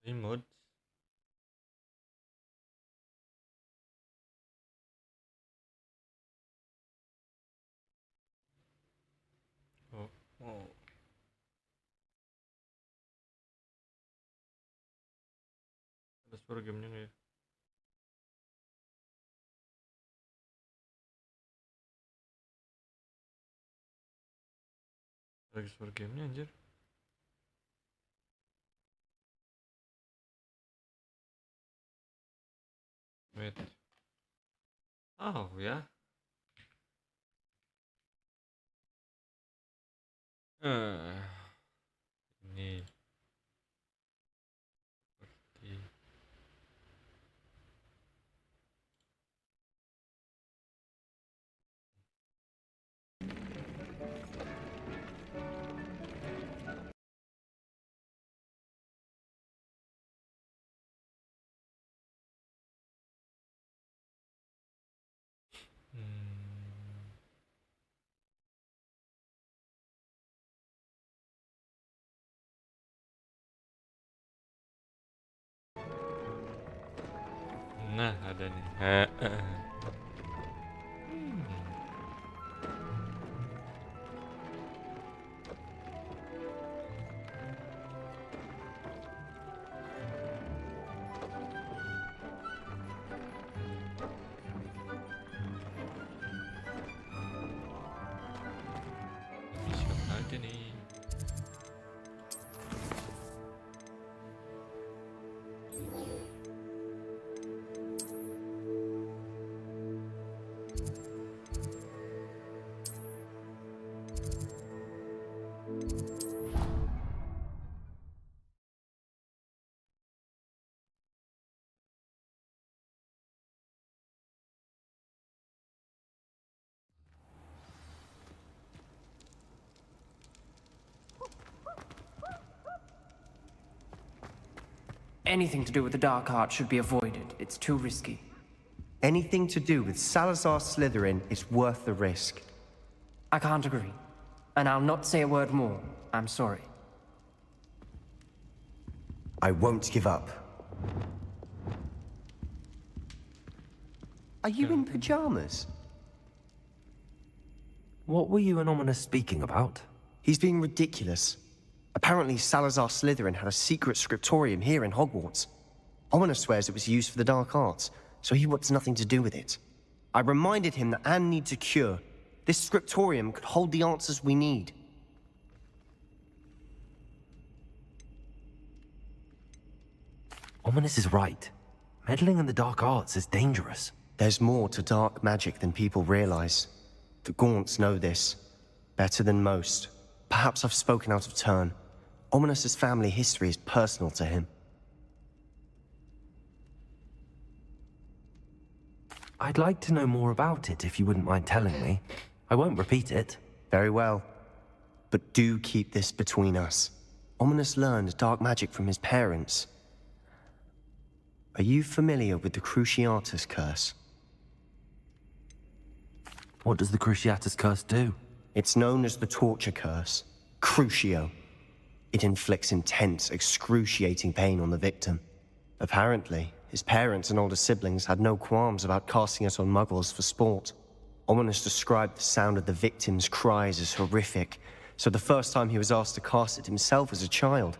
Remote. Oh, oh. Ada suara gamenya nggak ya? Lagi suara gamenya anjir. Wait. Oh ya. Eh, ini seperti hmm, nah ada nih. Hmm, ini siapa aja nih? Anything to do with the dark art should be avoided. It's too risky. Anything to do with Salazar Slytherin is worth the risk. I can't agree. And I'll not say a word more. I'm sorry. I won't give up. Are you in pajamas? What were you and Ominous speaking about? He's being ridiculous. Apparently Salazar Slytherin had a secret scriptorium here in Hogwarts. Ominous swears it was used for the dark arts, so he wants nothing to do with it. I reminded him that Anne needs a cure. This scriptorium could hold the answers we need. Ominous is right. Meddling in the dark arts is dangerous. There's more to dark magic than people realize. The Gaunts know this. Better than most. Perhaps I've spoken out of turn. Ominous's family history is personal to him. I'd like to know more about it if you wouldn't mind telling me. I won't repeat it. Very well. But do keep this between us. Ominous learned dark magic from his parents. Are you familiar with the Cruciatus Curse? What does the Cruciatus Curse do? It's known as the Torture Curse. Crucio. It inflicts intense, excruciating pain on the victim. Apparently, his parents and older siblings had no qualms about casting it on muggles for sport. Ominous described the sound of the victim's cries as horrific, so the first time he was asked to cast it himself as a child,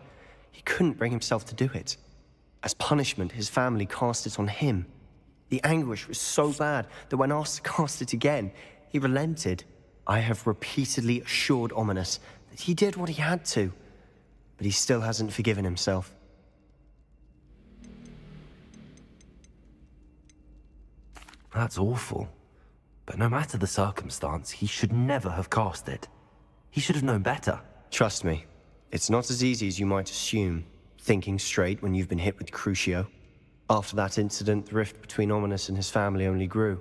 he couldn't bring himself to do it. As punishment, his family cast it on him. The anguish was so bad that when asked to cast it again, he relented. I have repeatedly assured Ominous that he did what he had to, but he still hasn't forgiven himself. That's awful. But no matter the circumstance, he should never have cast it. He should have known better. Trust me, it's not as easy as you might assume, thinking straight when you've been hit with Crucio. After that incident, the rift between Ominous and his family only grew.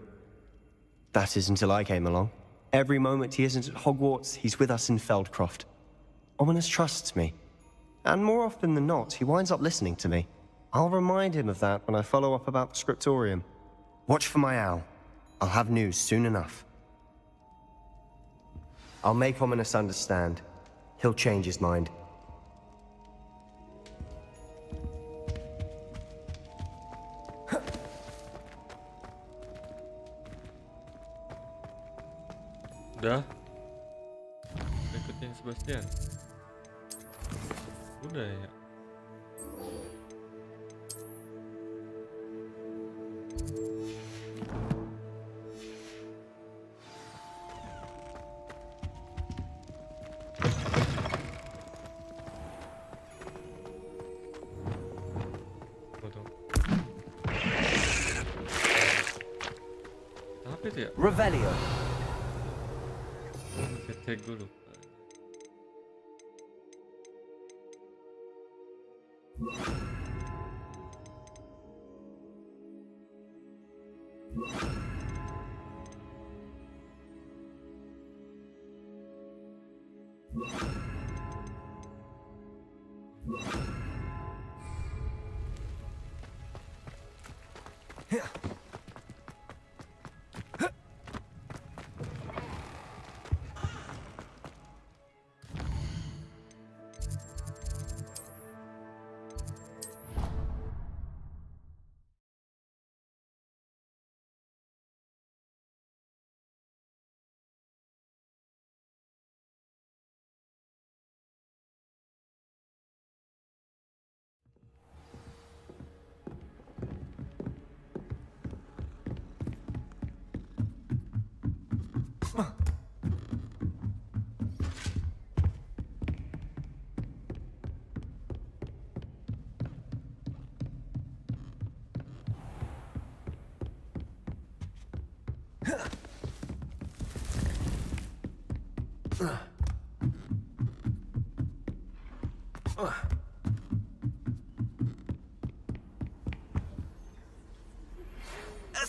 That is until I came along. Every moment he isn't at Hogwarts, he's with us in Feldcroft. Ominous trusts me. And more often than not, he winds up listening to me. I'll remind him of that when I follow up about the scriptorium. Watch for my owl. I'll have news soon enough. I'll make Ominous understand. He'll change his mind. Udah. Ikutin Sebastian. Udah ya. Waduh. Apa itu ya? Revelio. Cek dulu.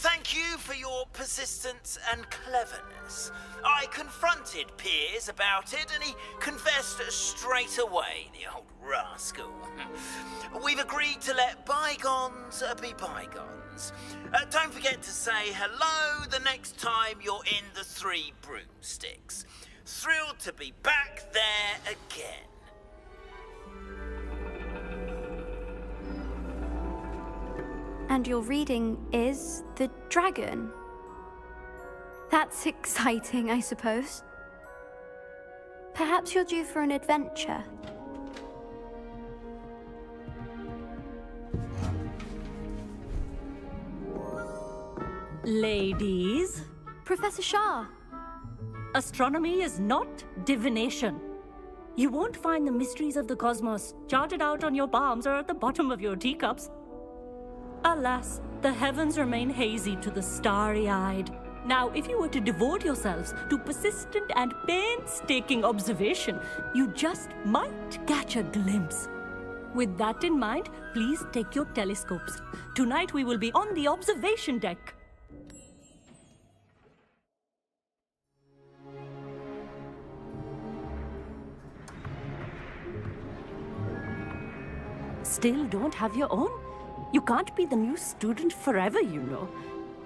Thank you for your persistence and cleverness. I confronted Piers about it and he confessed straight away, the old rascal. We've agreed to let bygones be bygones. Don't forget to say hello the next time you're in the Three Broomsticks. Thrilled to be back there again. And your reading is The Dragon. That's exciting, I suppose. Perhaps you're due for an adventure. Ladies, Professor Shah. astronomy is not divination. You won't find the mysteries of the cosmos charted out on your palms or at the bottom of your teacups. Alas, the heavens remain hazy to the starry-eyed. Now, if you were to devote yourselves to persistent and painstaking observation, you just might catch a glimpse. With that in mind, please take your telescopes. Tonight we will be on the observation deck. Still don't have your own? You can't be the new student forever, you know.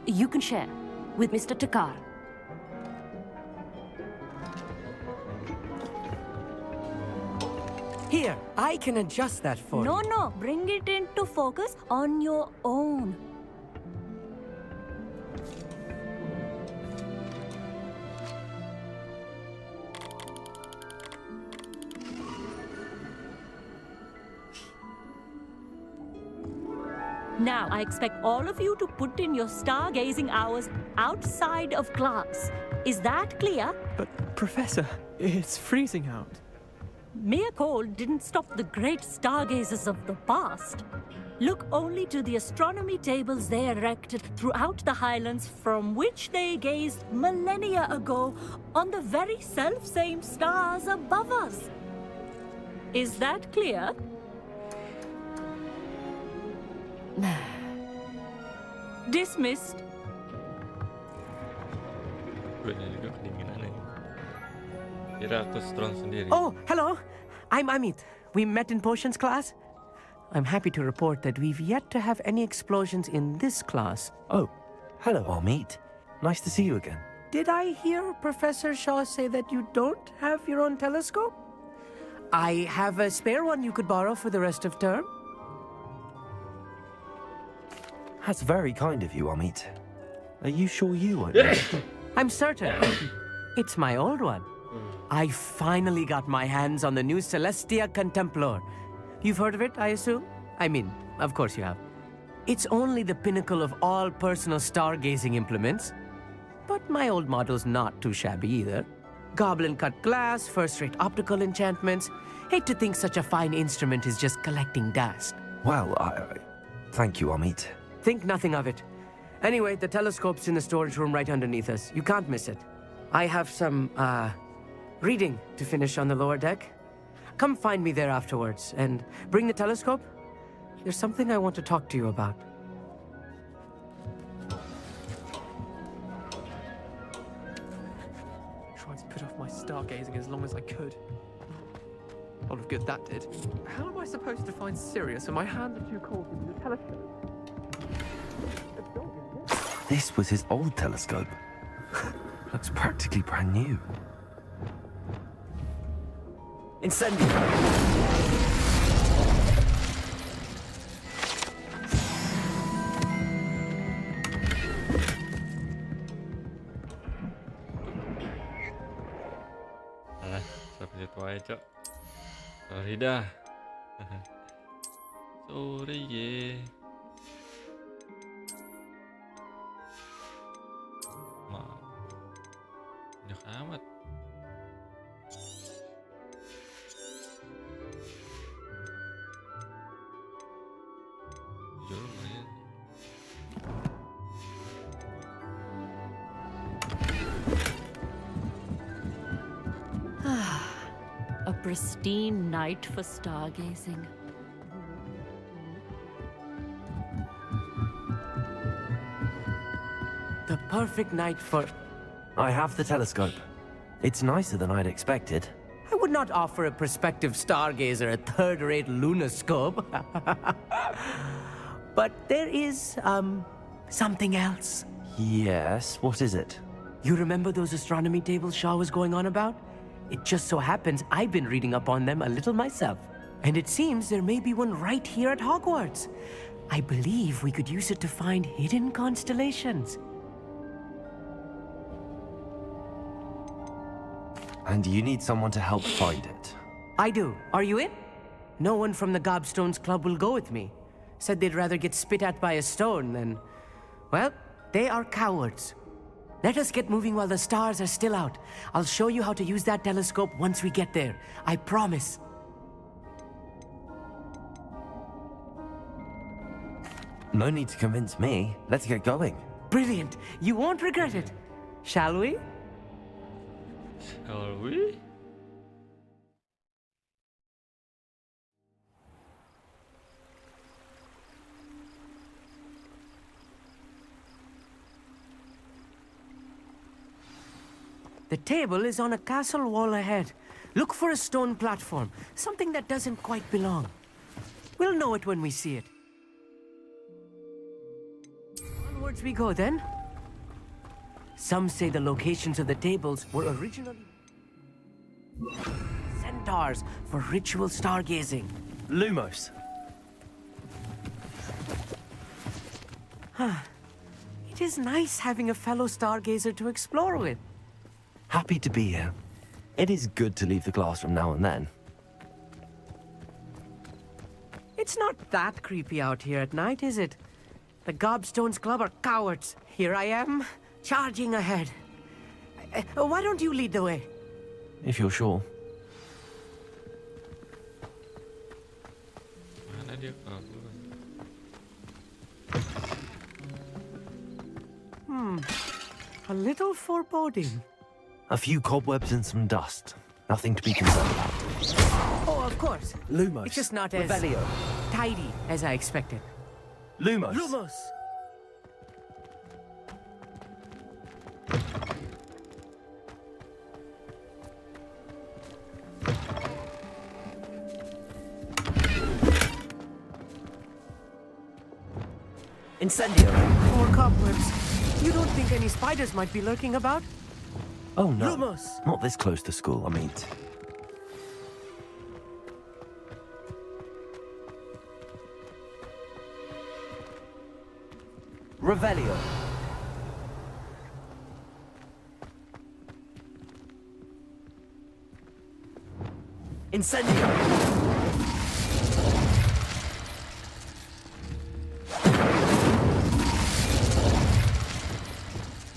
You can share with Mr. Takar. Here, I can adjust that for you. No, bring it into focus on your own. Now, I expect all of you to put in your stargazing hours outside of class. Is that clear? But, Professor, it's freezing out. Mere cold didn't stop the great stargazers of the past. Look only to the astronomy tables they erected throughout the highlands from which they gazed millennia ago on the very self-same stars above us. Is that clear? Dismissed. Gue juga kedinginan ini. Kira aku strong sendiri. Oh, hello. I'm Amit. We met in potions class. I'm happy to report that we've yet to have any explosions in this class. Oh, hello, Amit. Nice to see you again. Did I hear Professor Shaw say that you don't have your own telescope? I have a spare one you could borrow for the rest of term. That's very kind of you, Amit. Are you sure you won't need it? I'm certain. It's my old one. I finally got my hands on the new Celestia Contemplar. You've heard of it, I assume? I mean, of course you have. It's only the pinnacle of all personal stargazing implements. But my old model's not too shabby either. Goblin-cut glass, first-rate optical enchantments. Hate to think such a fine instrument is just collecting dust. Well, thank you, Amit. Think nothing of it. Anyway, the telescope's in the storage room right underneath us. You can't miss it. I have some, reading to finish on the lower deck. Come find me there afterwards, and bring the telescope. There's something I want to talk to you about. Tried to put off my stargazing as long as I could. A lot of good that did. How am I supposed to find Sirius when my hands are too cold to use a telescope? This was his old telescope. Looks practically brand new. Incendio! Alah, saya pencet Y, Cok. Sorry dah. Sorry ye. Maaf. Banyak amat. Jujur lumayan. A pristine night for stargazing. The perfect night for... I have the telescope. It's nicer than I'd expected. I would not offer a prospective stargazer a third-rate lunoscope. But there is, something else. Yes, what is it? You remember those astronomy tables Shaw was going on about? It just so happens I've been reading up on them a little myself. And it seems there may be one right here at Hogwarts. I believe we could use it to find hidden constellations. And you need someone to help find it. I do. Are you in? No one from the Gobstones Club will go with me. Said they'd rather get spit at by a stone than... Well, they are cowards. Let us get moving while the stars are still out. I'll show you how to use that telescope once we get there. I promise. No need to convince me. Let's get going. Brilliant. You won't regret it. Shall we? Shall we? The table is on a castle wall ahead. Look for a stone platform, something that doesn't quite belong. We'll know it when we see it. Onwards we go then. Some say the locations of the tables were originally centaurs for ritual stargazing. Lumos. It is nice having a fellow stargazer to explore with. Happy to be here. It is good to leave the classroom now and then. It's not that creepy out here at night, is it? The Gobstones Club are cowards. Here I am, charging ahead. Why don't you lead the way? If you're sure. Mana dia kabur? A little foreboding. A few cobwebs and some dust. Nothing to be concerned about. Oh, of course. Lumos. It's just not as Revelio. tidy as I expected. Lumos. Lumos! Incendio. More cobwebs. You don't think any spiders might be lurking about? Oh no. Lumos! Not this close to school, I mean. Revelio. Incendio!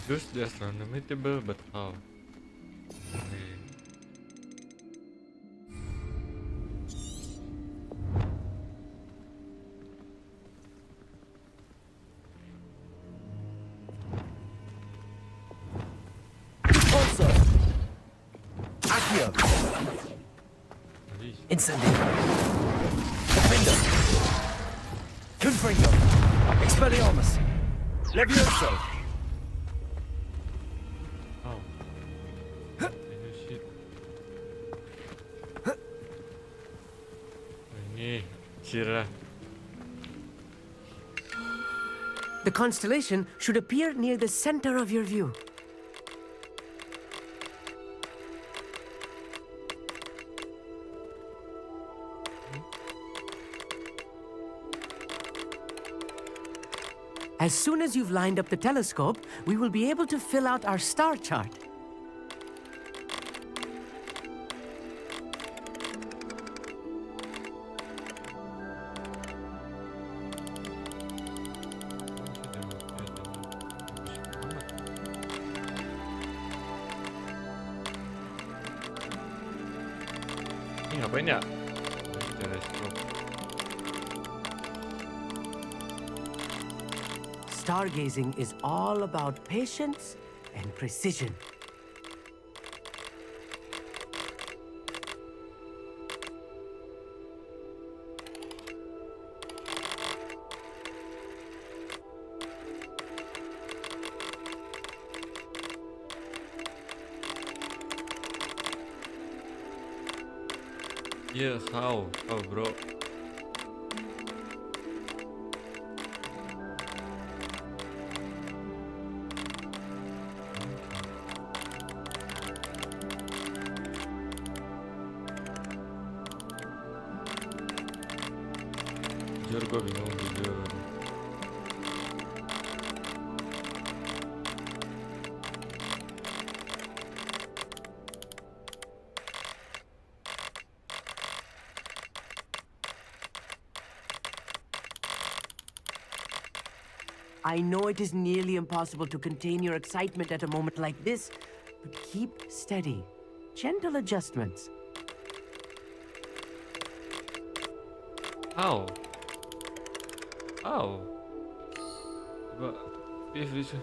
Use the astronomitable but how? Okay. Also! Accio! Jadi, Incendio! Defendo! Confringo! Expelliarmus! Levioso! oh. Shit. Ini Cira. The constellation should appear near the center of your view. As soon as you've lined up the telescope, we will be able to fill out our star chart. Ini ngapain ya? Teleskop. Stargazing is all about patience and precision. Yeah, how? How, bro? Jujur gue bingung, jujur. I know it is nearly impossible to contain your excitement at a moment like this, but keep steady. Gentle adjustments. How? How? Coba, if bisa.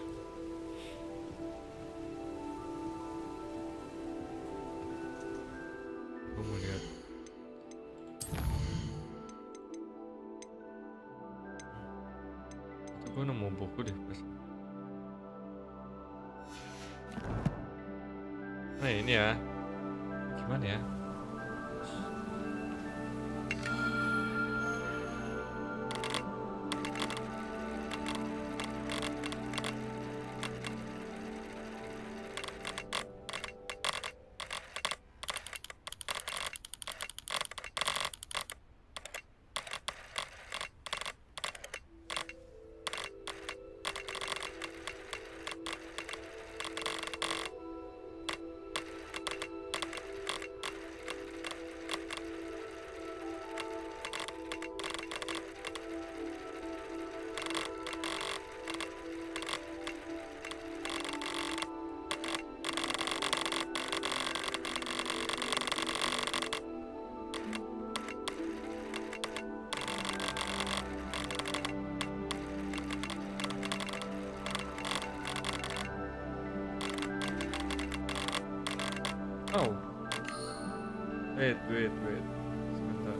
Gue mau lihat. Itu gue nemu buku deh pas. Nah ini ya. Gimana ya? Oh. Wait. Sebentar.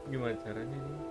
Gimana caranya nih?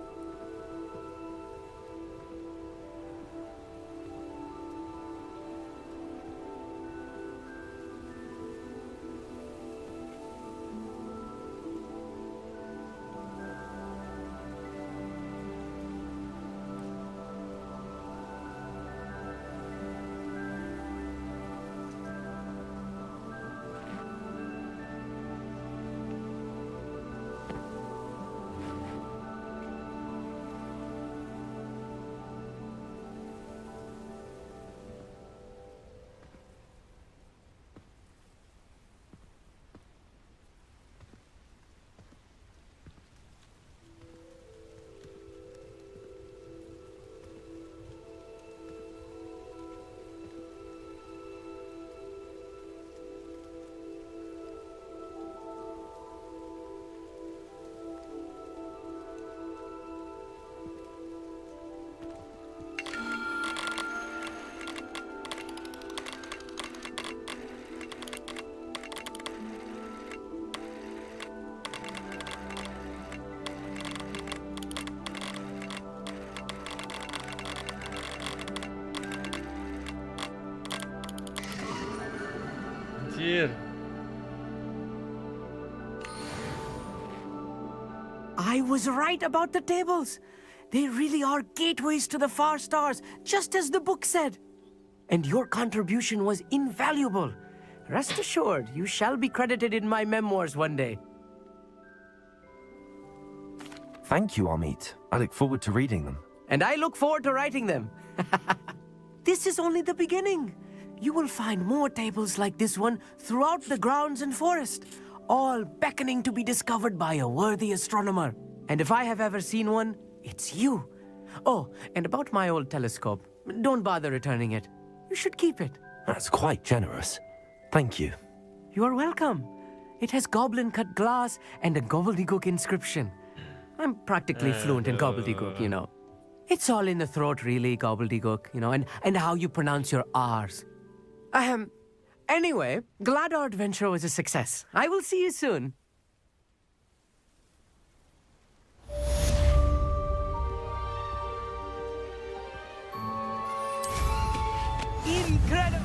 Anjir. I was right about the tables. They really are gateways to the far stars, just as the book said. And your contribution was invaluable. Rest assured, you shall be credited in my memoirs one day. Thank you, Amit. I look forward to reading them. And I look forward to writing them. This is only the beginning. You will find more tables like this one throughout the grounds and forest, all beckoning to be discovered by a worthy astronomer. And if I have ever seen one, it's you. Oh, and about my old telescope, don't bother returning it. You should keep it. That's quite generous. Thank you. You are welcome. It has goblin-cut glass and a gobbledygook inscription. I'm practically fluent in gobbledygook, you know. It's all in the throat, really, gobbledygook, you know, and how you pronounce your R's. Anyway, glad our adventure was a success. I will see you soon. Incredible!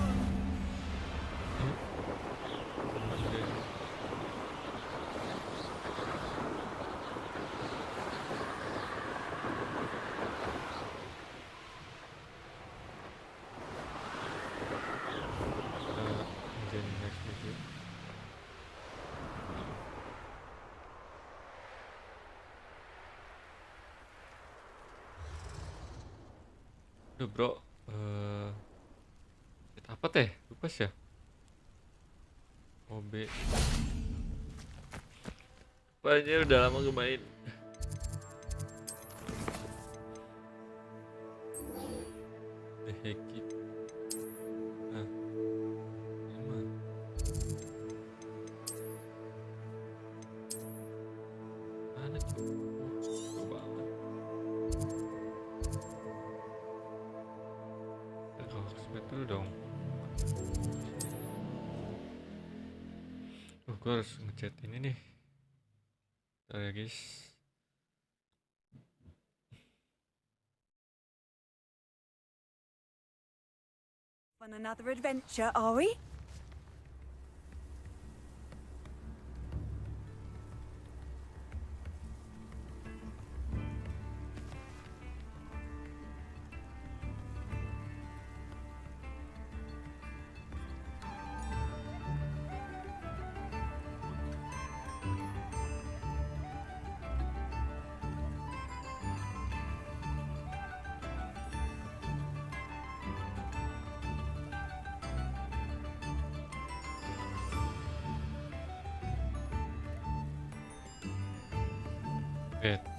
Duh bro, apa teh? Lupa sih ya. OB. Banyak udah lama gak main. Heki. Nah, ini mah. Mana tuh? Coba banget. Dulu dong. Gue harus ngechat ini nih. Bentar ya guys. On another adventure, are we?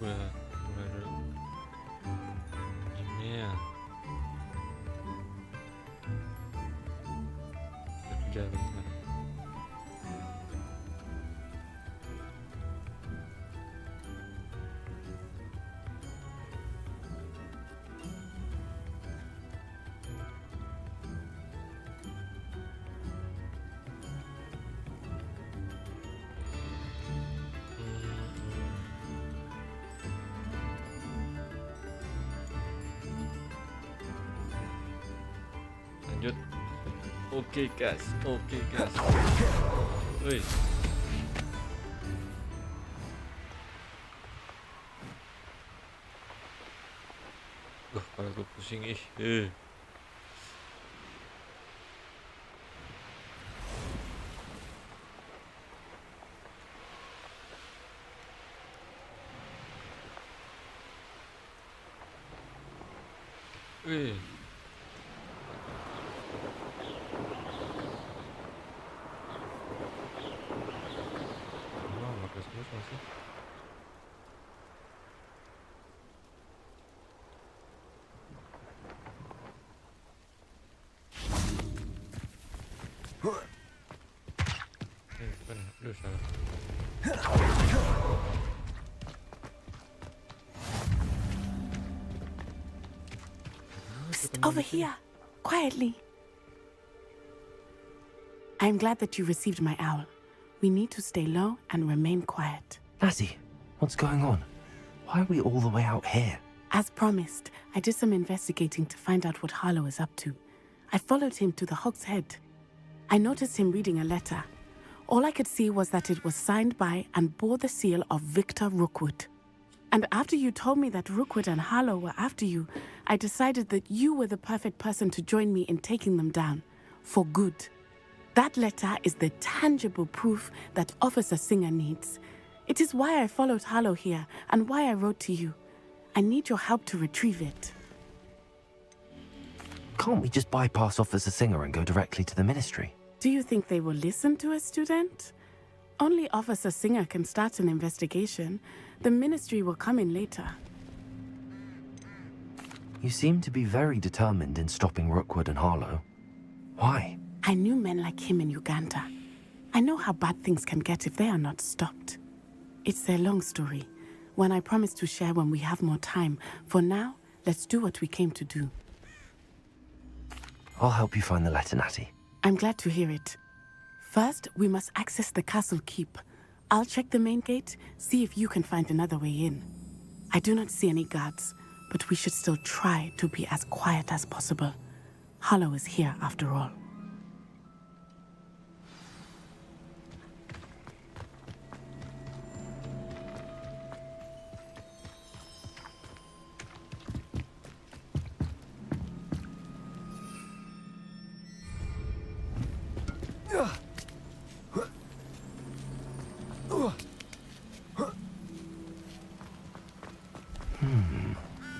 Gue dulu email kerja bentar. Lanjut. Oke guys. Wih. Kepala gue pusing ih. Wih. Masih. Psst, over here, quietly. I'm glad that you received my owl. We need to stay low and remain quiet. Lassie, what's going on? Why are we all the way out here? As promised, I did some investigating to find out what Harlow is up to. I followed him to the Hog's Head. I noticed him reading a letter. All I could see was that it was signed by and bore the seal of Victor Rookwood. And after you told me that Rookwood and Harlow were after you, I decided that you were the perfect person to join me in taking them down. For good. That letter is the tangible proof that Officer Singer needs. It is why I followed Harlow here and why I wrote to you. I need your help to retrieve it. Can't we just bypass Officer Singer and go directly to the Ministry? Do you think they will listen to a student? Only Officer Singer can start an investigation. The Ministry will come in later. You seem to be very determined in stopping Rookwood and Harlow. Why? I knew men like him in Uganda. I know how bad things can get if they are not stopped. It's a long story, one I promise to share when we have more time. For now, let's do what we came to do. I'll help you find the letter, Natty. I'm glad to hear it. First, we must access the castle keep. I'll check the main gate, see if you can find another way in. I do not see any guards, but we should still try to be as quiet as possible. Harlow is here after all.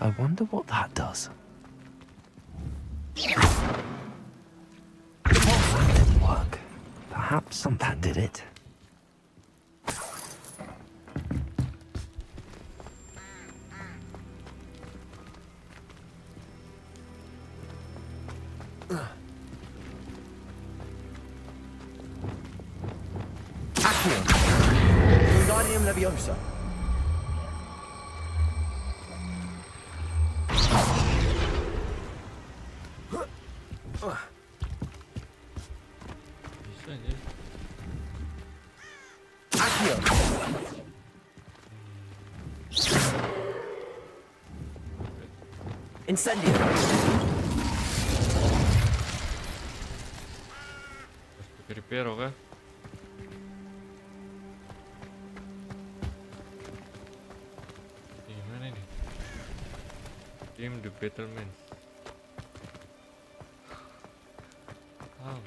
I wonder what that does. That didn't work. Perhaps something did it. Accio! Wingardium Leviosa! Bisa aja. Accio! Incendio! Harus pakai Reparo kah? Gimana nih? Game the Battlements. Wow.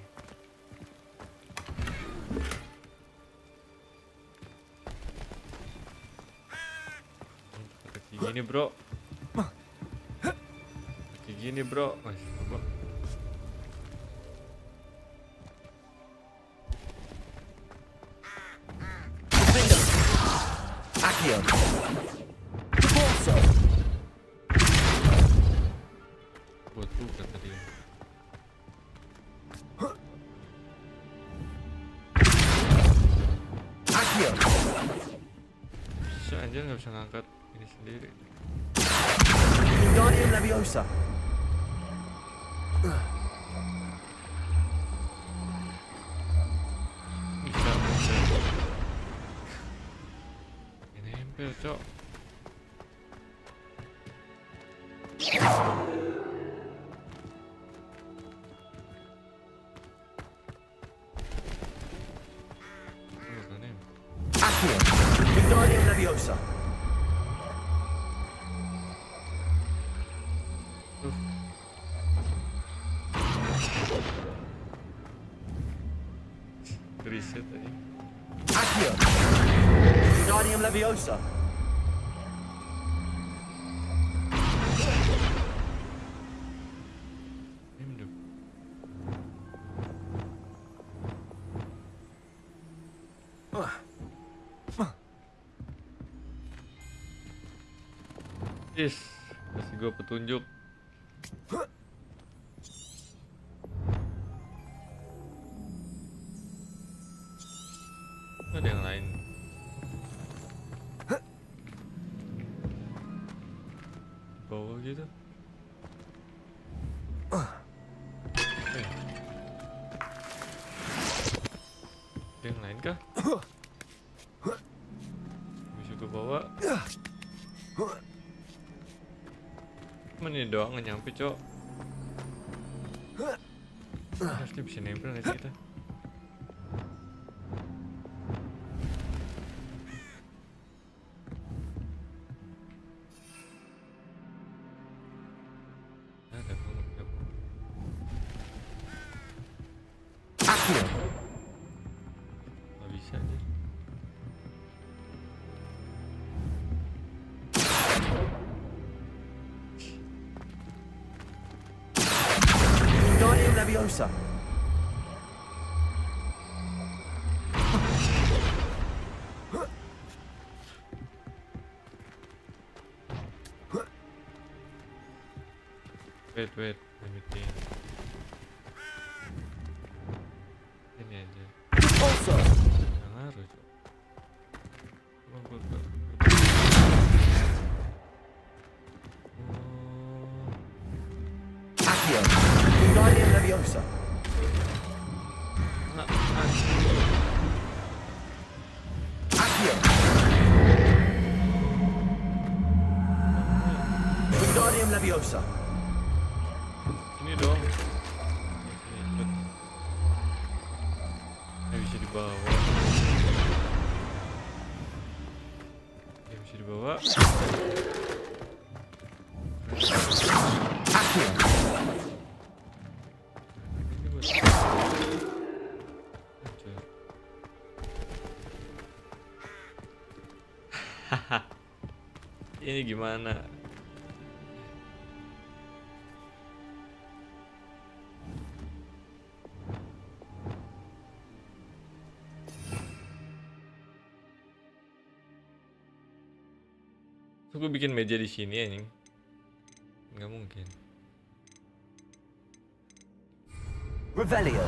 Kayak gini bro. Kayak gini bro. Wah, coba. Accio! Corso! Buat buka tadi. Accio! Bisa aja nggak bisa ngangkat ini sendiri. Wingardium Leviosa! Bisa, bisa. Ini nempel cok. Bukan nempel. Accio! Wingardium Leviosa! Reset tadi. Accio! Wingardium Leviosa! Minum. Yes, kasih gue petunjuk. Ada yang lain. Bawah gitu. Ada yang lain kah? Bisa gue bawa. Cuman ini doang nggak nyampe cok. Harusnya bisa nempel nggak sih kita? Ada kamu. Nggak bisa aja. Guardian Leviosa. Wait, limiting. Ini aja. Also. Nggak ngaruh, Cok. Coba. Accio. Guardian Leviosa. Accio. Guardian Leviosa. Ini dong. Ini bisa dibawa. Ini bisa dibawa. Accio. Ini buat hancur. Haha. Ini gimana? Gue bikin meja di sini anjing. Nggak mungkin. Revelio.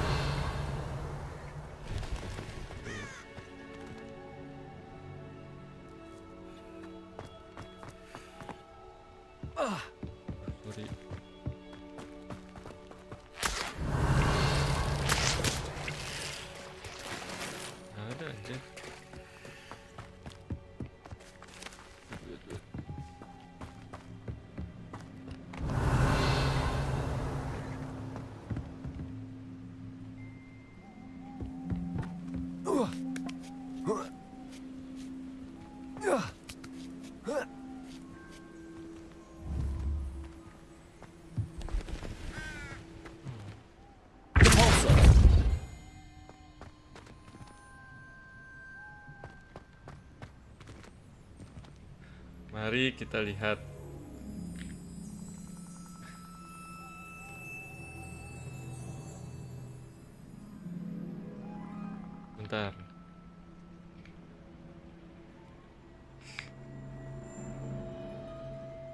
Sorry. Nggak ada anjir. Mari kita lihat. Bentar.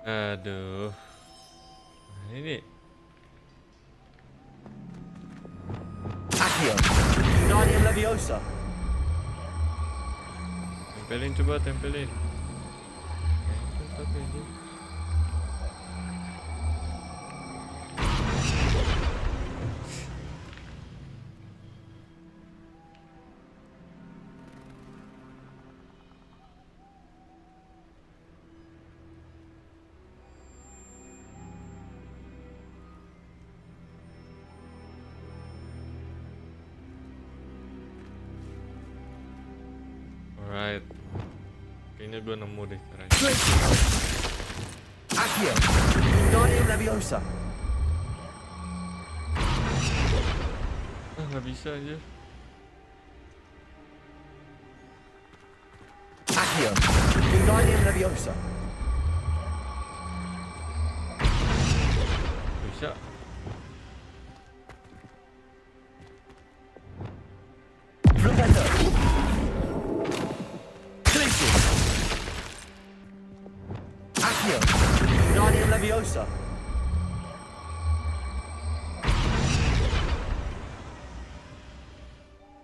Aduh. Nah, ini. Accio. Guardian Leviosa. Tempelin, coba tempelin. Tapi ini. Alright. Kayaknya gue nemu deh caranya. Accio. Guardian Leviosa. Ah, nggak bisa aja. Accio. Guardian Leviosa. Bisa. Flupendo. Glacius. Accio. Guardian Leviosa.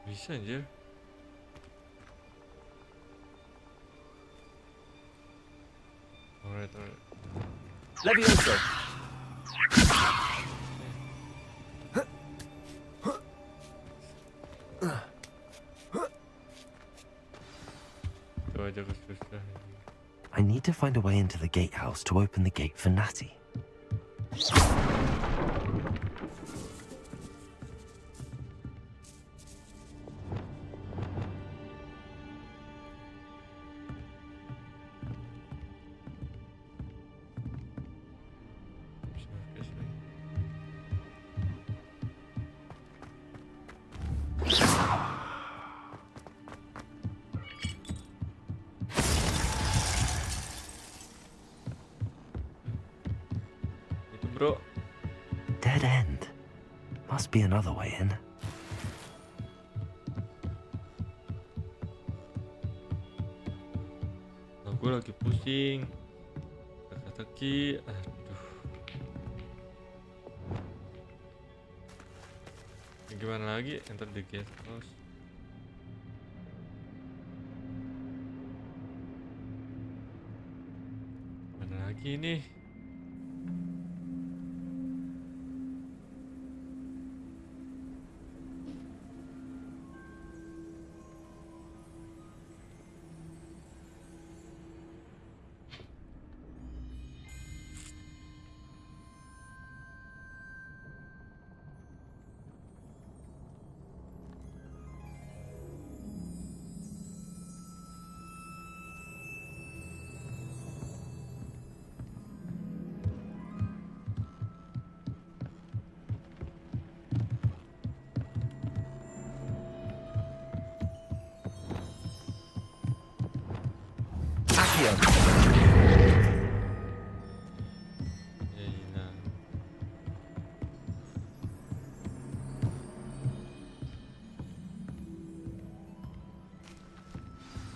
Bisa aja. Alright. Leviosa. Coba aja susah. I need to find a way into the gatehouse to open the gate for Natty. Must be another way in. Gue lagi pusing. Teka-teki. Aduh. Ini gimana lagi? Enter the guest house. Mana lagi nih? Accio. Ya hilang.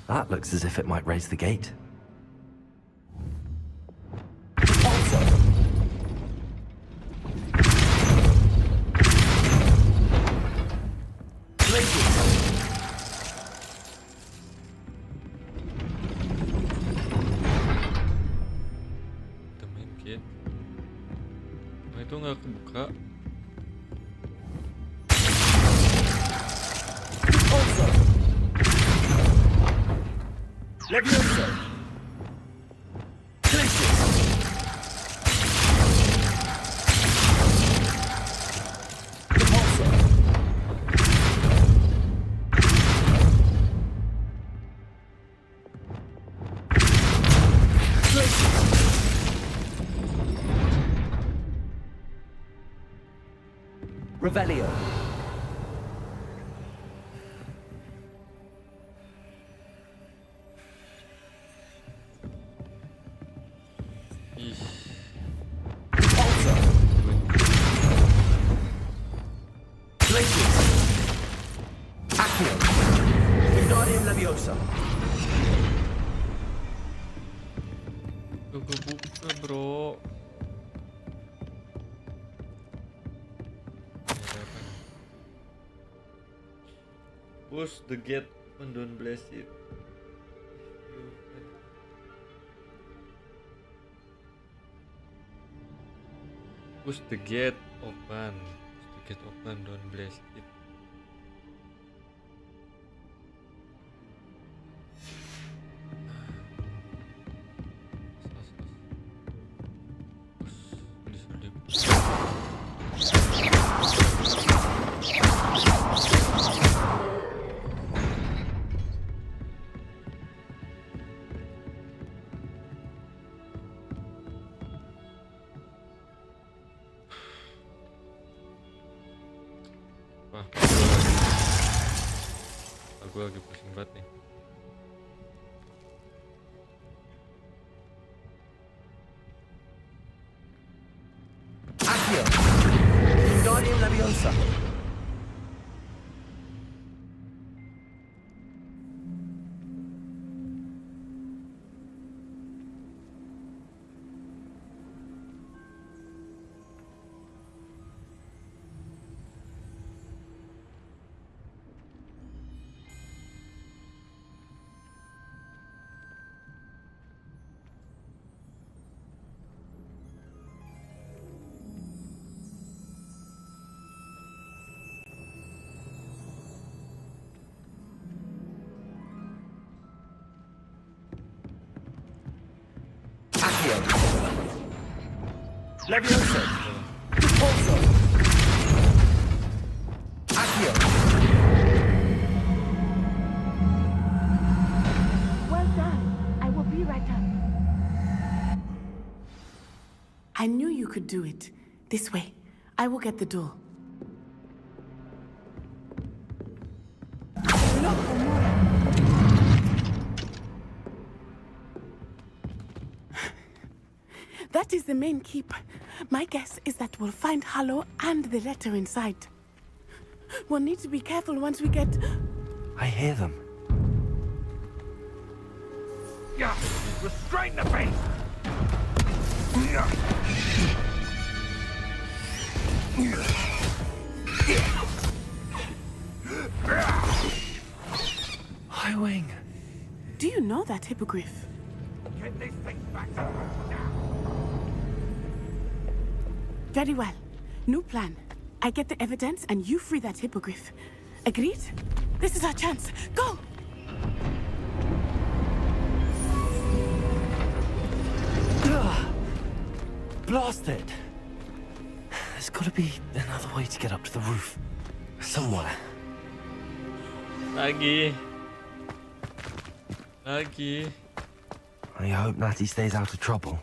That looks as if it might raise the gate. The main gate. Nah, itu nggak kebuka. Levioso. Revelio. Ih. Accio. Wingardium Leviosa. Tuh kebuka bro. Ada apa nih? Push the gate and don't blast it. Push the gate open. Push the gate open, don't blast it. Wah, gue lagi pusing banget nih. Accio. Wingardium Leviosa. Accio. Leviosa. Repulso. Accio. Well done. I will be right up. I knew you could do it. This way. I will get the door. That is the main keep. My guess is that we'll find Hallow and the letter inside. We'll need to be careful once we get... I hear them. Yeah, restrain the beast! Highwing. Do you know that hippogriff? Get this thing back. Very well. New plan. I get the evidence and you free that hippogriff. Agreed? This is our chance. Go! Blast it! There's gotta be another way to get up to the roof. Somewhere. Lagi. I hope Natty stays out of trouble.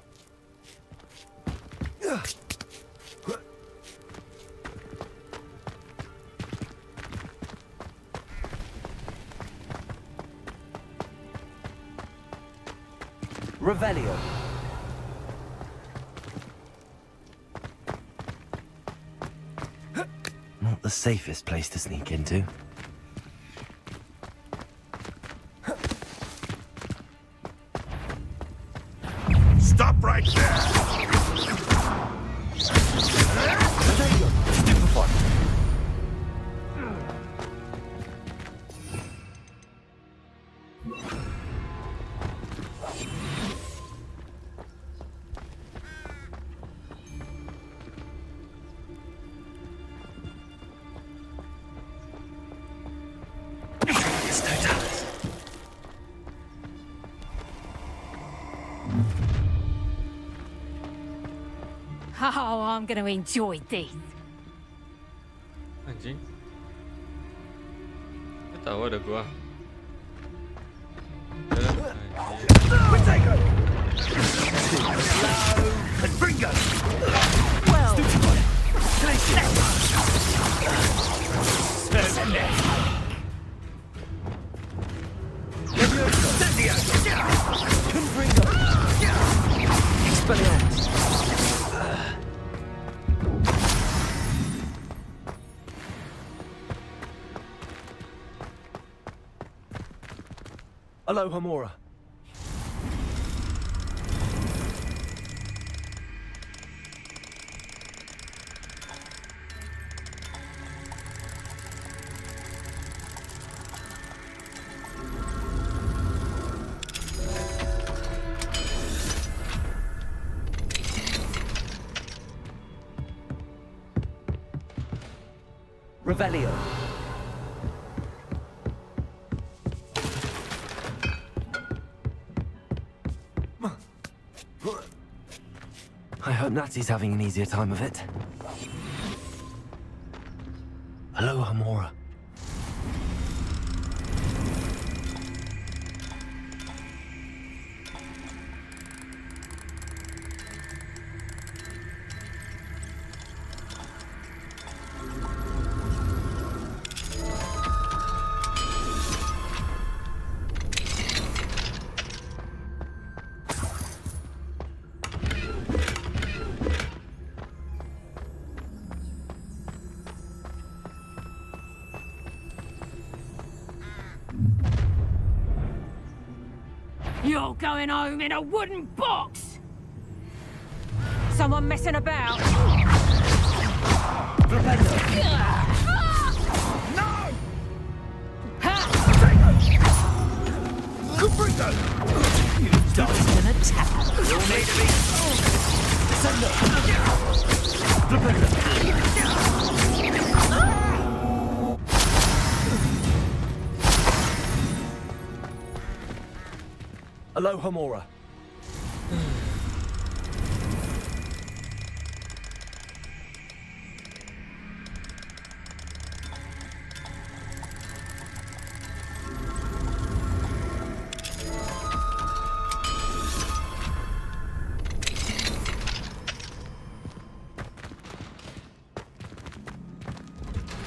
Revelio. Not the safest place to sneak into. Stop right there! Stupefy. It's no talent. Oh, I'm going to enjoy this. Anjing. Dia tahu ada gua. Dalam anjing. And bingo! Well, Aloha Mora. Revelio. I hope Natsy's having an easier time of it. Aloha Mora. you're going home in a wooden box. Someone messing about? Dodged an attack. You'll need to be... Aloha Mora.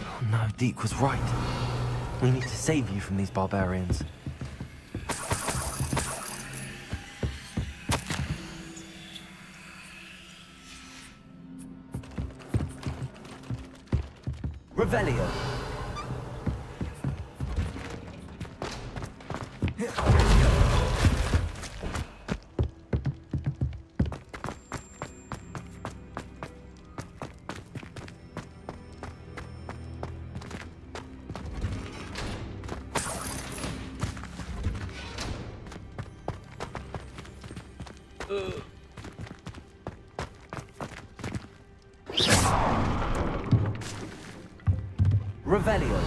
Oh no, Deke was right. We need to save you from these barbarians. Revelio. Revelio.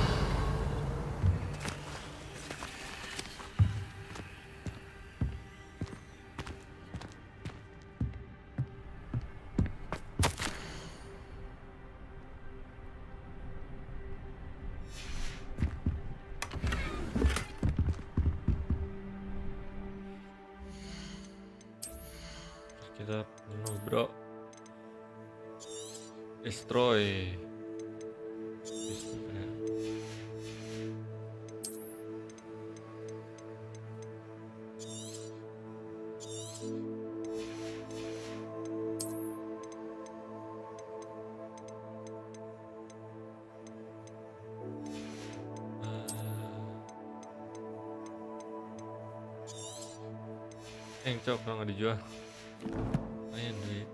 Kita penuh bro. Destroy. Cok, kalau nggak dijual lumayan duit.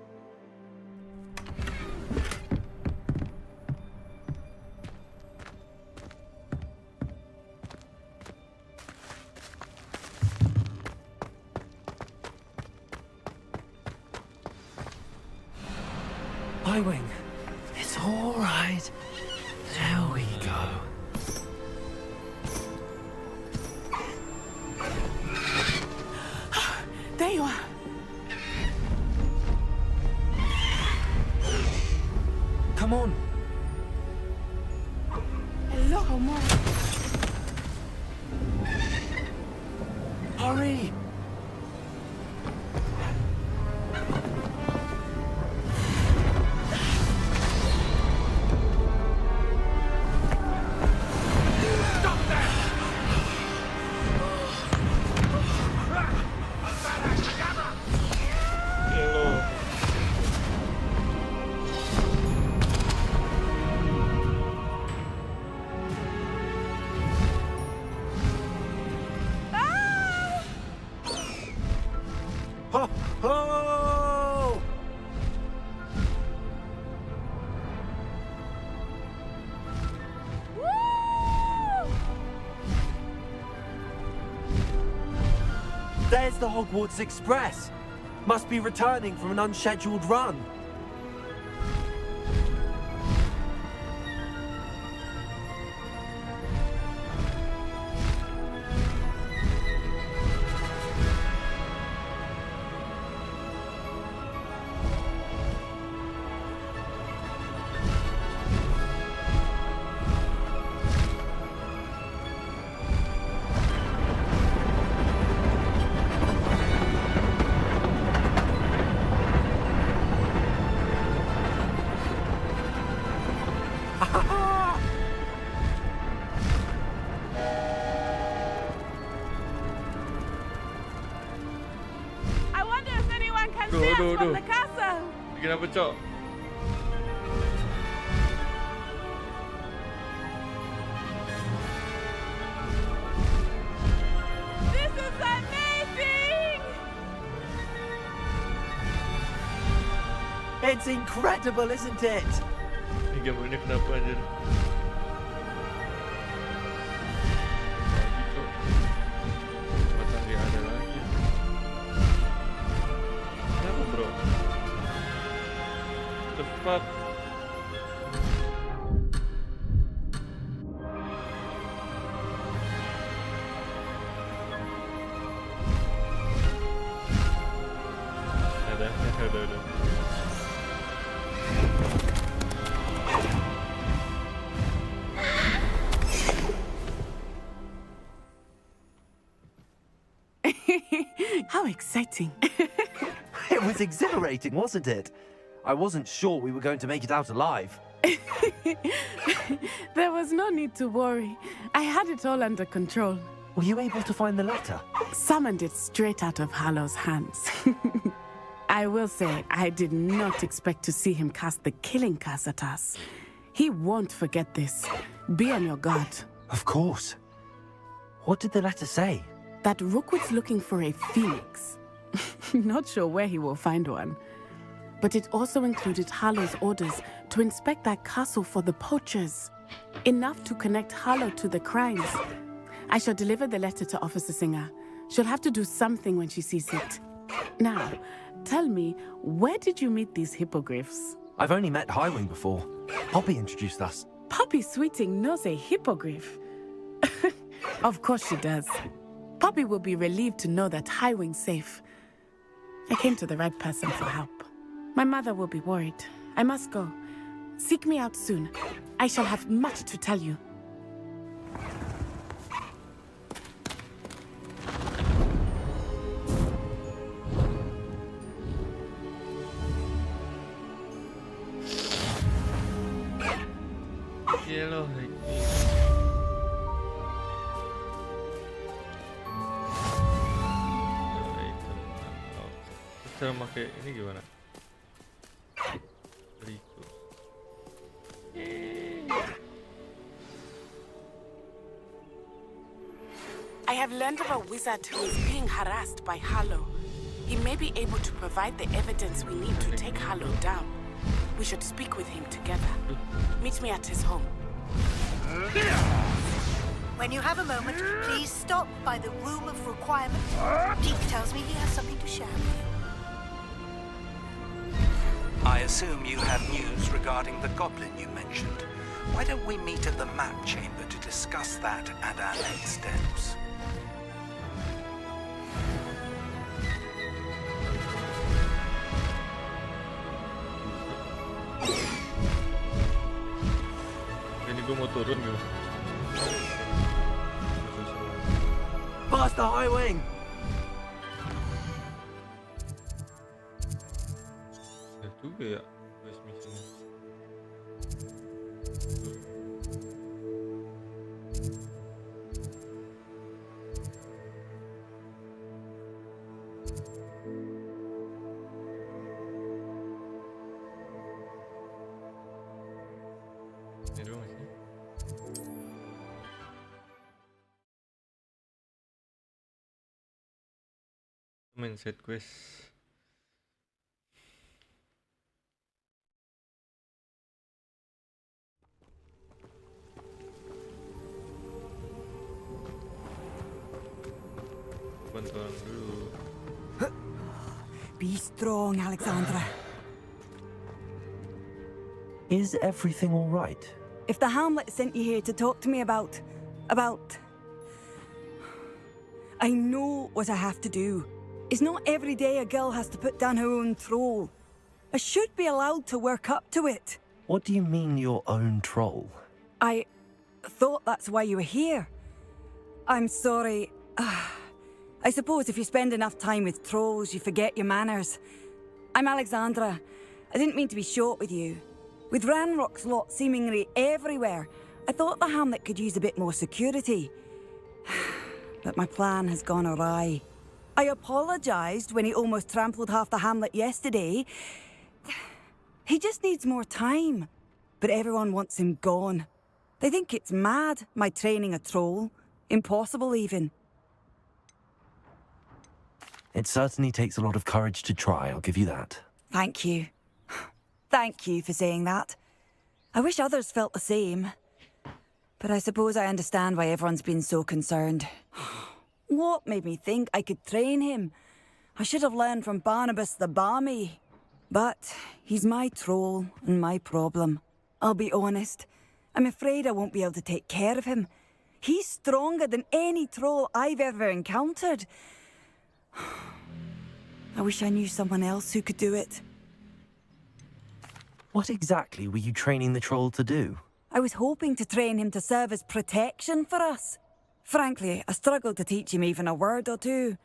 Highwing, it's all right. There we go. There you are. Come on. Hello, Mom. Hurry. Ho, ho! There's the Hogwarts Express. Must be returning from an unscheduled run. I wonder if anyone can see us from the castle. Bikin apa, Cok? This is amazing! It's incredible, isn't it? Ini gambar ni kenapa anjir? Lagi, Cok. Matang dia ada lagi. Kenapa, bro? The fuck? Ada. How exciting. It was exhilarating, wasn't it? I wasn't sure we were going to make it out alive. There was no need to worry. I had it all under control. Were you able to find the letter? Summoned it straight out of Hallow's hands. I will say, I did not expect to see him cast the killing curse at us. He won't forget this. Be on your guard. Of course. What did the letter say? That Rookwood's looking for a phoenix. Not sure where he will find one. But it also included Harlow's orders to inspect that castle for the poachers. Enough to connect Harlow to the crimes. I shall deliver the letter to Officer Singer. She'll have to do something when she sees it. Now, tell me, where did you meet these hippogriffs? I've only met Highwing before. Poppy introduced us. Poppy Sweeting knows a hippogriff. Of course she does. Poppy will be relieved to know that Highwing's safe. I came to the right person for help. My mother will be worried. I must go. Seek me out soon. I shall have much to tell you. Yellow ini. Cara pakai ini gimana? Berikut. I have learned of a wizard who is being harassed by Harlow. He may be able to provide the evidence we need to take Harlow down. We should speak with him together. Meet me at his home. When you have a moment, please stop by the Room of Requirement. Deke tells me he has something to share with you. I assume you have news regarding the goblin you mentioned. Why don't we meet at the map chamber to discuss that and our next steps? Ini gue mau turun gitu. Faster, Highwing! Ya juga ya, voice mission-nya. Ini doang sih. Main set quest. Bantu orang dulu. Be strong, Alexandra. Is everything all right? If the Hamlet sent you here to talk to me about... I know what I have to do. It's not every day a girl has to put down her own troll. I should be allowed to work up to it. What do you mean, your own troll? I thought that's why you were here. I'm sorry. I suppose if you spend enough time with trolls, you forget your manners. I'm Alexandra. I didn't mean to be short with you. With Ranrock's lot seemingly everywhere, I thought the Hamlet could use a bit more security. But my plan has gone awry. I apologised when he almost trampled half the Hamlet yesterday. He just needs more time. But everyone wants him gone. They think it's mad, my training a troll. Impossible, even. It certainly takes a lot of courage to try, I'll give you that. Thank you. Thank you for saying that. I wish others felt the same. But I suppose I understand why everyone's been so concerned. What made me think I could train him? I should have learned from Barnabas the Barmy. But he's my troll and my problem. I'll be honest. I'm afraid I won't be able to take care of him. He's stronger than any troll I've ever encountered. I wish I knew someone else who could do it. What exactly were you training the troll to do? I was hoping to train him to serve as protection for us. Frankly, I struggled to teach him even a word or two.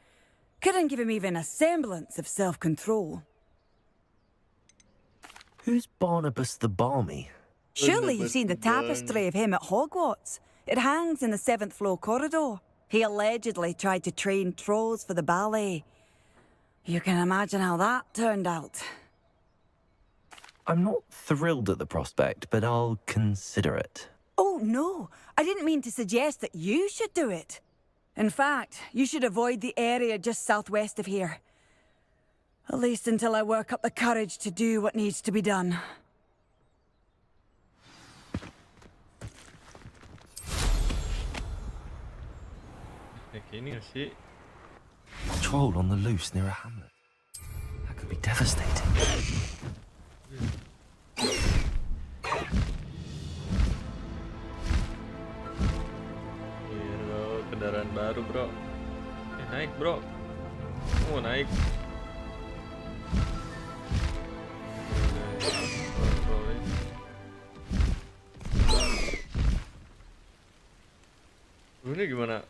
Couldn't give him even a semblance of self-control. Who's Barnabas the Barmy? Surely you've seen the tapestry of him at Hogwarts. It hangs in the 7th floor corridor. He allegedly tried to train trolls for the ballet. You can imagine how that turned out. I'm not thrilled at the prospect, but I'll consider it. Oh, no. I didn't mean to suggest that you should do it. In fact, you should avoid the area just southwest of here. At least until I work up the courage to do what needs to be done. Kayak gini gak sih? Troll on the loose near a hamlet. That could be devastating. Iya, kendaraan baru bro. Naik bro. Mau naik. Ini gimana?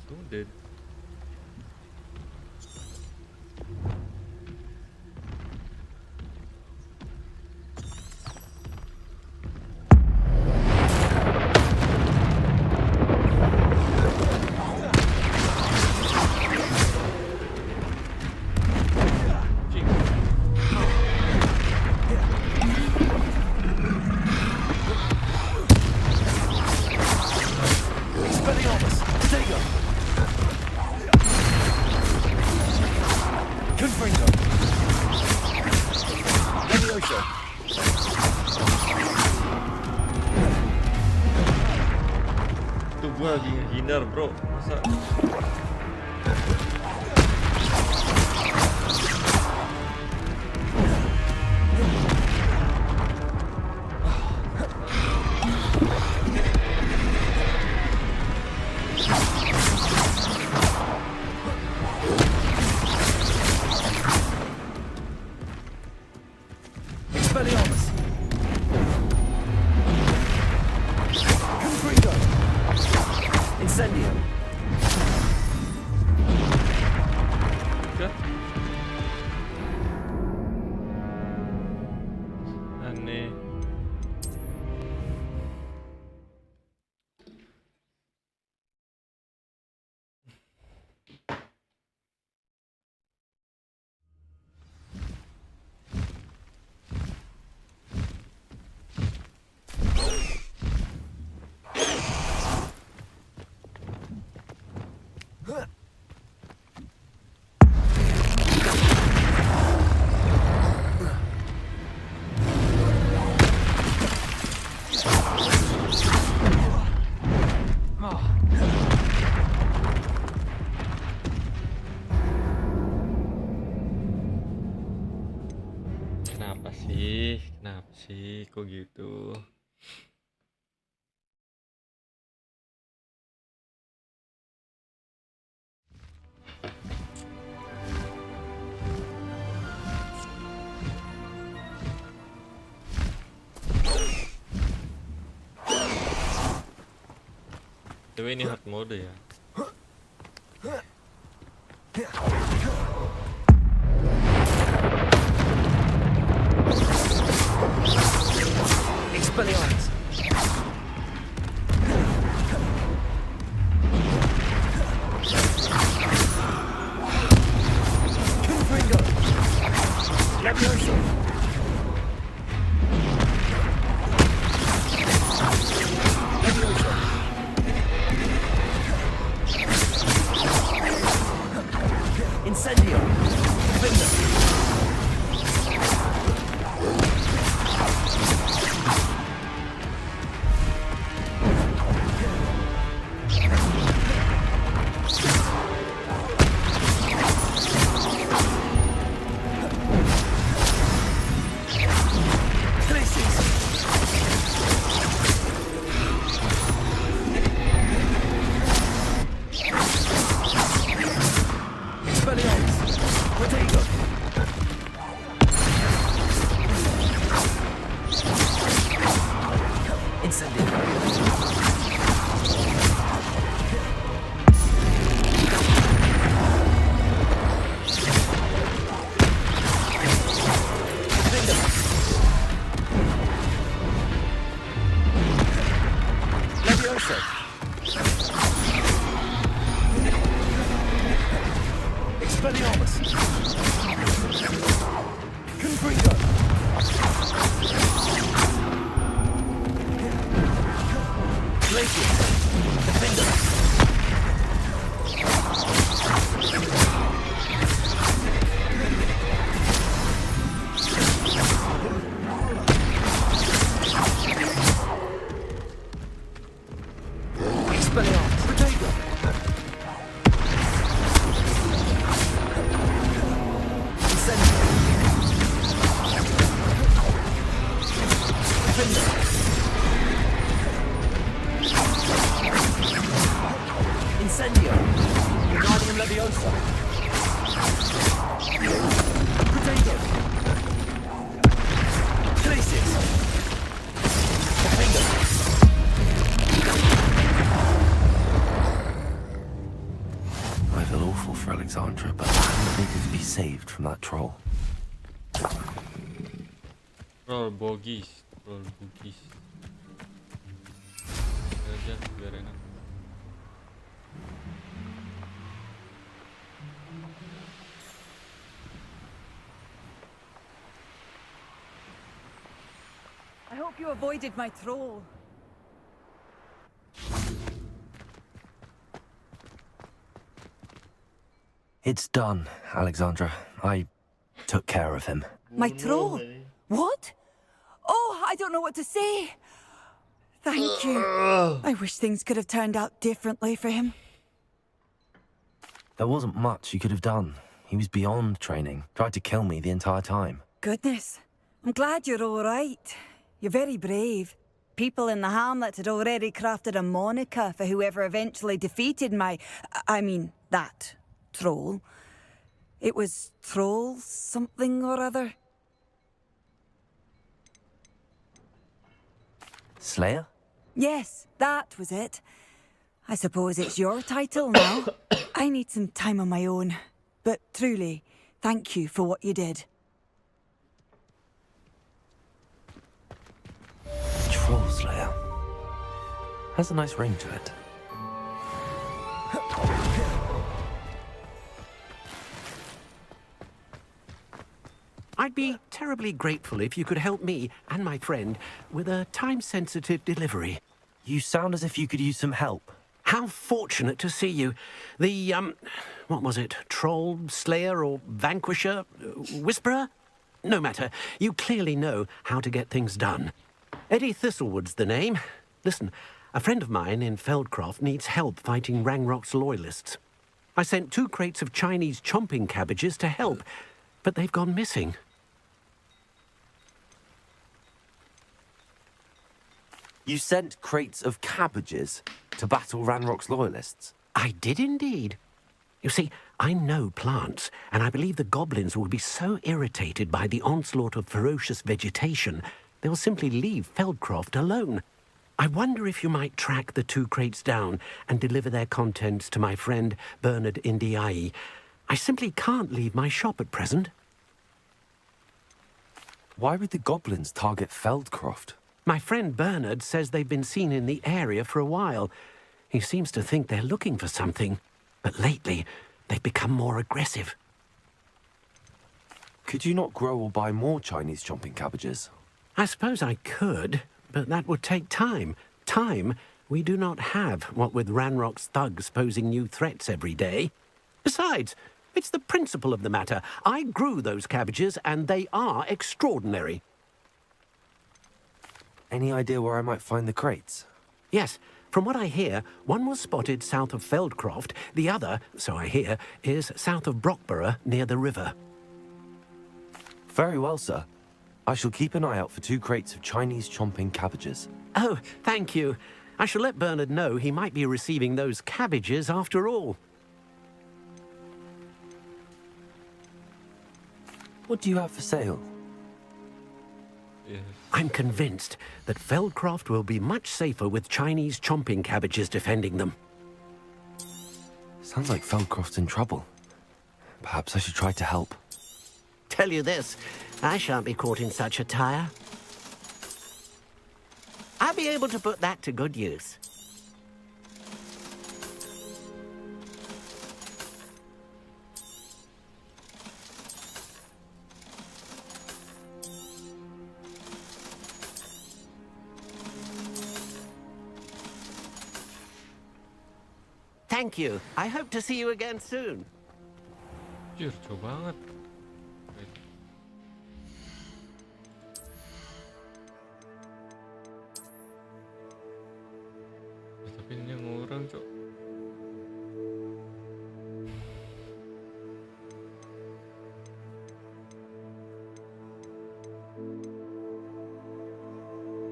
So dead. Tuh gua lagi ngehindar bro. Masa aneh. Kenapa sih? Kenapa sih? Kok gitu? Tapi ini hard mode ya. Expelliarmus. Confringo. Levioso. Levioso. Incendio. Finger. Expelliarmus! Confringo! Glacius! Defender! Expelliarmus! Potato! Incendio! Guardium Leviosa! Potato! Glacius! Defender! I feel awful for Alexandra, but I needed to be saved from that troll. Roll bogies. Roll boogies. Aja biar enak. I hope you avoided my troll. It's done, Alexandra. I took care of him. My troll? What? Oh, I don't know what to say. Thank you. I wish things could have turned out differently for him. There wasn't much you could have done. He was beyond training, tried to kill me the entire time. Goodness. I'm glad you're all right. You're very brave. People in the hamlet had already crafted a moniker for whoever eventually defeated that troll. It was Troll something or other. Slayer? Yes, that was it. I suppose it's your title now. I need some time on my own. But truly, thank you for what you did. Troll Slayer. Has a nice ring to it. I'd be terribly grateful if you could help me and my friend with a time-sensitive delivery. You sound as if you could use some help. How fortunate to see you. The, what was it? Troll, Slayer, or Vanquisher? Whisperer? No matter. You clearly know how to get things done. Eddie Thistlewood's the name. Listen, a friend of mine in Feldcroft needs help fighting Rangrock's loyalists. I sent 2 crates of Chinese chomping cabbages to help, but they've gone missing. You sent crates of cabbages to battle Ranrock's loyalists? I did indeed. You see, I know plants, and I believe the goblins will be so irritated by the onslaught of ferocious vegetation, they'll simply leave Feldcroft alone. I wonder if you might track the 2 crates down and deliver their contents to my friend Bernard Indiai. I simply can't leave my shop at present. Why would the goblins target Feldcroft? My friend Bernard says they've been seen in the area for a while. He seems to think they're looking for something, but lately they've become more aggressive. Could you not grow or buy more Chinese chomping cabbages? I suppose I could, but that would take time. Time we do not have, what with Ranrock's thugs posing new threats every day. Besides, it's the principle of the matter. I grew those cabbages, and they are extraordinary. Any idea where I might find the crates? Yes. From what I hear, one was spotted south of Feldcroft. The other, so I hear, is south of Brockborough, near the river. Very well, sir. I shall keep an eye out for 2 crates of Chinese chomping cabbages. Oh, thank you. I shall let Bernard know he might be receiving those cabbages after all. What do you have for sale? Yes. I'm convinced that Feldcroft will be much safer with Chinese chomping cabbages defending them. Sounds like Feldcroft's in trouble. Perhaps I should try to help. Tell you this, I shan't be caught in such a tire. I'll be able to put that to good use. Thank you. I hope to see you again soon. Jujur, jauh banget. Wait. Tapi ini ngurang, cok.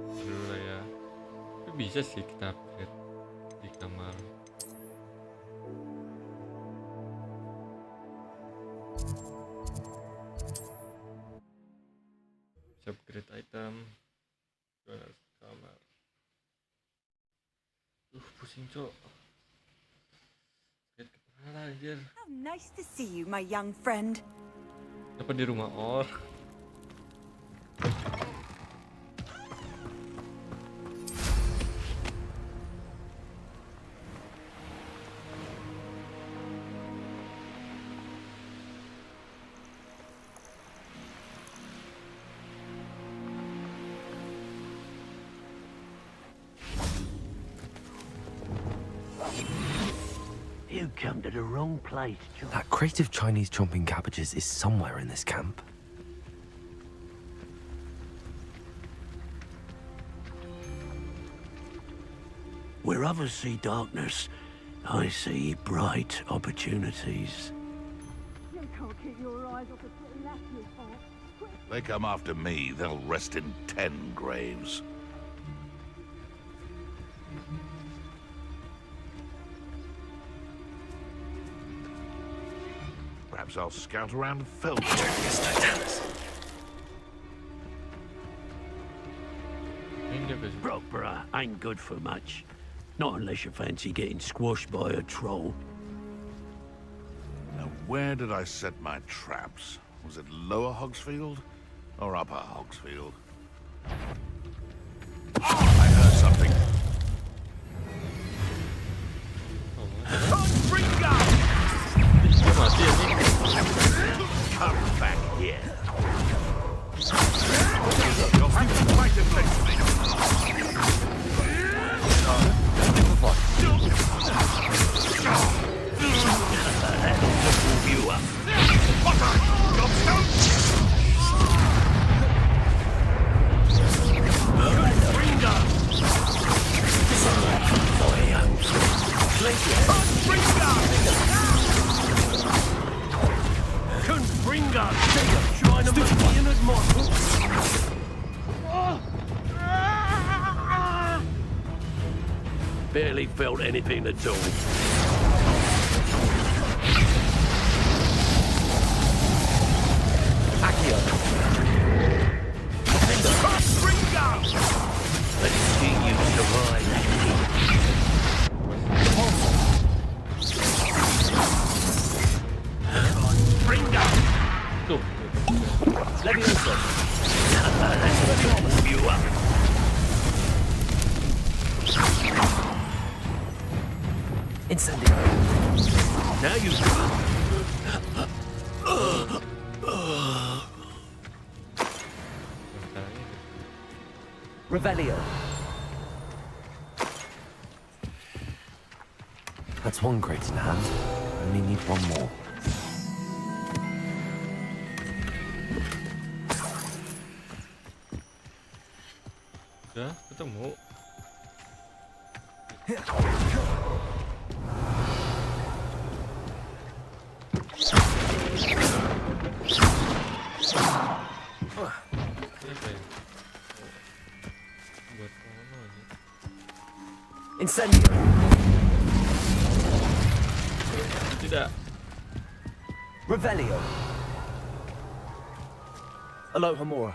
Dulu lah ya. Tapi bisa sih kita upgrade di kamar. Bisa upgrade item. Jonas kamar. Pusing, cok. Sakit kepala anjir. How nice to see you, my young friend. Apa di rumah or? You come to the wrong place, John. That crate of Chinese chomping cabbages is somewhere in this camp. Where others see darkness, I see bright opportunities. You can't keep your eyes off the pretty lass, you can't. They come after me, they'll rest in 10 graves. Perhaps I'll scout around Felton. Brockborough ain't good for much. Not unless you fancy getting squashed by a troll. Now, where did I set my traps? Was it Lower Hogsfield or Upper Hogsfield? Oh, I heard something. Come back here. You'll be right in next to me. You up. Barely felt anything at all. Let's see you survive. Leviosa. Let's you up. Incendio. Now you. Revelio. That's one crate in hand. Only need one more. Udah ketemu. Buat apa aja? Incendio. Tidak. Revelio. Alohomora.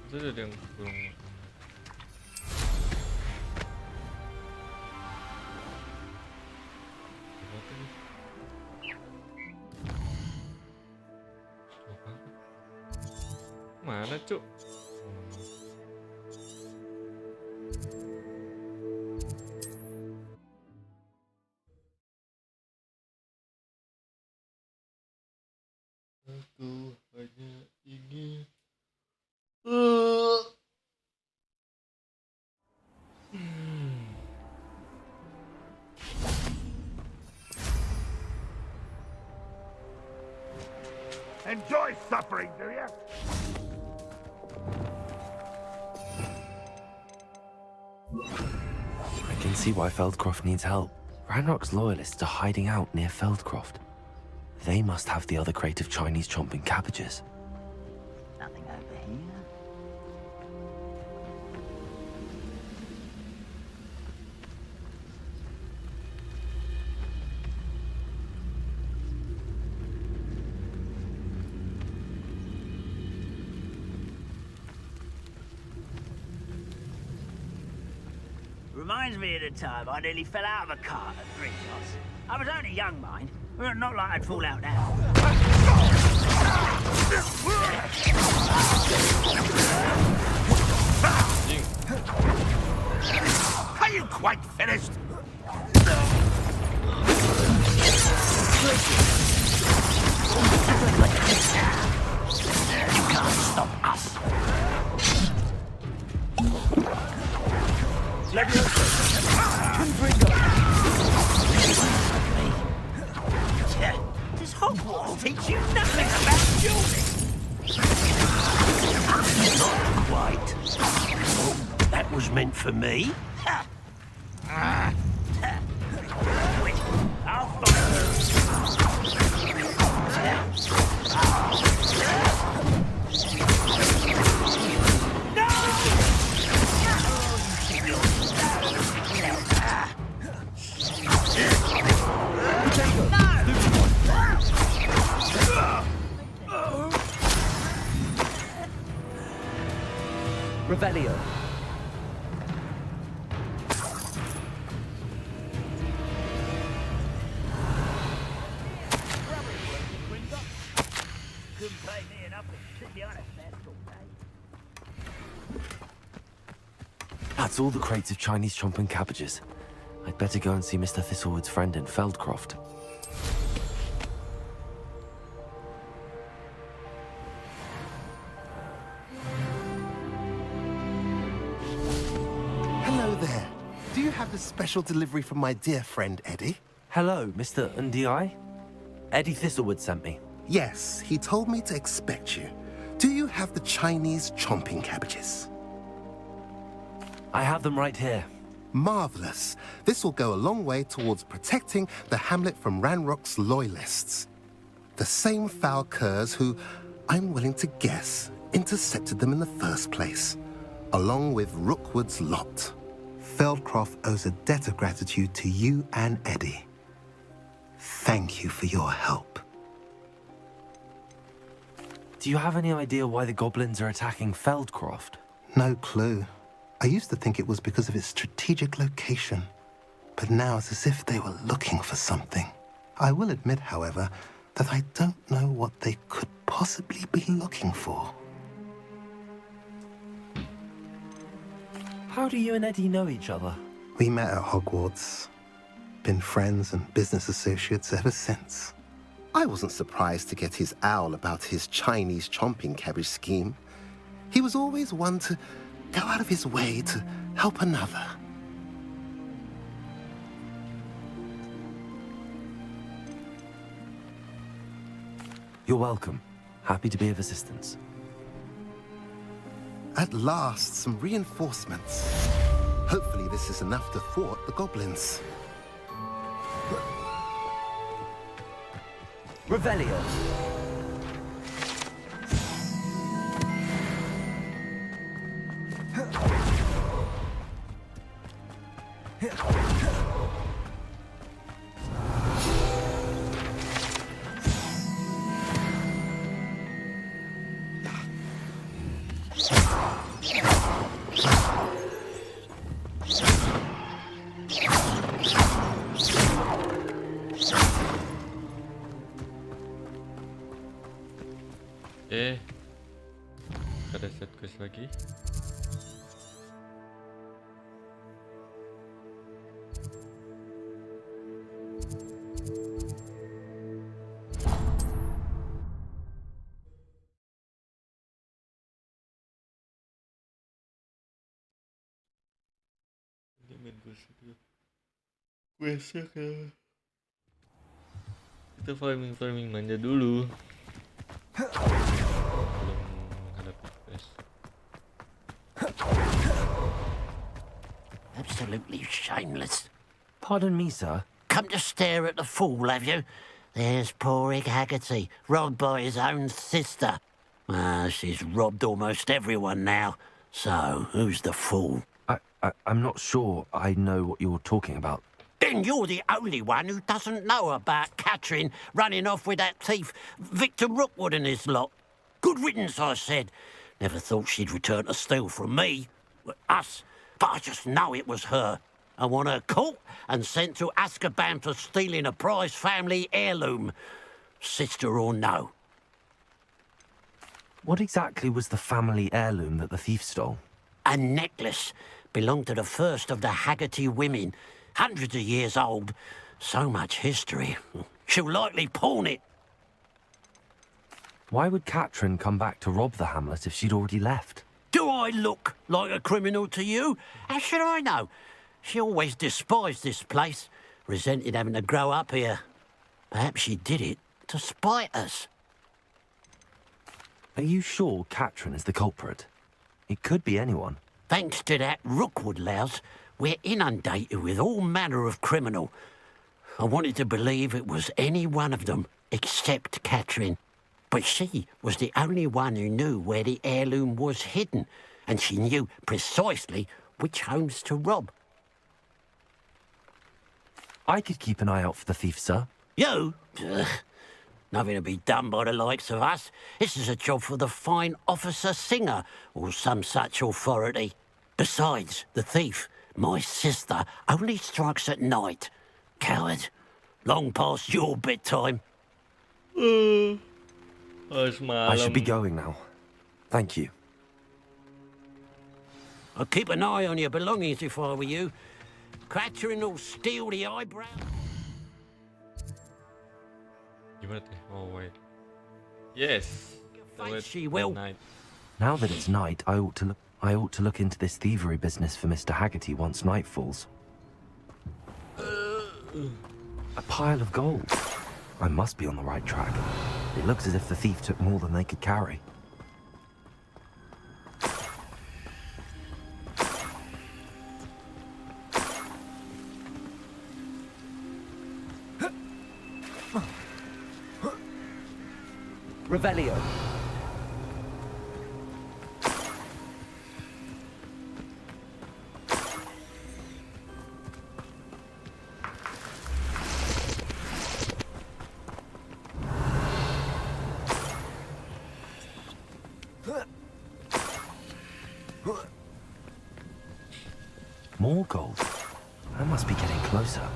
Itu ada yang kurang. Mana cuk? Aku hanya ingin Enjoy suffering, do you? I can see why Feldcroft needs help. Ranrock's loyalists are hiding out near Feldcroft. They must have the other crate of Chinese chomping cabbages. Nothing over here. Reminds me of the time I nearly fell out of a cart at Gringotts. I was only young, mind. Not like I'd fall out now. Are you quite finished? You can't stop us. Does Hogwarts teach you nothing about dueling? Not quite. Oh, that was meant for me. I'll find Revelio. Couldn't pay me enough to keep me honest, that's all day. That's all the crates of Chinese chomping cabbages. I'd better go and see Mr. Thistlewood's friend in Feldcroft. Hello there. Do you have a special delivery from my dear friend Eddie? Hello, Mr. Ndi? Eddie Thistlewood sent me. Yes, he told me to expect you. Do you have the Chinese chomping cabbages? I have them right here. Marvelous. This will go a long way towards protecting the hamlet from Ranrock's loyalists. The same foul curs who, I'm willing to guess, intercepted them in the first place, along with Rookwood's lot. Feldcroft owes a debt of gratitude to you and Eddie. Thank you for your help. Do you have any idea why the goblins are attacking Feldcroft? No clue. I used to think it was because of its strategic location, but now it's as if they were looking for something. I will admit, however, that I don't know what they could possibly be looking for. How do you and Eddie know each other? We met at Hogwarts. Been friends and business associates ever since. I wasn't surprised to get his owl about his Chinese chomping cabbage scheme. He was always one to go out of his way to help another. You're welcome. Happy to be of assistance. At last, some reinforcements. Hopefully this is enough to thwart the goblins. Revelio. Kepada Ini main gosip ya. Besok ya. Kita farming manja dulu. Belum menghadapi quest. Absolutely shameless. Pardon me, sir. Come to stare at the fool, have you? There's poor Ig Haggerty, robbed by his own sister. She's robbed almost everyone now. So, who's the fool? I'm not sure I know what you're talking about. Then you're the only one who doesn't know about Catherine running off with that thief, Victor Rookwood and his lot. Good riddance, I said. Never thought she'd return to steal from me. Us. But I just know it was her. I want her caught and sent to Azkaban for stealing a prize family heirloom. Sister or no. What exactly was the family heirloom that the thief stole? A necklace. Belonged to the first of the Haggerty women. Hundreds of years old. So much history. She'll likely pawn it. Why would Catherine come back to rob the hamlet if she'd already left? Do I look like a criminal to you? How should I know? She always despised this place, resented having to grow up here. Perhaps she did it to spite us. Are you sure Catherine is the culprit? It could be anyone. Thanks to that Rookwood louse, we're inundated with all manner of criminal. I wanted to believe it was any one of them, except Catherine. But she was the only one who knew where the heirloom was hidden, and she knew precisely which homes to rob. I could keep an eye out for the thief, sir. You? Ugh. Nothing to be done by the likes of us. This is a job for the fine officer Singer, or some such authority. Besides, the thief, my sister, only strikes at night. Coward. Long past your bedtime. Oh, I should be going now. Thank you. I'd keep an eye on your belongings if I were you. Catherine will steal the eyebrow. Gimana teh? Oh wait. Yes. She will. Now that it's night, I ought to look into this thievery business for Mr. Haggerty once night falls. A pile of gold. I must be on the right track. It looks as if the thief took more than they could carry. Revelio. More gold. I must be getting closer.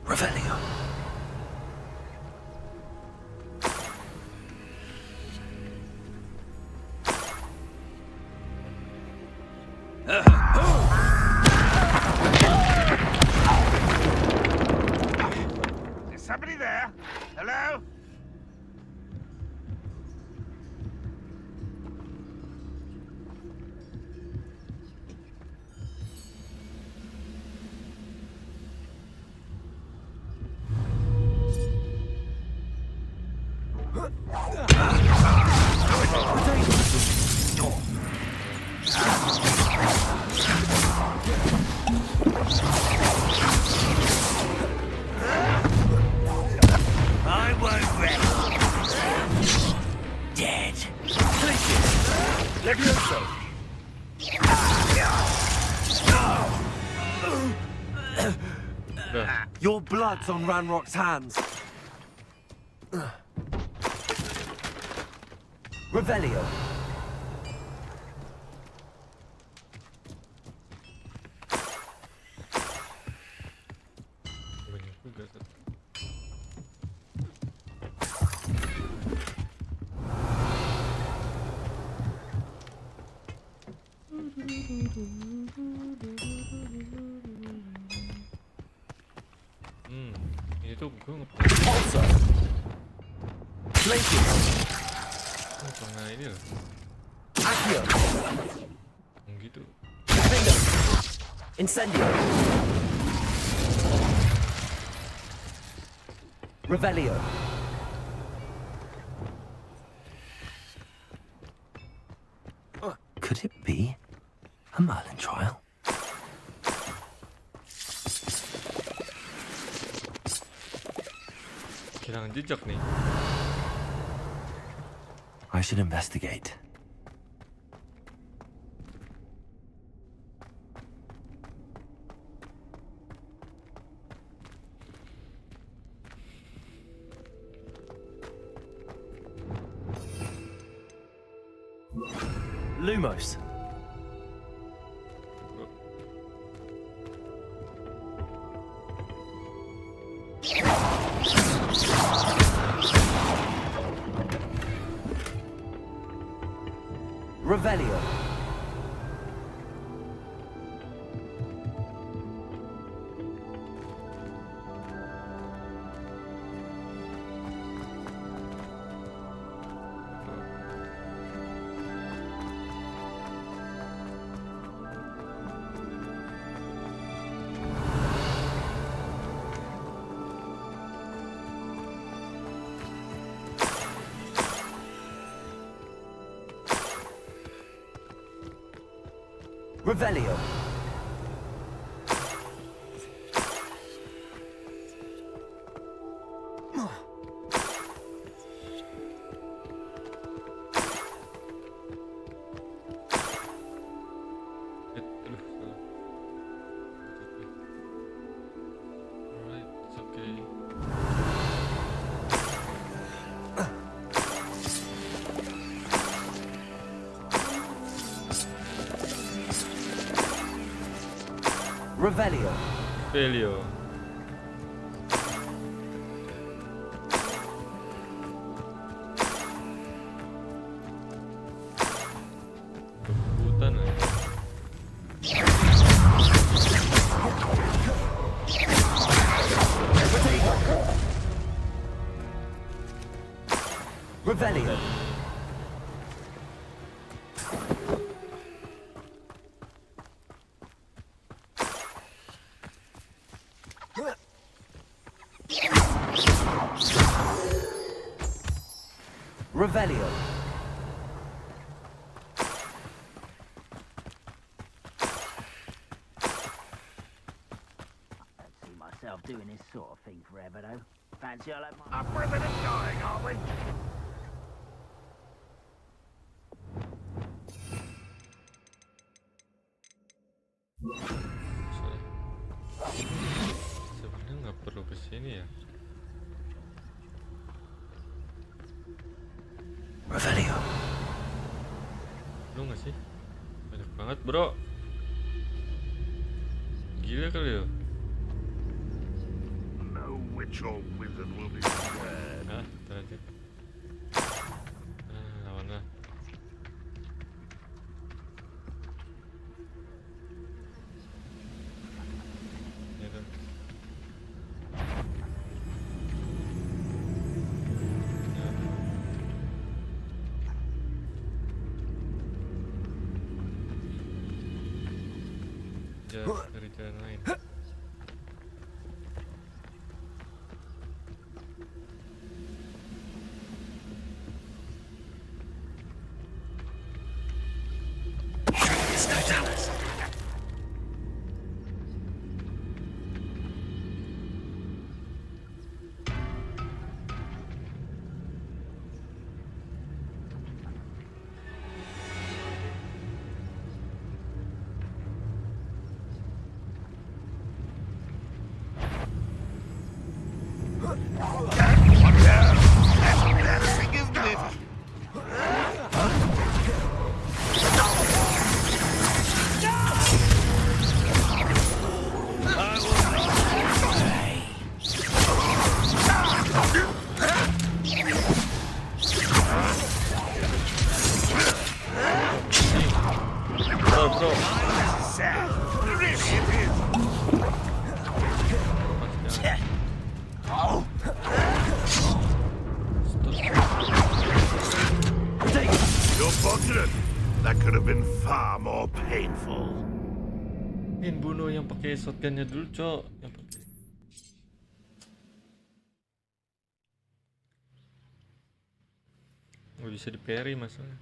Revelio. Is somebody there? Hello? I won't rest. Dead. Levioso. Your blood's on Ranrock's hands. Revelio. Banyak juga. Ini tuh gue Pulsar. Flanking. pernah ini loh. Accio. Gitu. Finger. Incendio. Revelio. Could it be a Merlin trial? Kehilangan jejak nih. I should investigate. Lumos. Revelio. Revelio. Alright, it's okay. Revelio. Failure. Kebutan lah. Revelio. Revelio. See myself doing this sort of thing forever, though. Fancy I'll have my... Up ribbon and dying, are we? Sebenarnya nggak perlu kesini ya. Revelio. Lu nggak sih? Banyak banget bro. Gila kali ya. No witch or wizard will be spared. Hah? Tadi. Lawan lah. Ya kan. Dari jalan lain. Bro. You're fortunate. That could have been far more painful. Ingin bunuh yang pakai shotgunnya dulu, Cok. Yang pakai. Nggak bisa di parry masalahnya.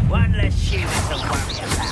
One less shield to worry about.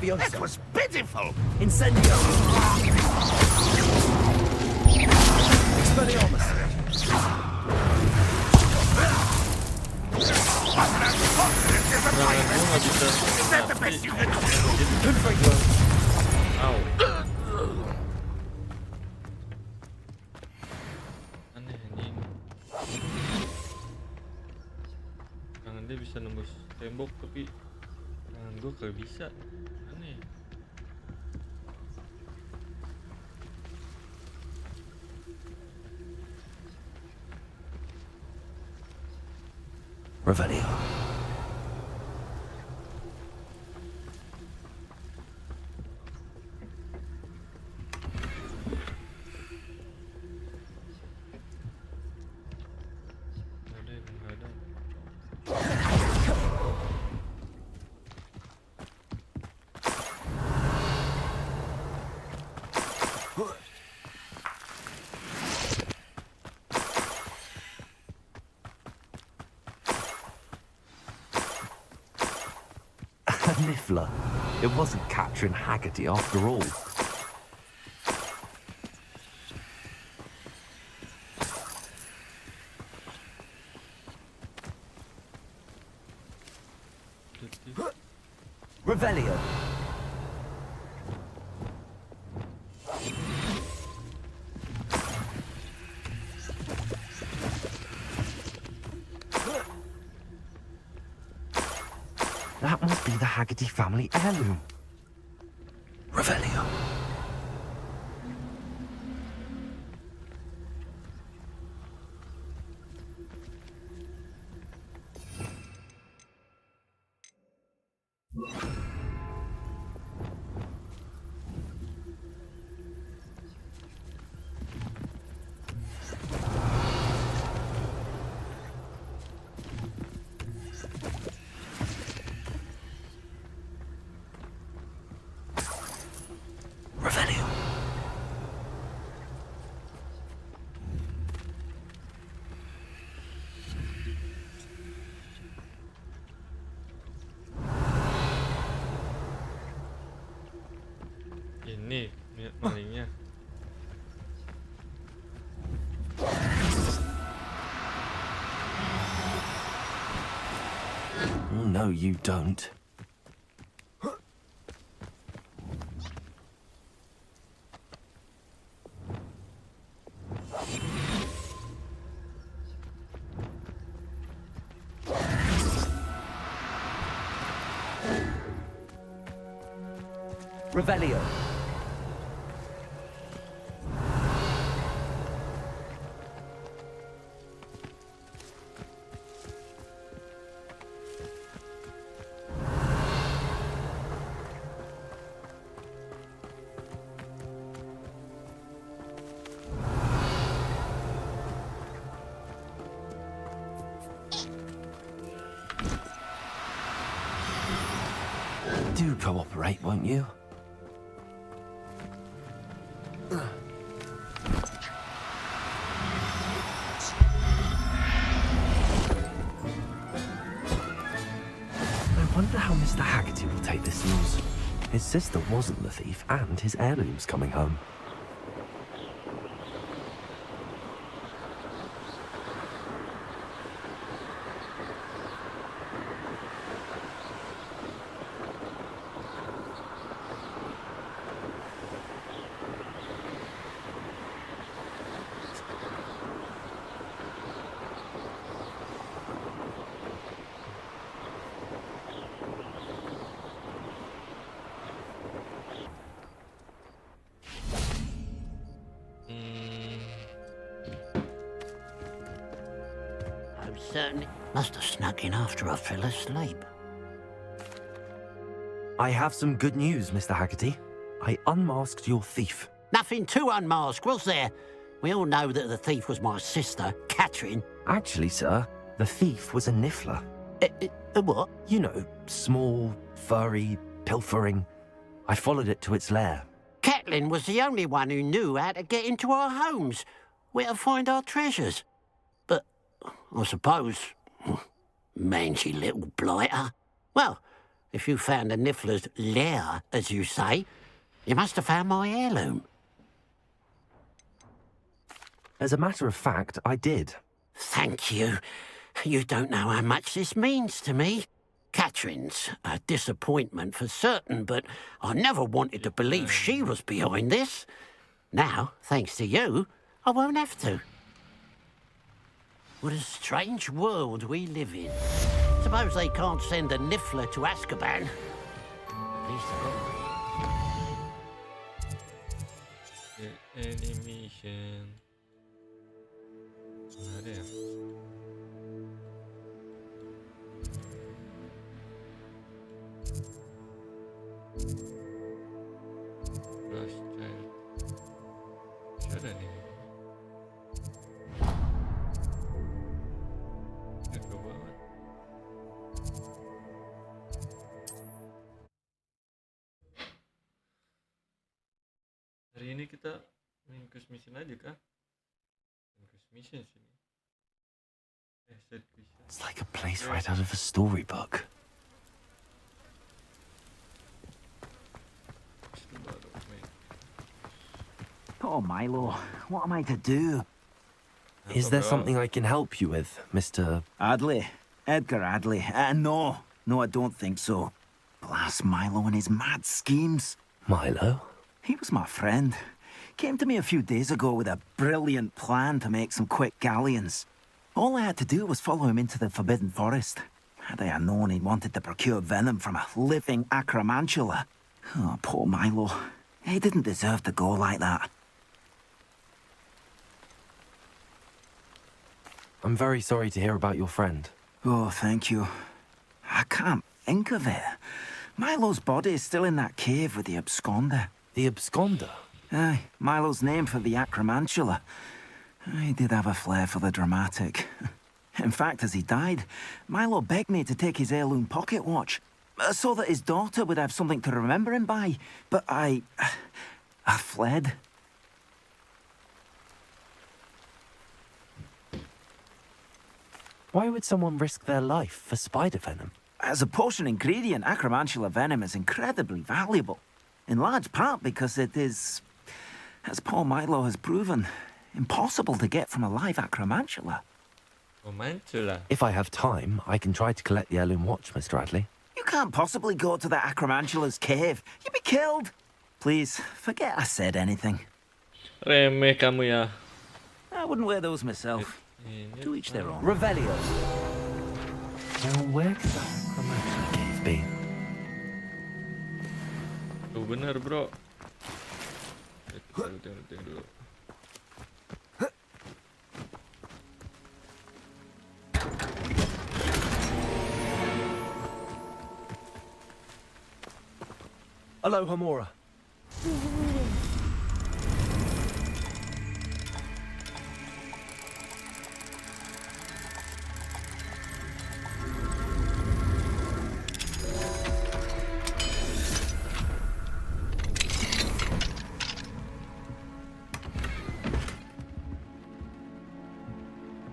That was pitiful! Incendio! Expelliarmus! Is that the best you can do? Good for you! Ow. Aneh anjing. Tangan dia bisa nembus tembok tapi tangan gue gak bisa. Aneh. Revelio. Ada yang menghadang. Niffler. It wasn't capturing Haggerty after all. Revelio! That must be the Haggerty family heirloom. Revelio. Revelio. Ini malingnya. No, you don't. Revelio! Do cooperate, won't you? I wonder how Mr. Haggerty will take this news. His sister wasn't the thief, and his heirloom's coming home. certainly must have snuck in after I fell asleep. I have some good news, Mr. Haggerty. I unmasked your thief. Nothing to unmask, was there? We all know that the thief was my sister, Catherine. Actually, sir, the thief was a niffler. A what? You know, small, furry, pilfering. I followed it to its lair. Catelyn was the only one who knew how to get into our homes, where to find our treasures. But I suppose, mangy little blighter. Well, if you found the niffler's lair, as you say, you must have found my heirloom. As a matter of fact, I did. Thank you. You don't know how much this means to me. Catherine's a disappointment for certain, but I never wanted to believe she was behind this. Now, thanks to you, I won't have to. What a strange world we live in. Suppose they can't send a niffler to Azkaban. At least I Animation. Ada ya? Lost child. Masih ada nih. Jago banget. Hari ini kita main quest mission aja kah? Quest mission sini. Set mission. It's like a place right out of a storybook. Oh, Milo, what am I to do? Is there something I can help you with, Mr. Adley? Edgar Adley? No, I don't think so. Blast Milo and his mad schemes. Milo? He was my friend. Came to me a few days ago with a brilliant plan to make some quick galleons. All I had to do was follow him into the Forbidden Forest. Had I known he wanted to procure venom from a living acromantula. Oh, poor Milo. He didn't deserve to go like that. I'm very sorry to hear about your friend. Oh, thank you. I can't think of it. Milo's body is still in that cave with the absconder. The absconder? Aye, Milo's name for the acromantula. He did have a flair for the dramatic. In fact, as he died, Milo begged me to take his heirloom pocket watch, so that his daughter would have something to remember him by. But I fled. Why would someone risk their life for spider venom? As a potion ingredient, acromantula venom is incredibly valuable. In large part because it is, as Paul Milo has proven, impossible to get from a live acromantula. If I have time, I can try to collect the heirloom watch, Mr. Adley. You can't possibly go to the acromantula's cave. You'd be killed. Please, forget I said anything. Remeh kamu ya. I wouldn't wear those myself. To each their own. Revelio. Now, where could that acromantula cave be? Tuh bener bro. Tengok dulu. Aloha Mora.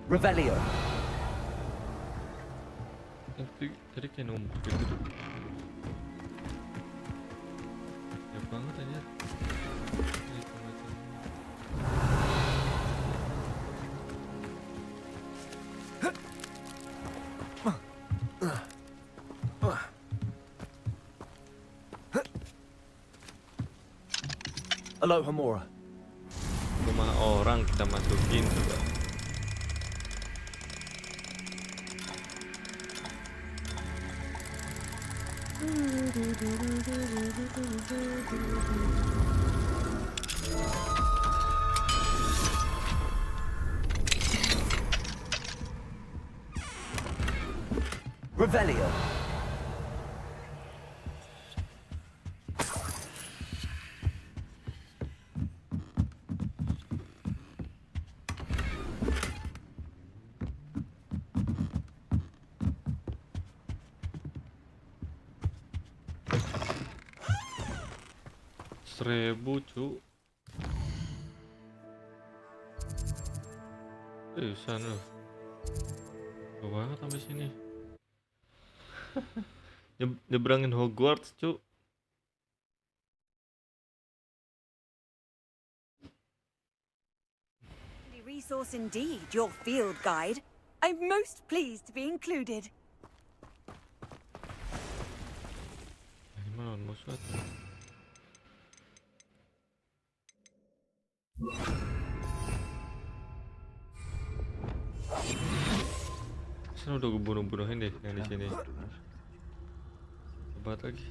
Revelio. Tadi kayak numpuk gitu. Ya banget aja. Aloha Mora. Rumah orang kita masukin coba. Revelio. Seribu cu. Sana jauh banget sampai sini. Nyebrangin Hogwarts cu. Resource indeed, your field guide. I'm most pleased to be included. Gimana musuh tuh? Saya udah kebunuh-bunuhin deh yang di sini. Hebat lagi.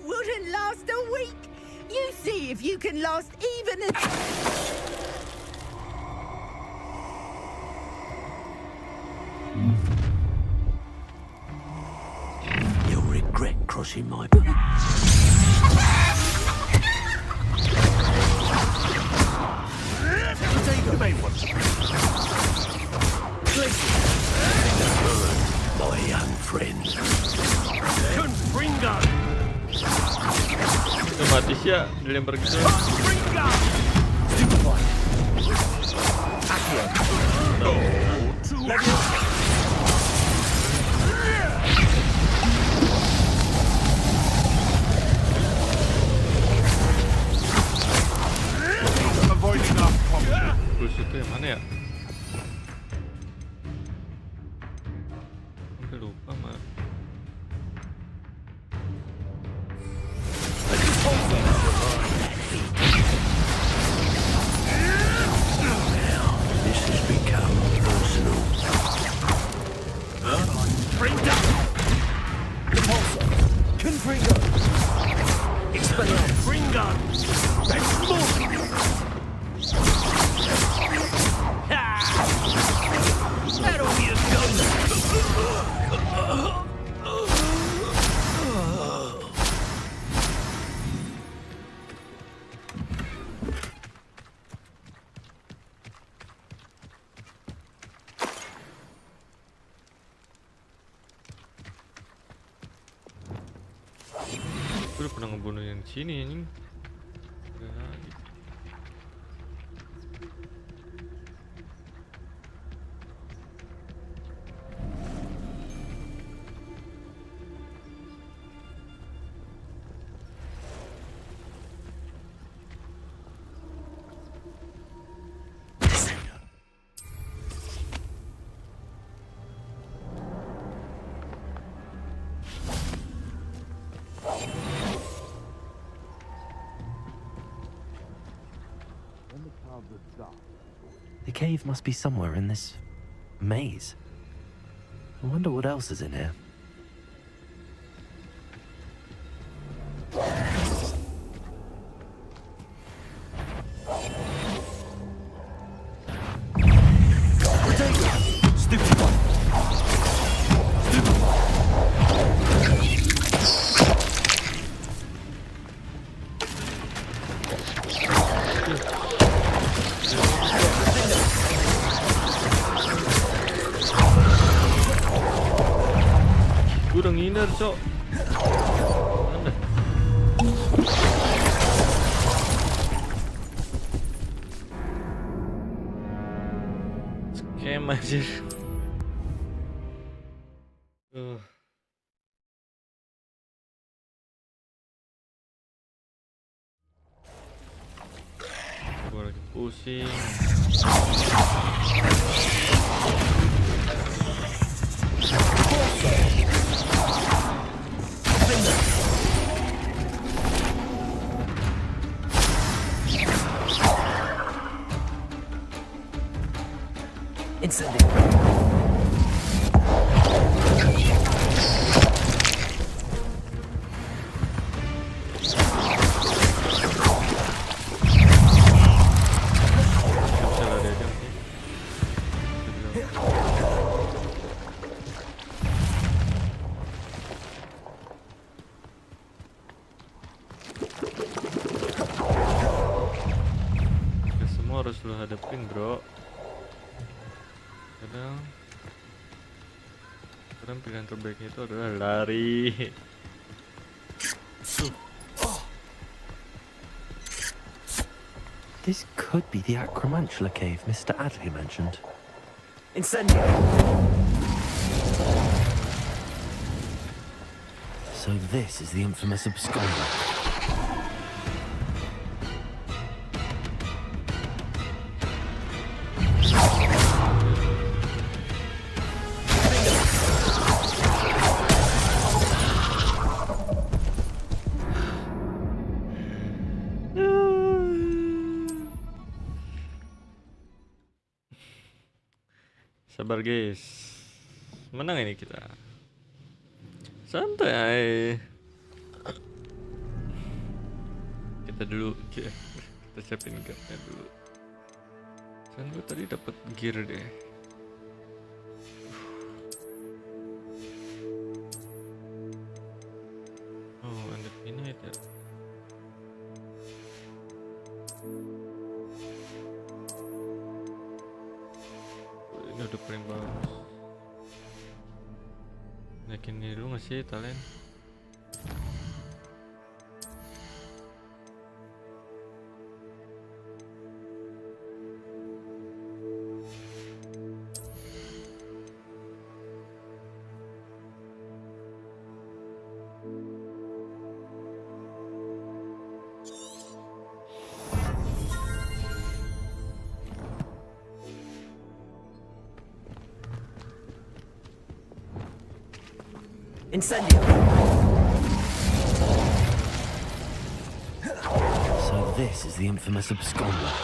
Wouldn't last a week. You see if you can last even a... You'll regret crossing my... Take the main one. My young friend. Confringo. Otomatis ya dilempar gitu. Terus itu yang mana ya? Sampai lupa mah. This has become personal. Bring down. Repulsor. Confringo. Expelliarmus. Confringo. That'll be a gun. Gue udah pernah ngebunuh yang sini anjing. The cave must be somewhere in this maze. I wonder what else is in here. Stupid one. Gue udah ngindar cok. Mana? Scam aja. Gue lagi pusing. Incendio. Bisa lari aja sih. Ya, semua harus lo hadapin, bro. Kadang pilihan terbaiknya itu adalah lari. This could be the Acromantula cave Mr. Adley mentioned. Incendio. So this is the infamous absconder. Sabar guys, menang ini kita. Santai. Kita dulu, kita siapin gearnya dulu. Kan gue tadi dapat gear deh. Oh, ada ini ya. Ini udah paling bagus. Naikin ini dulu nggak sih talent? Incendio. So this is the infamous absconder.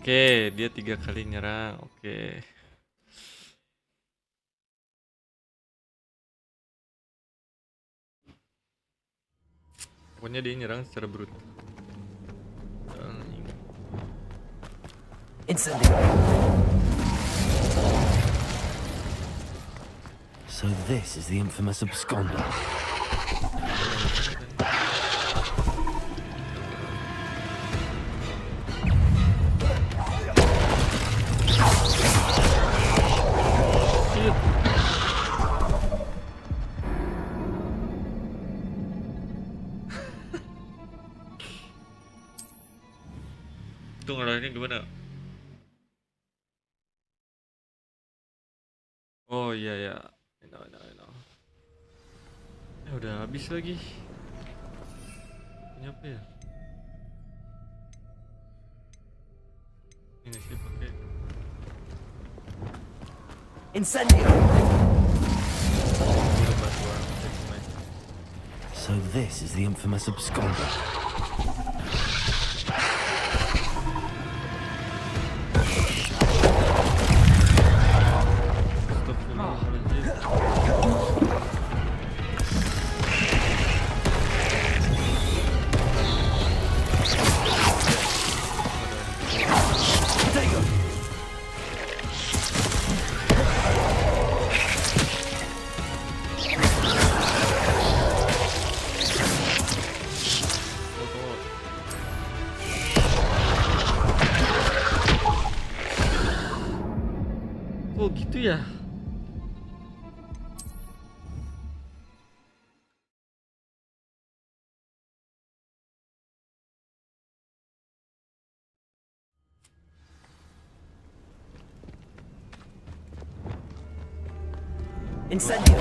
Oke, dia 3 kali nyerang. Oke. Pokoknya dia nyerang secara brutal. Incendio. So this is the infamous absconder. Itu ngelahinnya gimana? Oh iya ya, I know. Udah habis lagi. Ini apa ya? Ini sih pakai. Incendio. So this is the infamous absconder. Oh gitu ya. Incendio.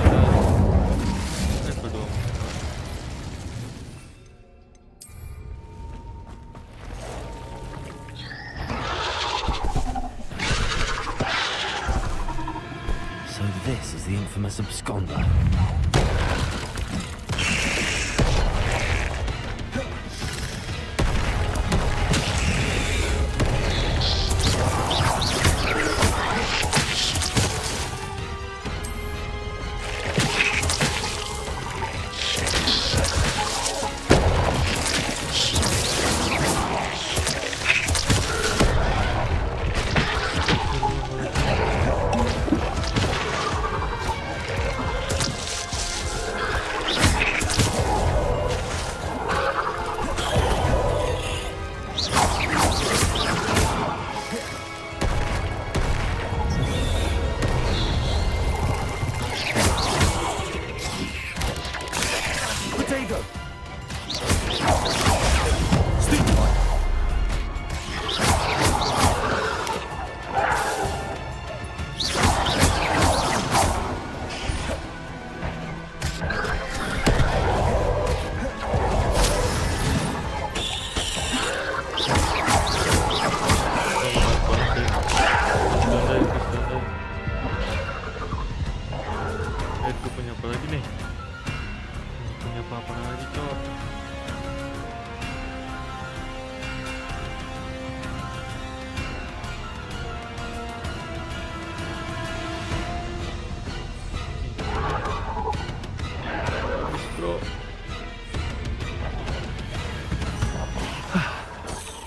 infamous absconder.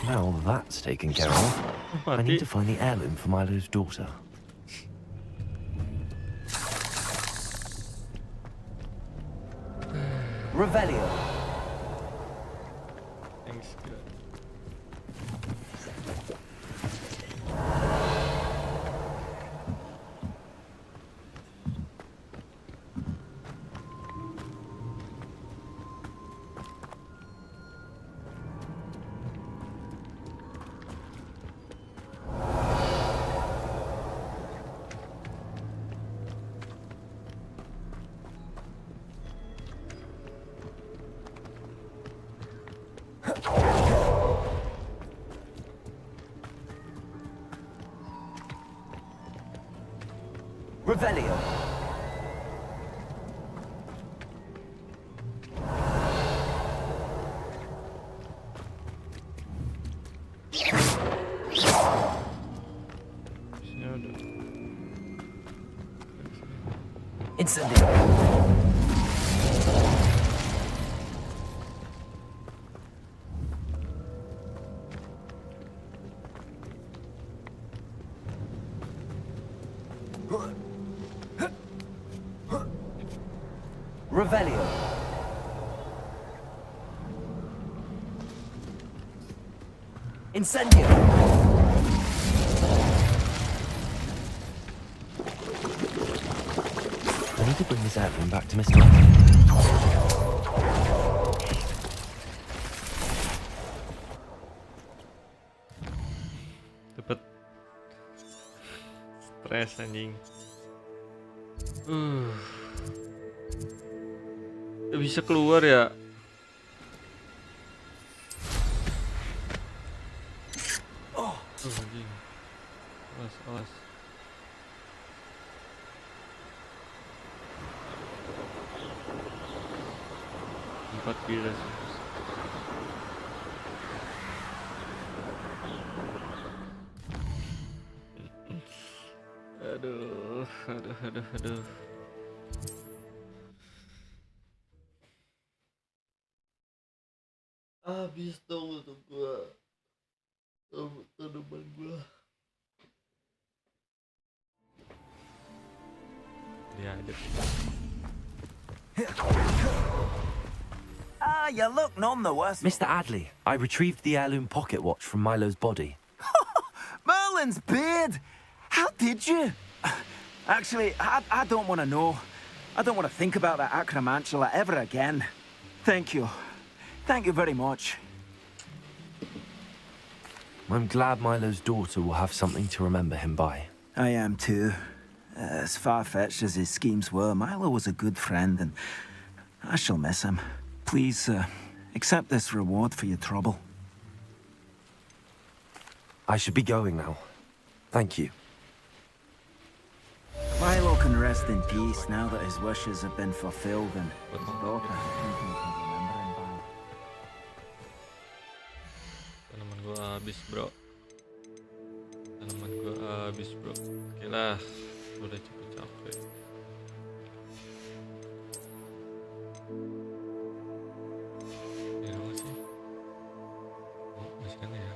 Now that's taken care of, I need to find the heirloom for Milo's daughter. Revelio. Thanks, good. Revelio. Incendio. Revelio. Incendio. I need to bring this heirloom back to Mr. Adley. Dapat stres anjing. Gak bisa keluar ya. Anjing. Awas, awas. Empat kira sih. Aduh. Habis dong untuk gua. Tanaman gua. Dia ada. Ah, you look none the worse. Mr. Adley, I retrieved the heirloom pocket watch from Milo's body. Merlin's beard! How did you? Actually, I don't want to know. I don't want to think about that acromantula ever again. Thank you. Thank you very much. I'm glad Milo's daughter will have something to remember him by. I am too. As far-fetched as his schemes were, Milo was a good friend, and I shall miss him. Please, accept this reward for your trouble. I should be going now. Thank you. Milo can rest rest in peace now that his wishes have been fulfilled and his daughter can remember him by. Tanaman gua habis, bro. Tanaman gua habis, bro. Oke lah, udah cukup capek. Ini apa sih? Oh, masih kan ya?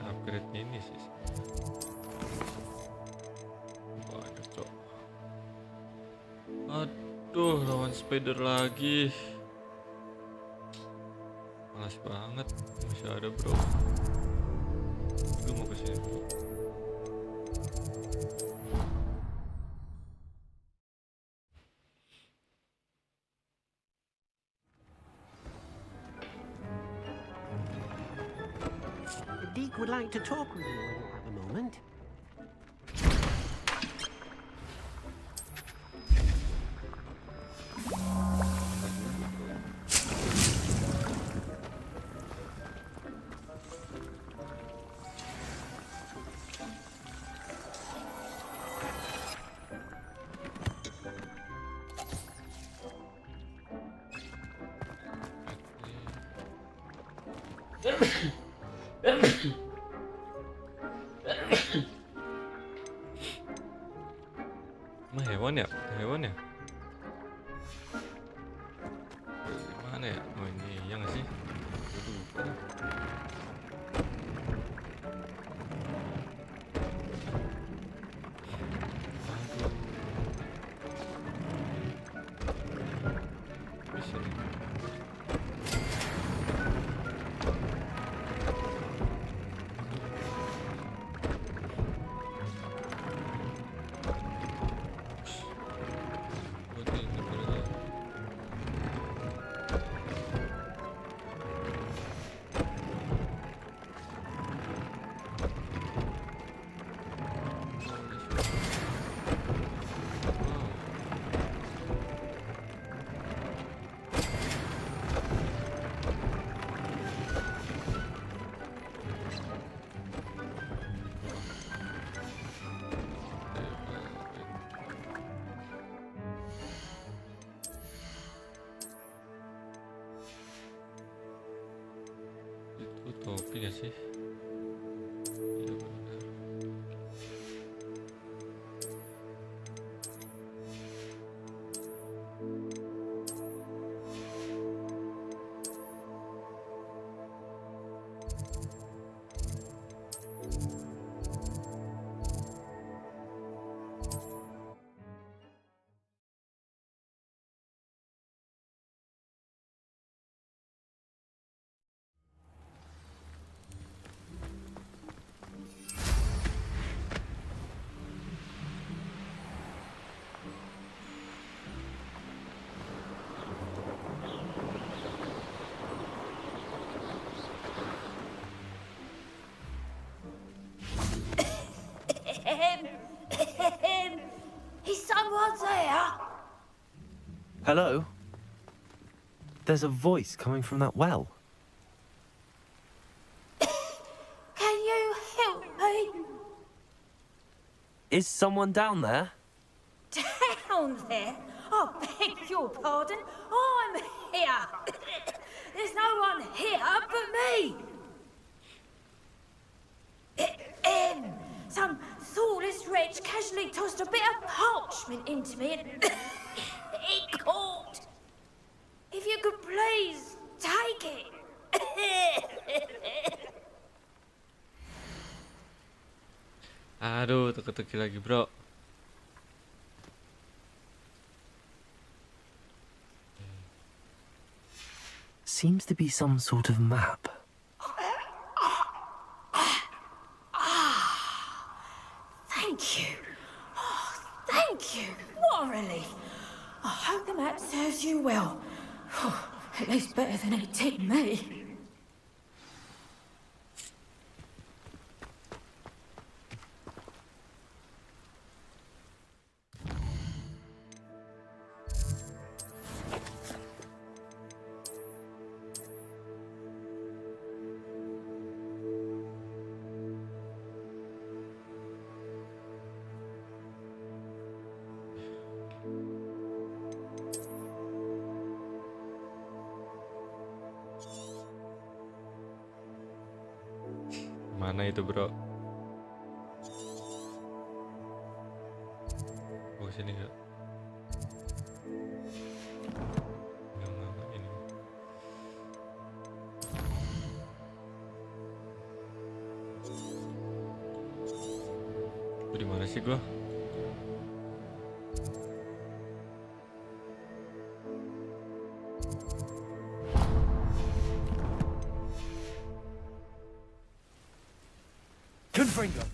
Upgrade ini sih. Banyak, cok. Aduh, lawan spider lagi. Malas banget. Masih ada, bro. Gue mau kesini, bro. The Deke would like to talk with you when you have a moment. Emang hewan ya? Hewan ya? Mana ya? Oh ini, iya nggak sih? Gue lupa. Bisa nih. Itu topi gak sih? Iya benar. Is someone there? Hello? There's a voice coming from that well. Can you help me? Is someone down there? Down there? I beg your pardon. I'm here. There's no one here but me. Some thoughtless wretch casually tossed a bit of parchment into me and it caught. If you could please take it. Aduh, teka-teki lagi, bro. Seems to be some sort of map. Thank you. Oh, thank you. What a relief. I hope the map serves you well. At least better than it did me. Mana itu bro? Oh sini enggak? Enggak ini. Di mana sih gua? Confringo.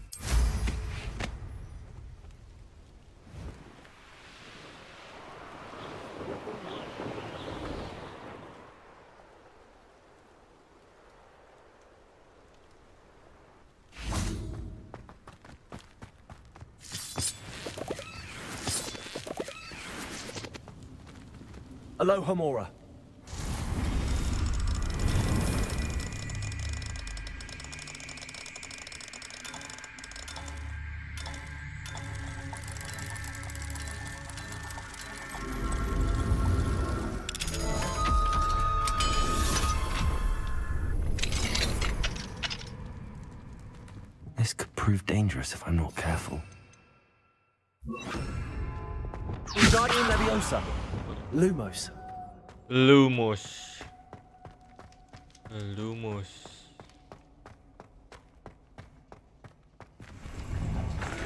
Aloha Mora. This could prove dangerous if I'm not careful. Wingardium Leviosa. Lumos. Lumos. Lumos.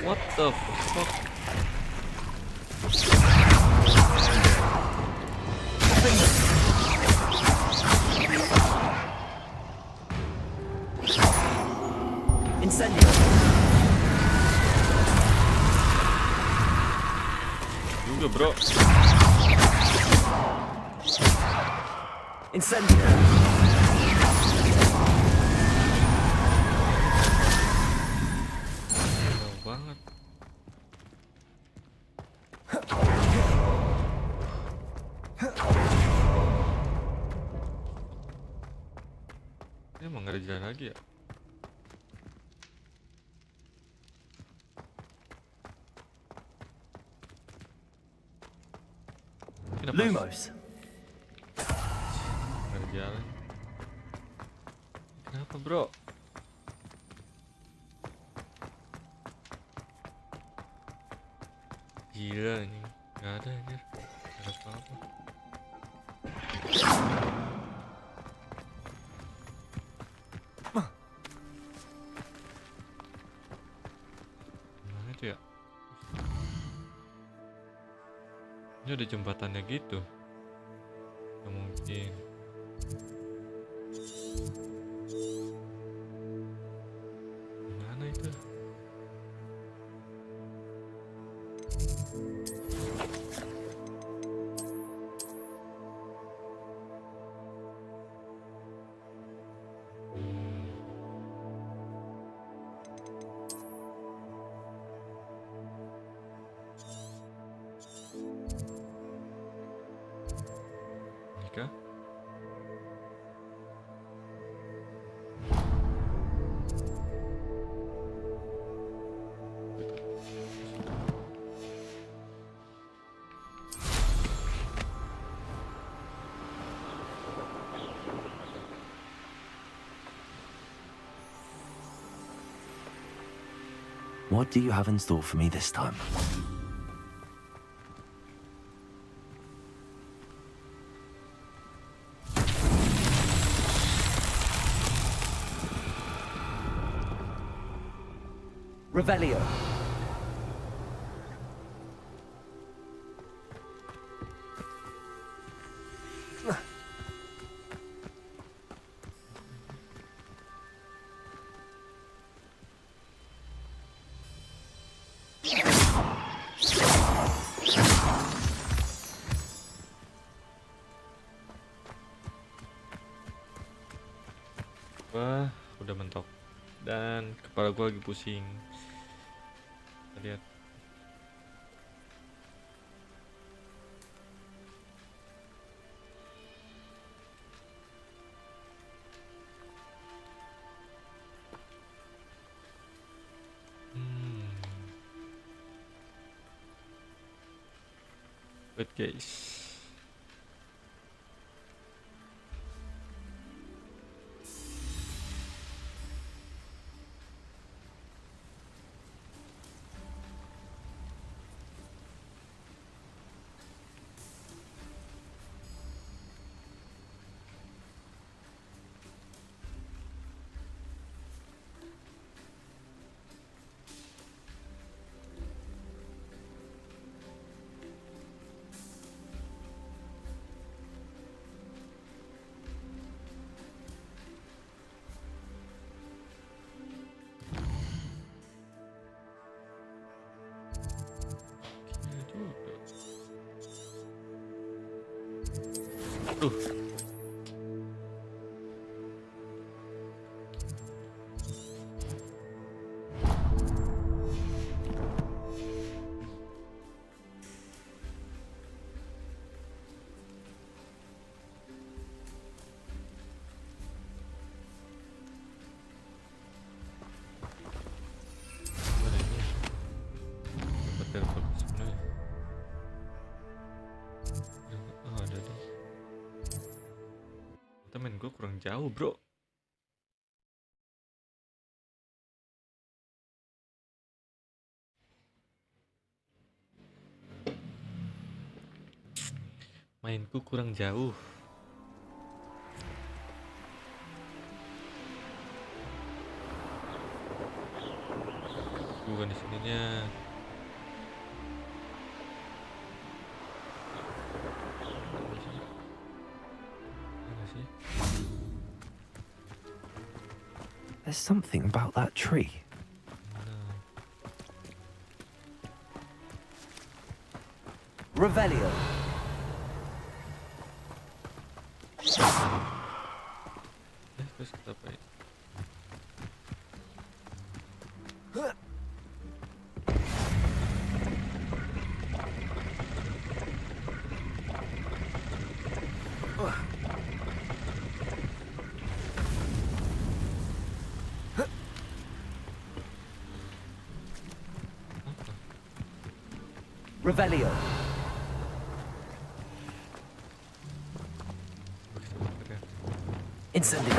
What the fuck? Incendio. Juga bro. Incendio. Jauh banget. Ini emang gak ada jalan lagi ya? Lumos. Gak ada jalan. Kenapa bro? Gila ini. Gak ada anjir. Gak ada apa-apa. Gimana itu ya? Ini ada jembatannya gitu. Gak mungkin. Gimana itu? Nikah? What do you have in store for me this time? Revelio. Wah, udah mentok. Dan kepala gua lagi pusing. Kita lihat. Wait guys. Duh. Temen gue kurang jauh, bro. Mainku kurang jauh. Bukan di sininya. There's something about that tree. Revelio. Terus kita apa ya? Revelio. Incendio.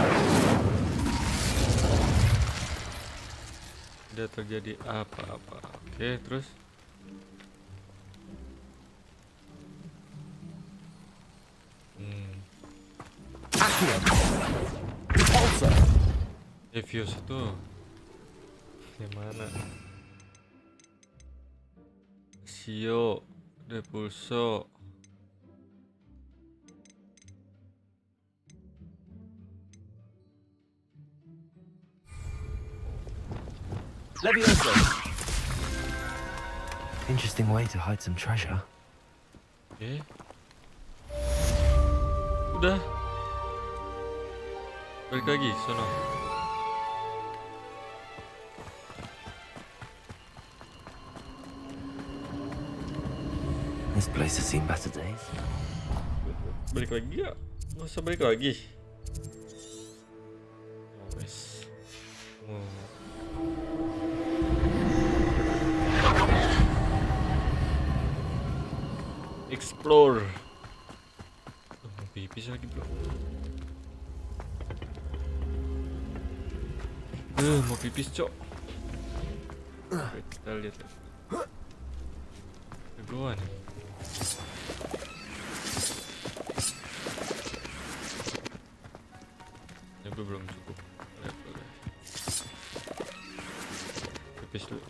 Tidak terjadi apa-apa. Oke, terus Repulsor. Devious itu yang mana? Sio, Depulso. Levioso. Interesting way to hide some treasure. Oke. Udah. Balik lagi, sono. This place has seen better days. Balik lagi ya? Nggak usah balik lagi. Wes. Explore. Mau pipis lagi, bro. Mau pipis, cok. Oke, kita lihat. Ke gua nih. Ya, gue belum cukup. Lihat dulu. Pipis dulu.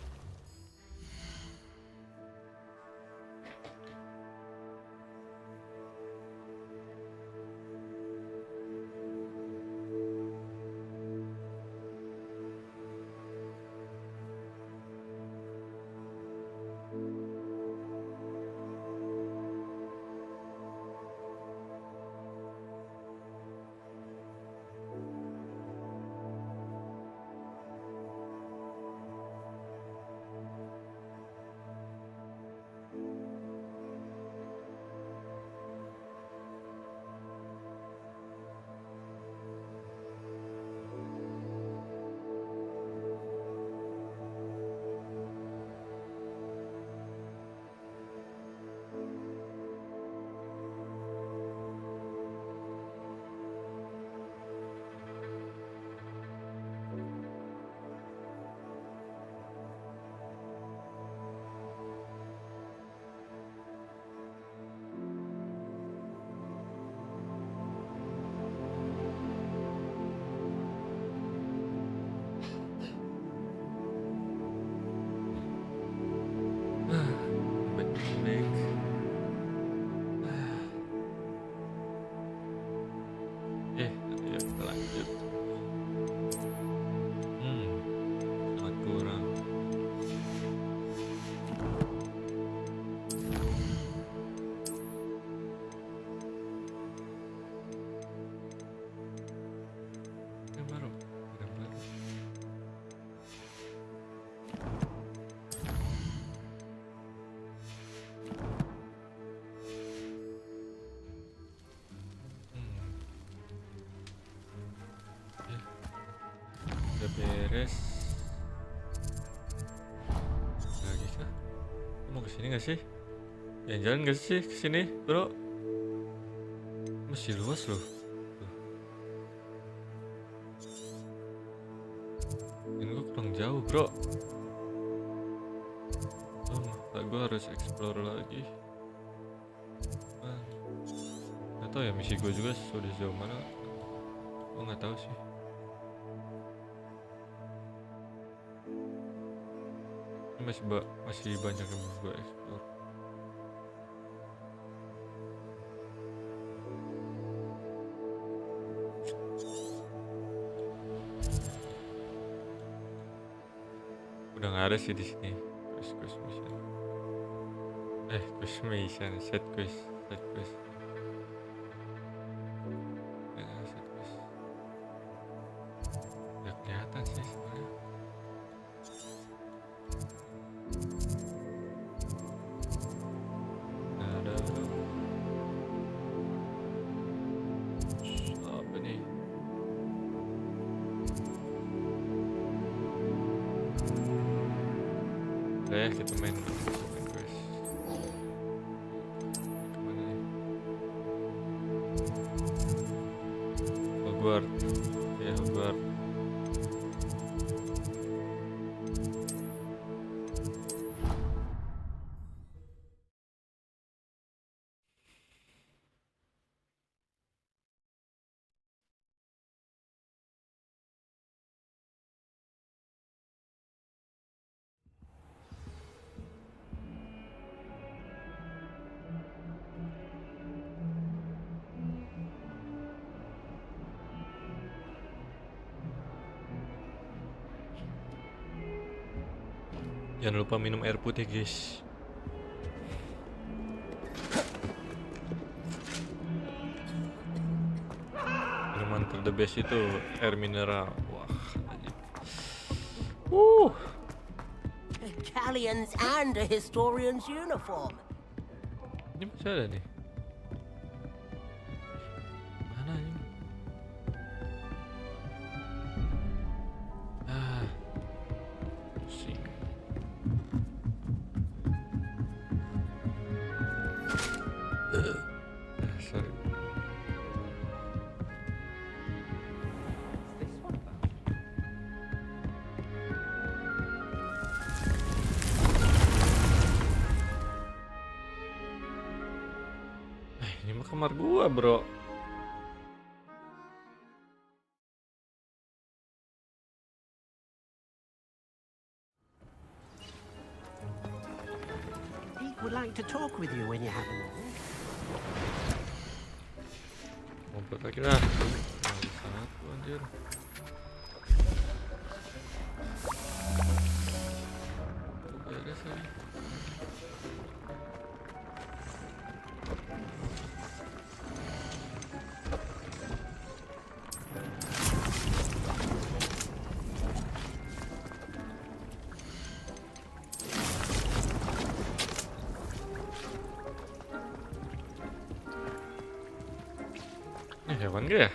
beres. Lagi kah? Mau kesini nggak sih? Jalan-jalan nggak sih kesini, bro? Masih luas loh. Ini gue kurang jauh, bro. Gue harus explore lagi. Nggak tahu ya misi gue juga sudah sejauh mana. Gue nggak tahu sih. Ini masih banyak yang mau gue explore. Udah nggak ada sih di sini. Quest mission. Quest mission, set quest. Set quest. Udah kelihatan sih sebenarnya. Ada apa nih? Kita main quest. Kemana nih? Hogwarts. Ya, Hogwarts. Jangan lupa minum air putih, guys. Minuman ter the best itu air mineral. Wah, Galleons and a historian's uniform. Ini masih ada nih. Mana ini? Pusing. Sorry. Ini mah kamar gua, bro. Pete would like to talk with you when you have a moment. Ngobrol lagi lah. Sangat tuh anjir. Beres lagi. Ini hewan gak ya?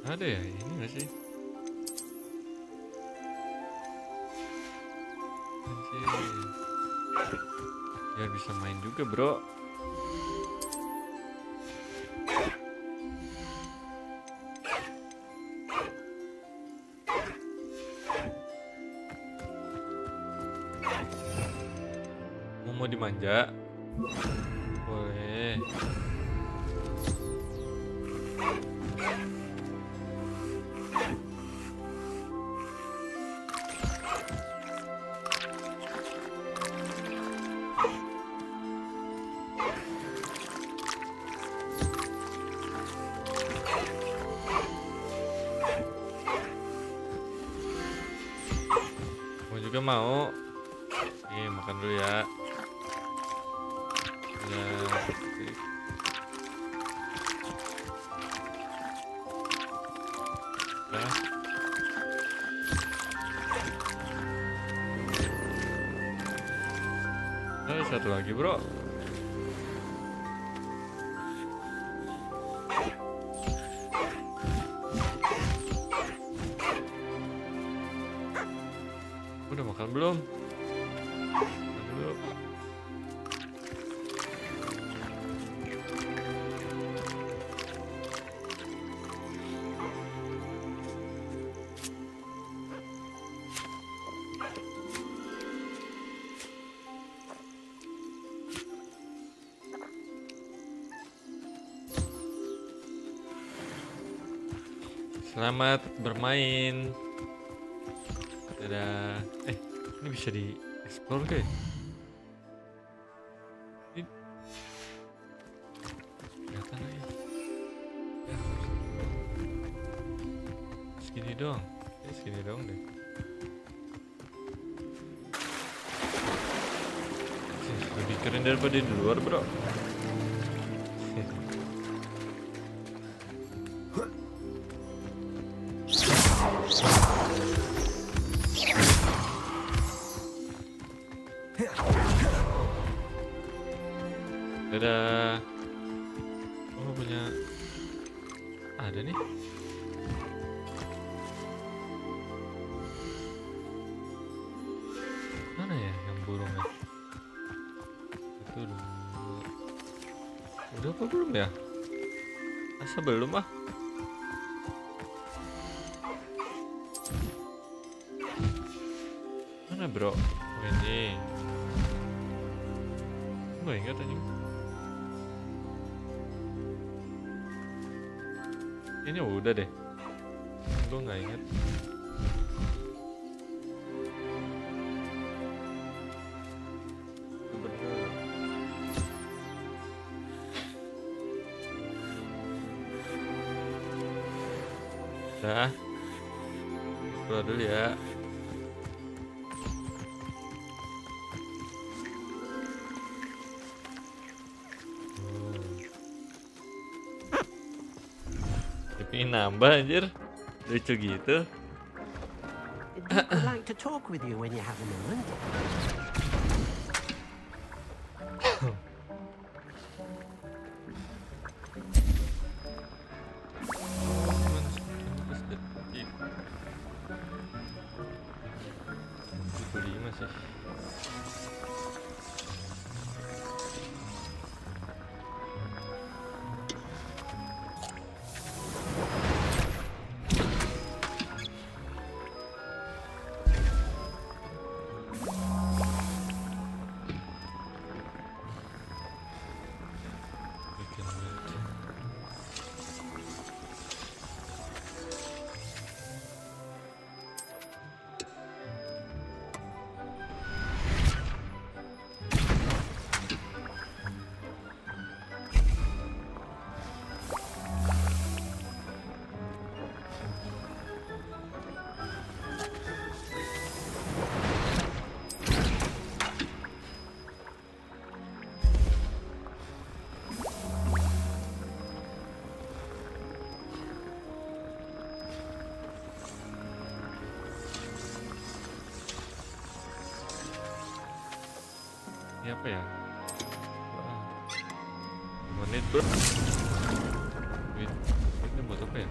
Ada ya? Ini gak sih? Anjir. Biar bisa main juga, bro. Mau dimanja? Boleh. Mau juga mau. Oke, makan dulu ya. Ya, nah. Ada satu lagi, bro. Udah makan belum? Makan dulu. Selamat bermain. Dadah. Ini bisa di explore ke? Ini kelihatan lagi. Ya. Segini doang. Segini doang deh. Lebih keren daripada di luar, bro. Dadah. Oh, punya ada nih. Mana ya yang burungnya? Itu dulu. Udah apa belum ya? Masa belum ah? Mana bro? Oh, ini. Gue ingat anjing. Ini udah deh. Gue nggak inget. Dah. Keluar dulu ya. Tapi nambah anjir. Lucu gitu. I'd like to talk with you when you have a moment. Ini apa ya? Menit bro. Ini buat apa ya?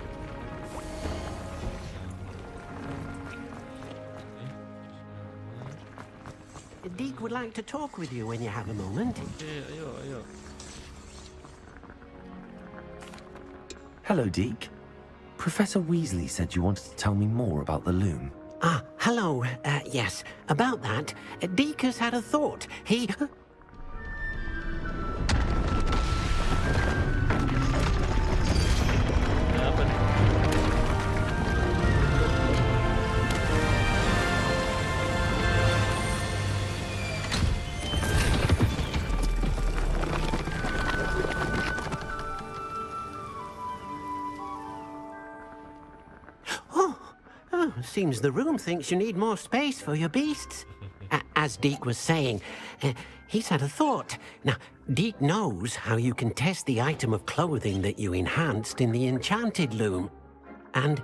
Deke would like to talk with you when you have a moment. Okay, ayo. Hello, Deke. Professor Weasley said you wanted to tell me more about the loom. Ah, hello. Yes, about that, Deke has had a thought. He... Seems the room thinks you need more space for your beasts. As Deke was saying, he's had a thought. Now, Deke knows how you can test the item of clothing that you enhanced in the enchanted loom. And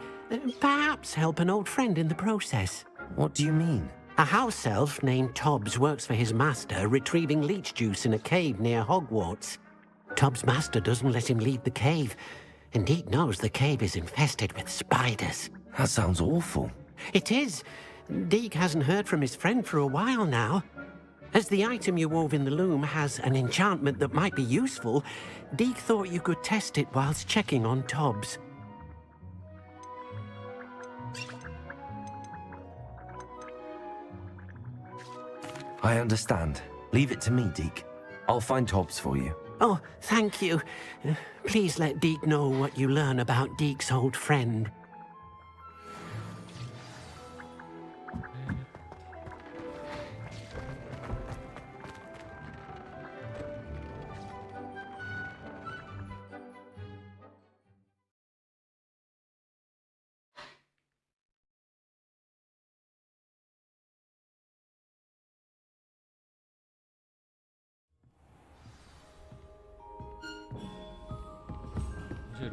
perhaps help an old friend in the process. What do you mean? A house elf named Tobbs works for his master, retrieving leech juice in a cave near Hogwarts. Tobbs' master doesn't let him leave the cave, and Deke knows the cave is infested with spiders. That sounds awful. It is. Deke hasn't heard from his friend for a while now. As the item you wove in the loom has an enchantment that might be useful, Deke thought you could test it whilst checking on Tobbs. I understand. Leave it to me, Deke. I'll find Tobbs for you. Oh, thank you. Please let Deke know what you learn about Deke's old friend.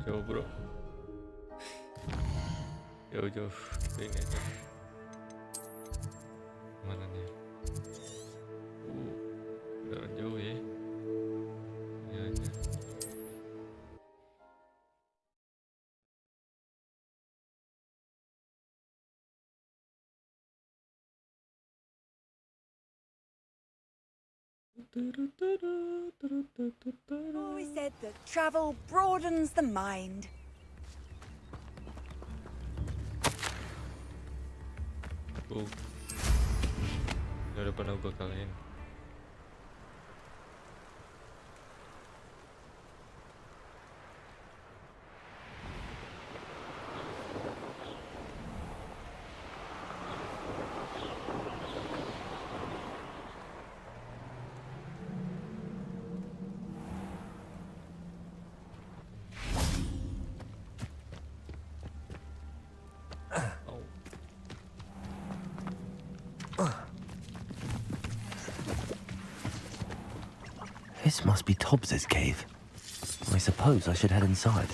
Jauh bro, jauh ini aja. Mana nih? Udah jauh ya. Ini aja. Always said that travel broadens the mind. Udah pernah gue kalahin. This must be Tobbs's cave. I suppose I should head inside.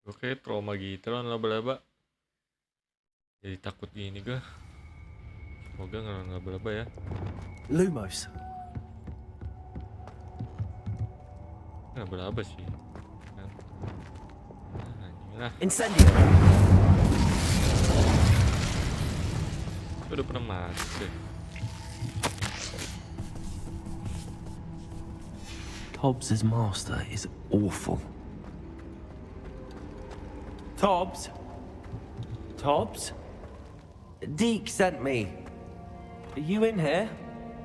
Oke, trauma gitu lah laba-laba. Jadi takut gini gue. Semoga nggak laba-laba ya. Lumos. Laba-laba sih. Kan. Nah, inilah. Incendio. Udah pernah masuk deh. Tobbs's master is awful. Tobbs? Tobbs? Deke sent me. Are you in here?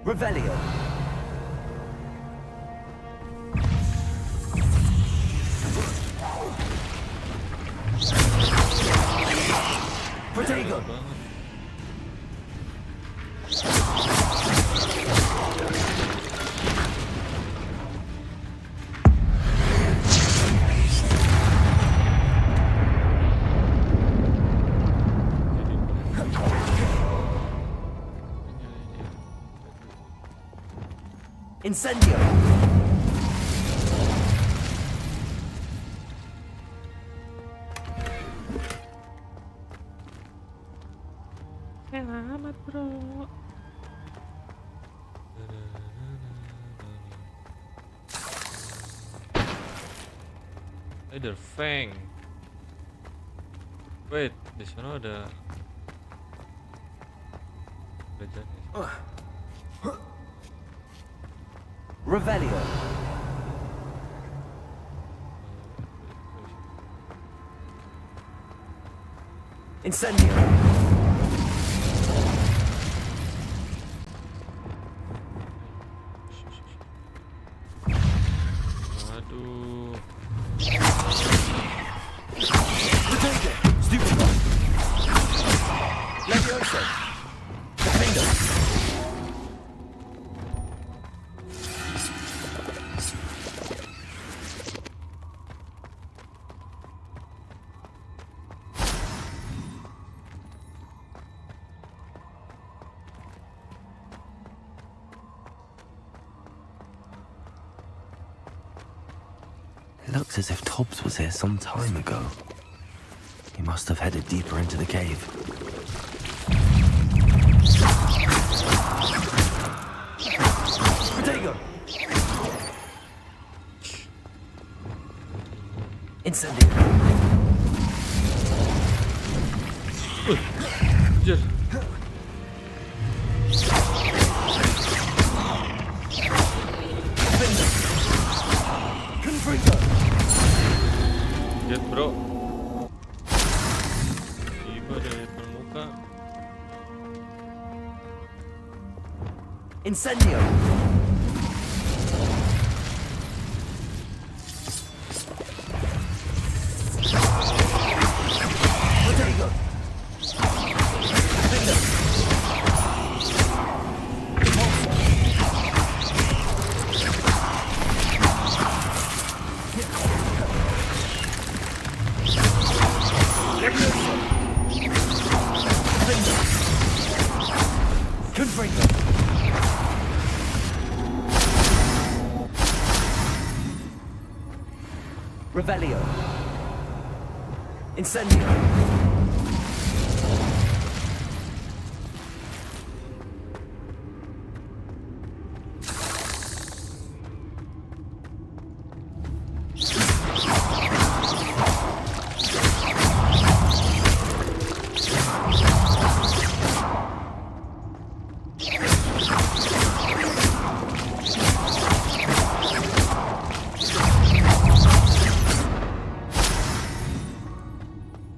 Revelio. Protego. Incendio! Selamat bro. Ada Fang. Wait, di sana ada gajahnya. Revelio. Incendio. Aduh. Stupid one. Levioso. Defender. It looks as if Tobbs was here some time ago. He must have headed deeper into the cave. Potato! Incendio! Anjir. Lihat bro. Tiba dari permuka. Incendio! Potato! Confringo! Revelio! Incendio!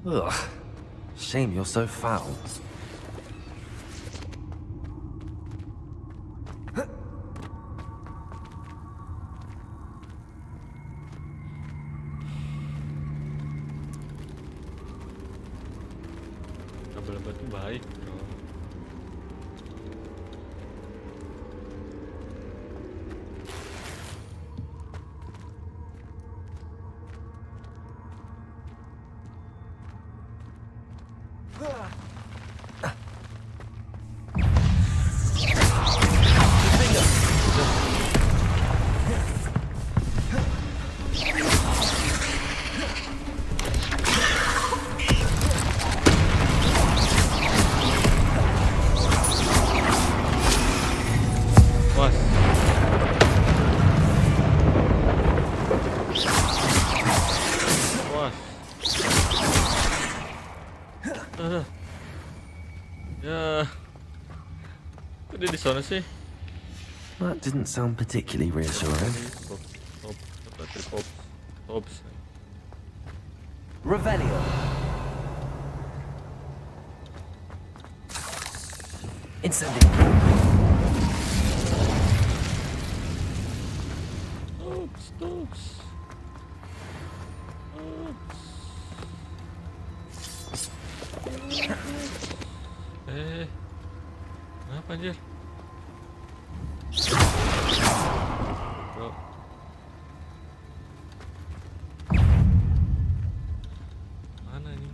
Ugh. Shame you're so foul. Kabel batu baik bro. Was. Was. Ya. Kok dia di sana sih? That didn't sound particularly reassuring. Tobbs. Revelio! Incendio! Tobbs. Kenapa anjir? Bro. Mana ini?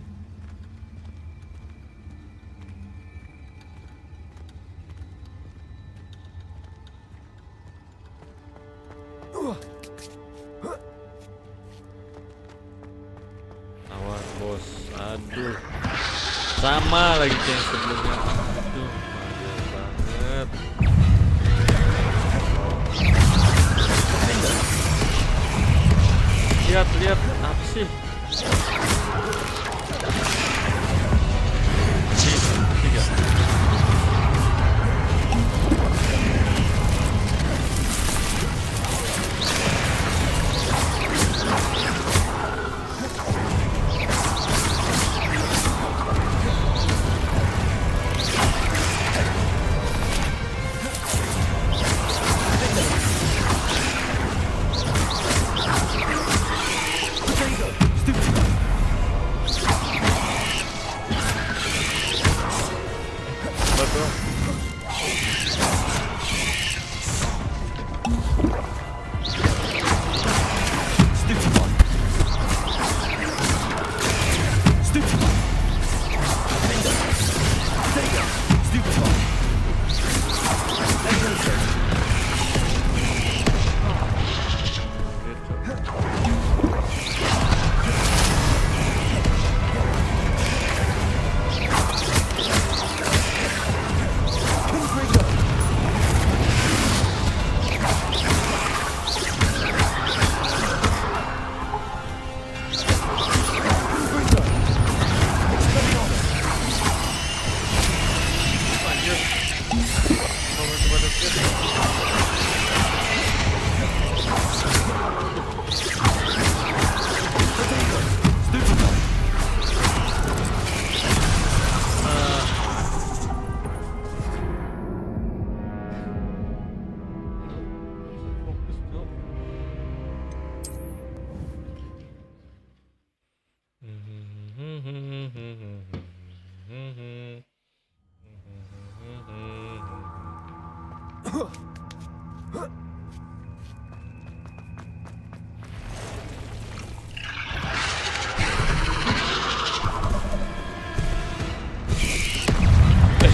Awas bos, aduh. Sama lagi kayak yang sebelumnya. Aduh, mahal banget. Lihat, apa sih? Tiga.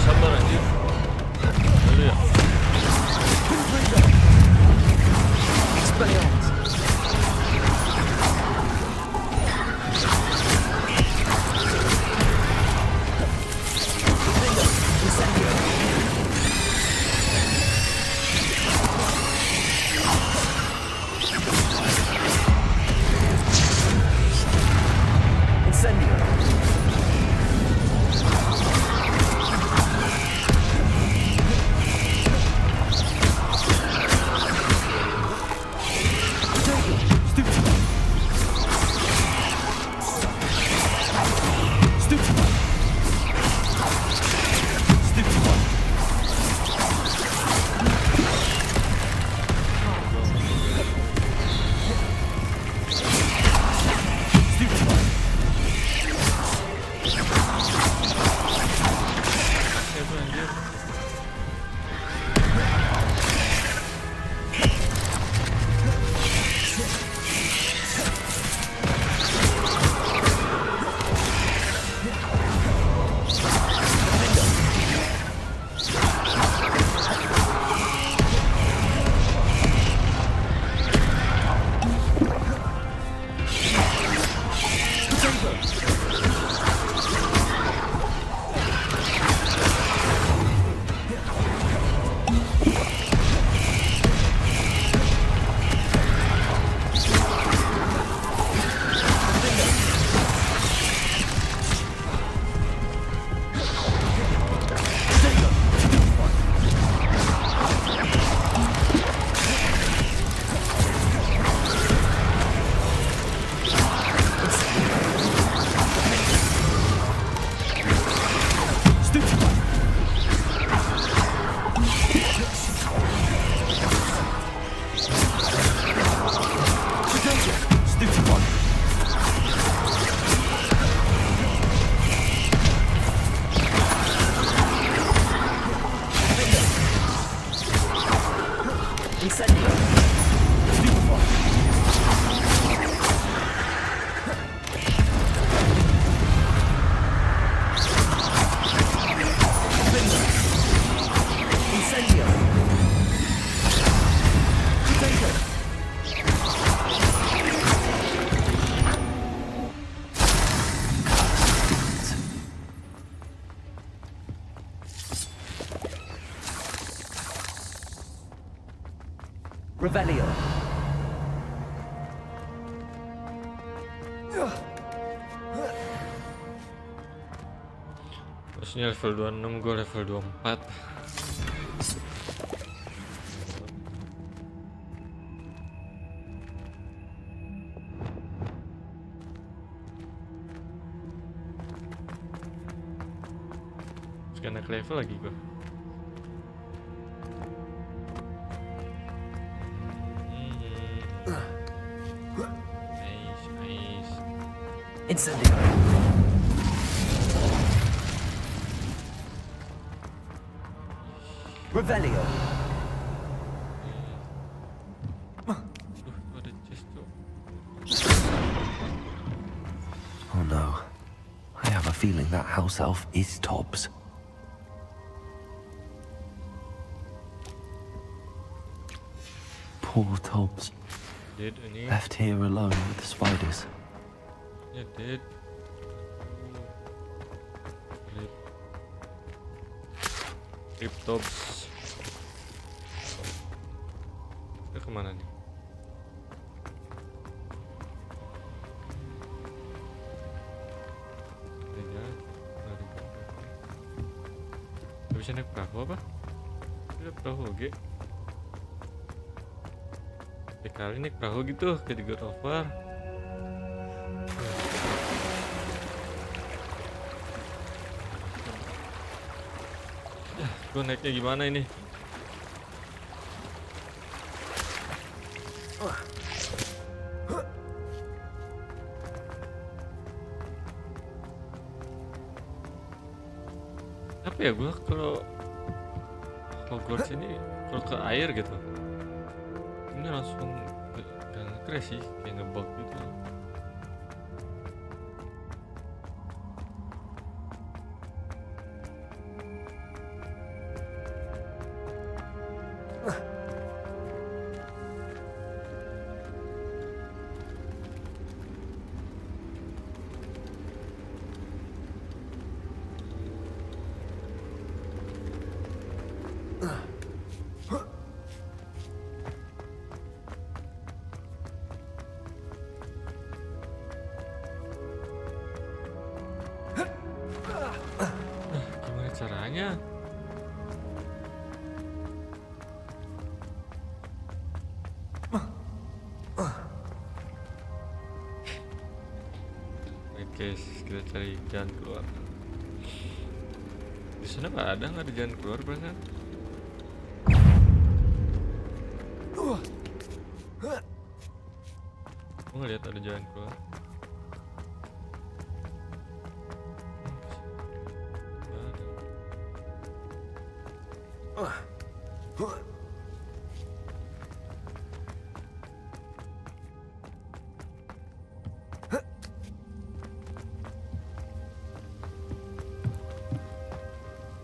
Sabar anjir. Dulu ya. Revelio. Terusnya level 26, gue level 24. Terus kena naik level lagi gue. Incendio. Revelio. Oh no. I have a feeling that house elf is Tobbs. Poor Tobbs. Left here alone with the spiders. Ya dead. Rip Tobbs. Dia kemana nih? Gak bisa naik perahu apa? Ada perahu oke. Kali naik perahu gitu kayak di God of War. Gue naiknya gimana ini? Apa ya, gue kalau Hogwarts ini kalau ke air gitu ini langsung gak nge-crash sih, kayak ngebug gitu. Gimana caranya? Oke, kita cari jalan keluar. Di sana nggak ada jalan keluar perasaan. Gue ngeliat ada jalan keluar.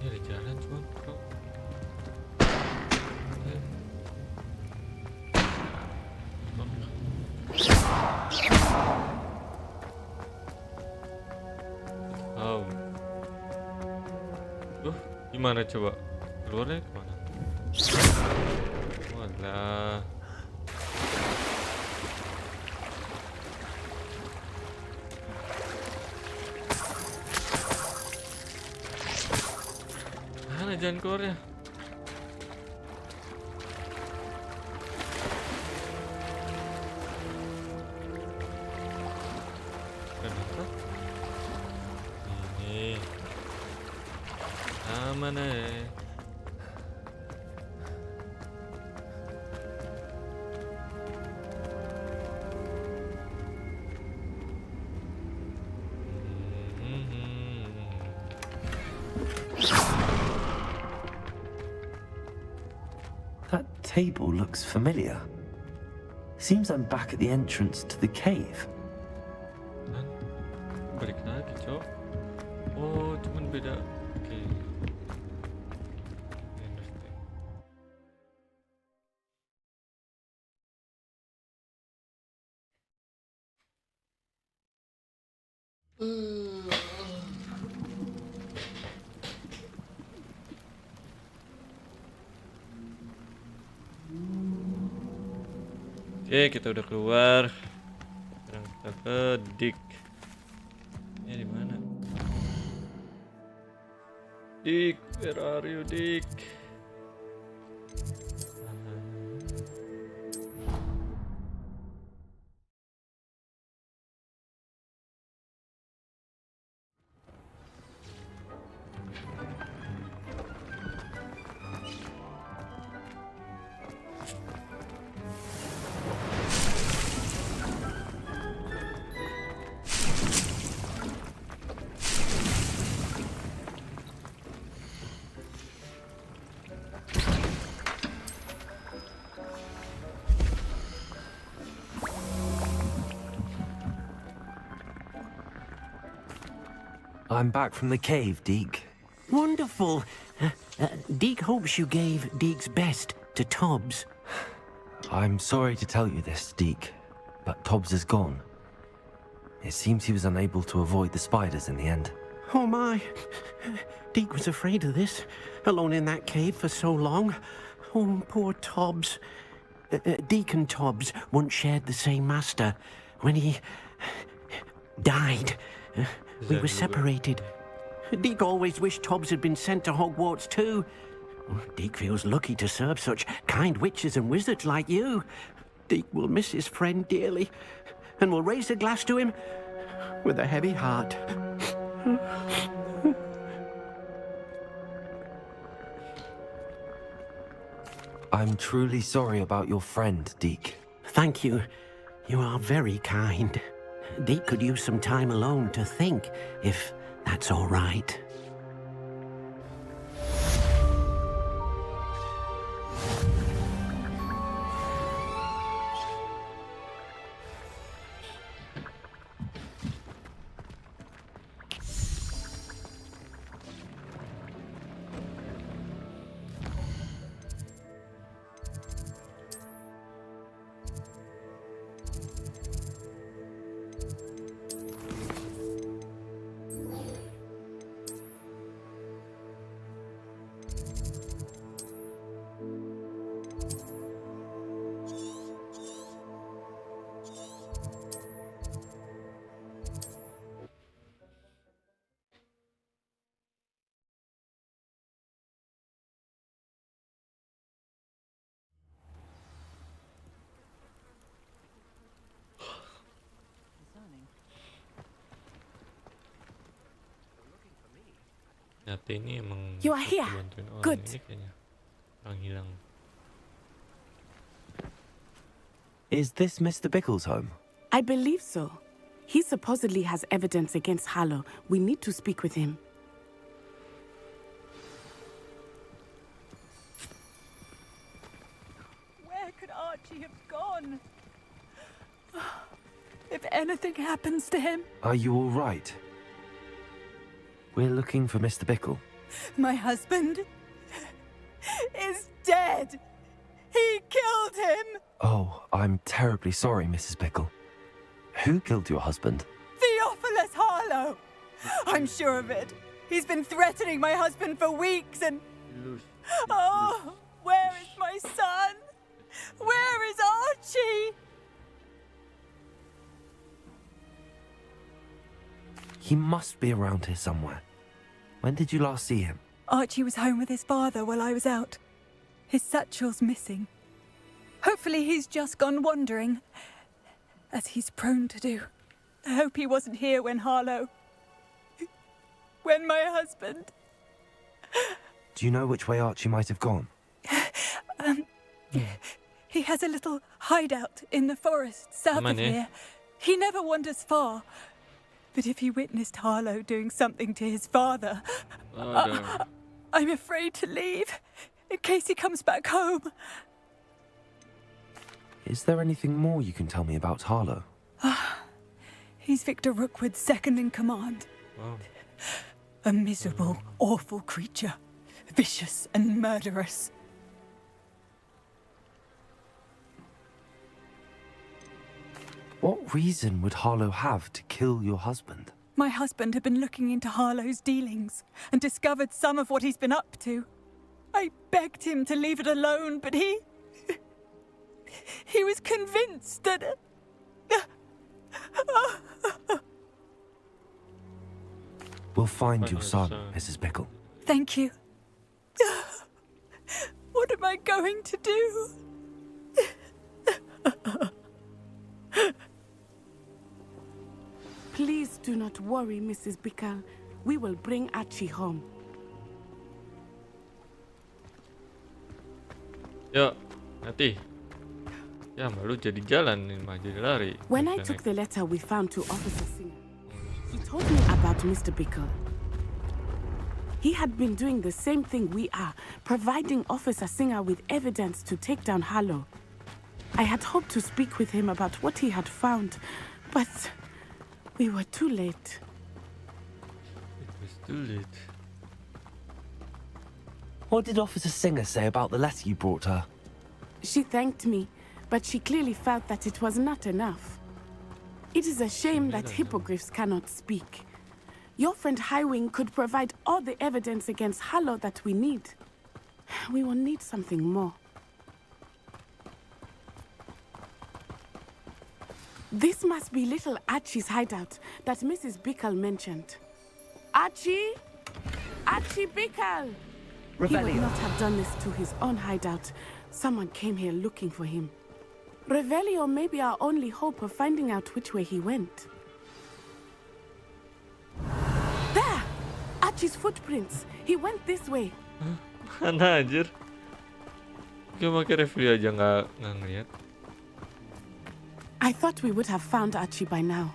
Ini ada jalan cuman kok. Oh. Gimana coba? Keluarnya kemana? Walah. Mana jalan keluarnya? Kenapa? Ini. Aman nih. That table looks familiar. Seems I'm back at the entrance to the cave. Balik lagi, Cok. Oh, cuman beda. Oke. Interesting. Oke, kita udah keluar. Sekarang kita ke Dick. Ini di mana? Dick, where are you, Dick? I'm back from the cave, Deke. Wonderful. Deke hopes you gave Deke's best to Tobbs. I'm sorry to tell you this, Deke, but Tobbs is gone. It seems he was unable to avoid the spiders in the end. Oh my. Deke was afraid of this, alone in that cave for so long. Oh, poor Tobbs. Deke and Tobbs once shared the same master. When he died, we were separated. Deke always wished Tobbs had been sent to Hogwarts too. Deke feels lucky to serve such kind witches and wizards like you. Deke will miss his friend dearly, and will raise a glass to him with a heavy heart. I'm truly sorry about your friend, Deke. Thank you. You are very kind. Deke could use some time alone to think, if that's all right. Ternyata ini emang You are untuk here. bantuin orang Good. ini kayaknya. Orang hilang. Is this Mr. Bickle's home? I believe so. He supposedly has evidence against Harlow. We need to speak with him. Where could Archie have gone? If anything happens to him, Are you all right? We're looking for Mr. Bickle. my husband is dead. He killed him. Oh, I'm terribly sorry, Mrs. Bickle. Who killed your husband? Theophilus Harlow. I'm sure of it. He's been threatening my husband for weeks and... Oh, where is my son? Where is Archie? He must be around here somewhere. When did you last see him? Archie was home with his father while I was out. His satchel's missing. Hopefully he's just gone wandering, as he's prone to do. I hope he wasn't here when Harlow... when my husband... Do you know which way Archie might have gone? He has a little hideout in the forest south of here. He never wanders far. But if he witnessed Harlow doing something to his father, I'm afraid to leave, in case he comes back home. Is there anything more you can tell me about Harlow? He's Victor Rookwood's second in command. Wow. A miserable, awful creature. Vicious and murderous. What reason would Harlow have to kill your husband? My husband had been looking into Harlow's dealings and discovered some of what he's been up to. I begged him to leave it alone, but he was convinced that... We'll find your son, Mrs. Bickle. Thank you. What am I going to do? Please do not worry, Mrs. Bickle. We will bring Archie home. Ya, nanti. Ya, baru jadi jalan nih, mah jadi lari. When I took the letter we found to Officer Singer, he told me about Mr. Bickle. He had been doing the same thing we are, providing Officer Singer with evidence to take down Harlow. I had hoped to speak with him about what he had found, but we were too late. It was too late. What did Officer Singer say about the letter you brought her? She thanked me, but she clearly felt that it was not enough. It is a shame that hippogriffs cannot speak. Your friend Highwing could provide all the evidence against Harlow that we need. We will need something more. This must be little Archie's hideout that Mrs. Bickle mentioned. Archie? Archie Bickle! He would not have done this to his own hideout. Someone came here looking for him. Revelio may be our only hope of finding out which way he went. There! Archie's footprints. He went this way. Mana anjir? Cuma pakai refli aja nggak ngeliat. I thought we would have found Archie by now.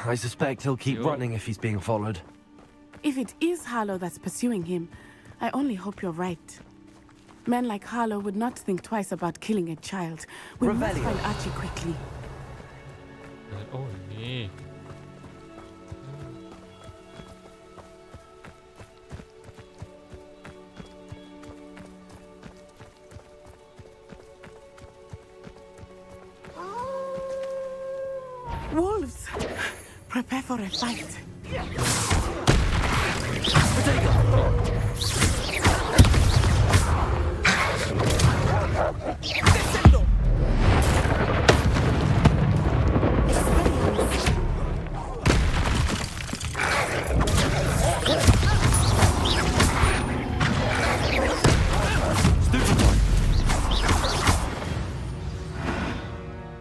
I suspect he'll keep running if he's being followed. If it is Harlow that's pursuing him, I only hope you're right. Men like Harlow would not think twice about killing a child. We must find Archie quickly. Oh, ini. Wolves! Prepare for a fight.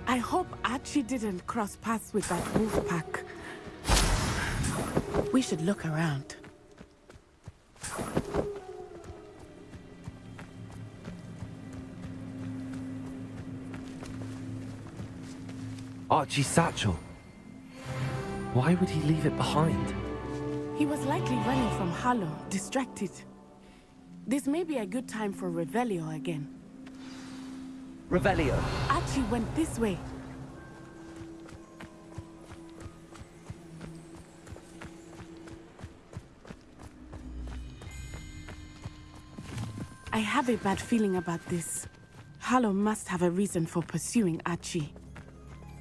I hope Archie didn't cross paths with that wolf pack. We should look around. Archie's satchel. Why would he leave it behind? He was likely running from Harlow, distracted. This may be a good time for Revelio again. Revelio. Archie went this way. I have a bad feeling about this. Harlow must have a reason for pursuing Archie.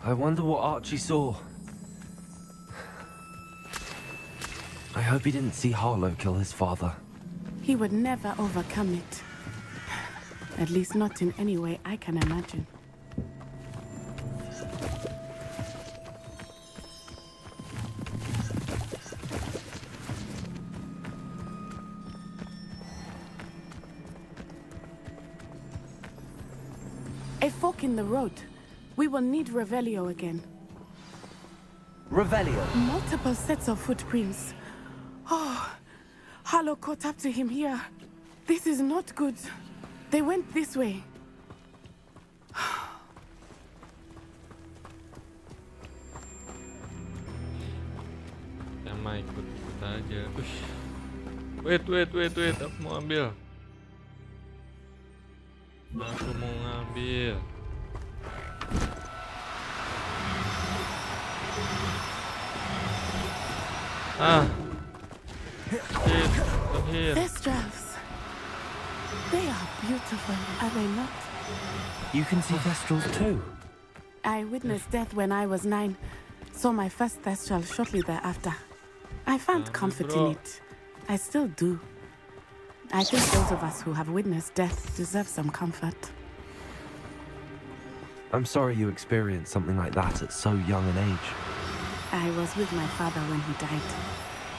I wonder what Archie saw. I hope he didn't see Harlow kill his father. He would never overcome it. At least not in any way I can imagine. A fork in the road. We will need Revelio again. Revelio. Multiple sets of footprints. Oh, Harlow caught up to him here. This is not good. They went this way. Kita mah ikut-ikut aja. Ush. Wait. Aku mau ambil. Aku mau ngambil. Here. Thestrals. They are beautiful, are they not? You can see Thestrals too. I witnessed death when I was 9. Saw my first Thestral shortly thereafter. I found comfort in it. I still do. I think those of us who have witnessed death deserve some comfort. I'm sorry you experienced something like that at so young an age. I was with my father when he died.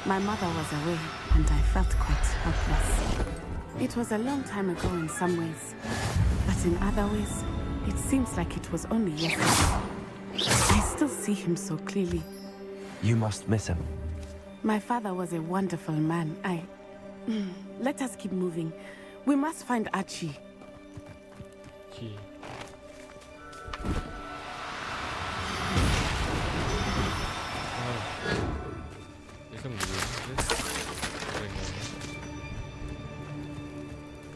My mother was away, and I felt quite helpless. It was a long time ago in some ways, but in other ways, it seems like it was only yesterday. I still see him so clearly. You must miss him. My father was a wonderful man. Let us keep moving. We must find Archie.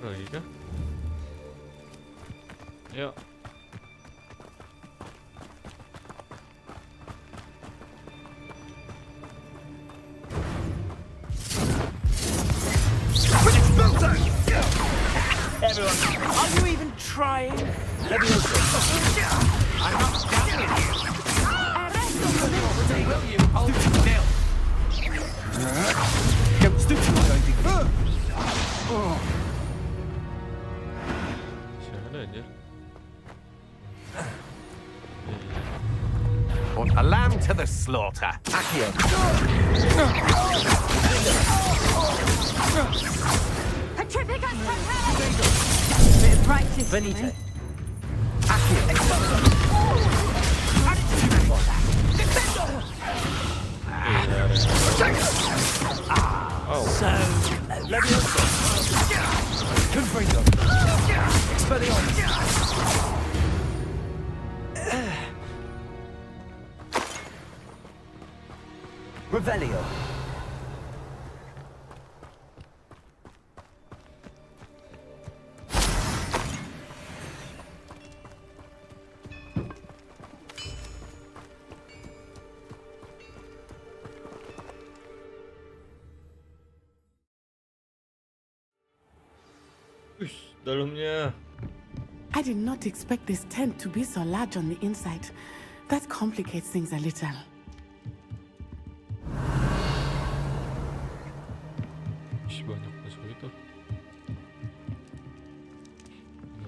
Lagi kah? Yuk. Everyone, are you even trying? Let me also. I'm not standing here. Will you hold still? Don't stoop to my idea. Put a lamb to the slaughter. Accio. Petrificus Totalis! Bit of practice. Venite. Accio. So, Leviosa. Confringo. Expelliarmus. Revelio. Dalamnya. I did not expect this tent to be so large on the inside. That complicates things a little. Banyak musuh itu.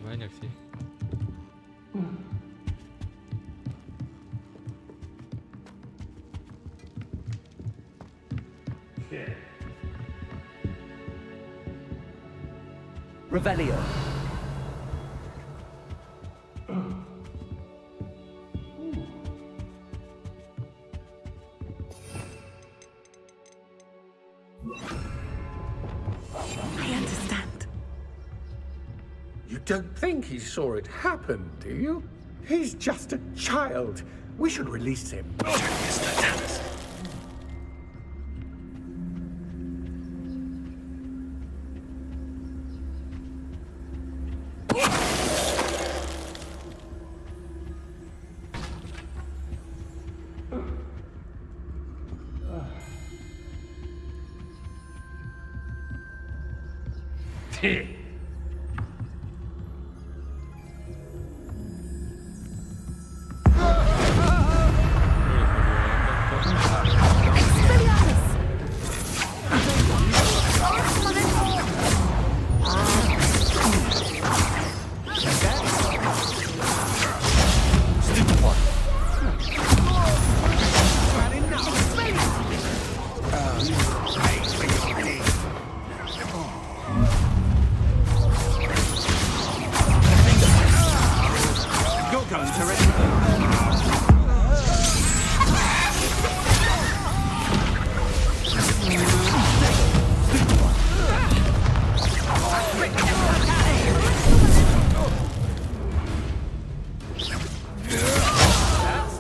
Banyak sih. Revelio. I don't think he saw it happen, do you? He's just a child. We should release him.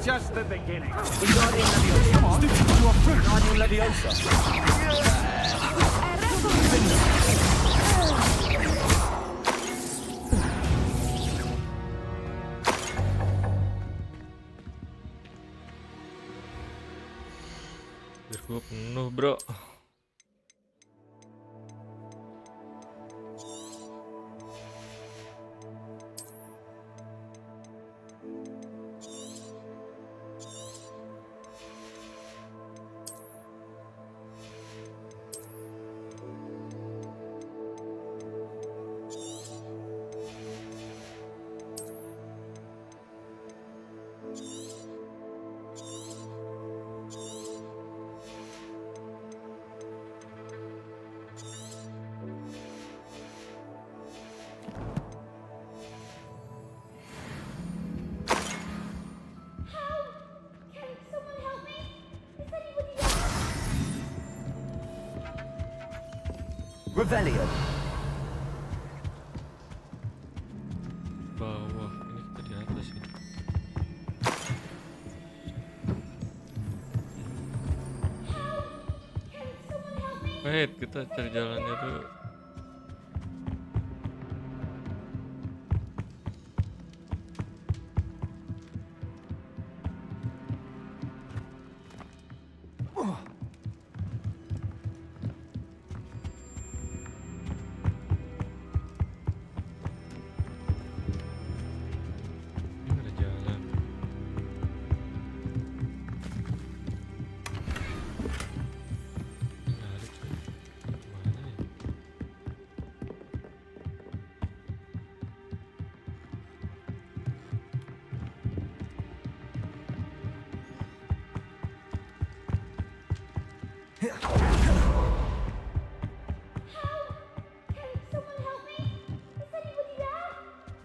Just the beginning. Wingardium Leviosa. Biar gua penuh, bro. Revelio. Bawah, ini kita di atas ya. Wait, kita cari jalannya dulu.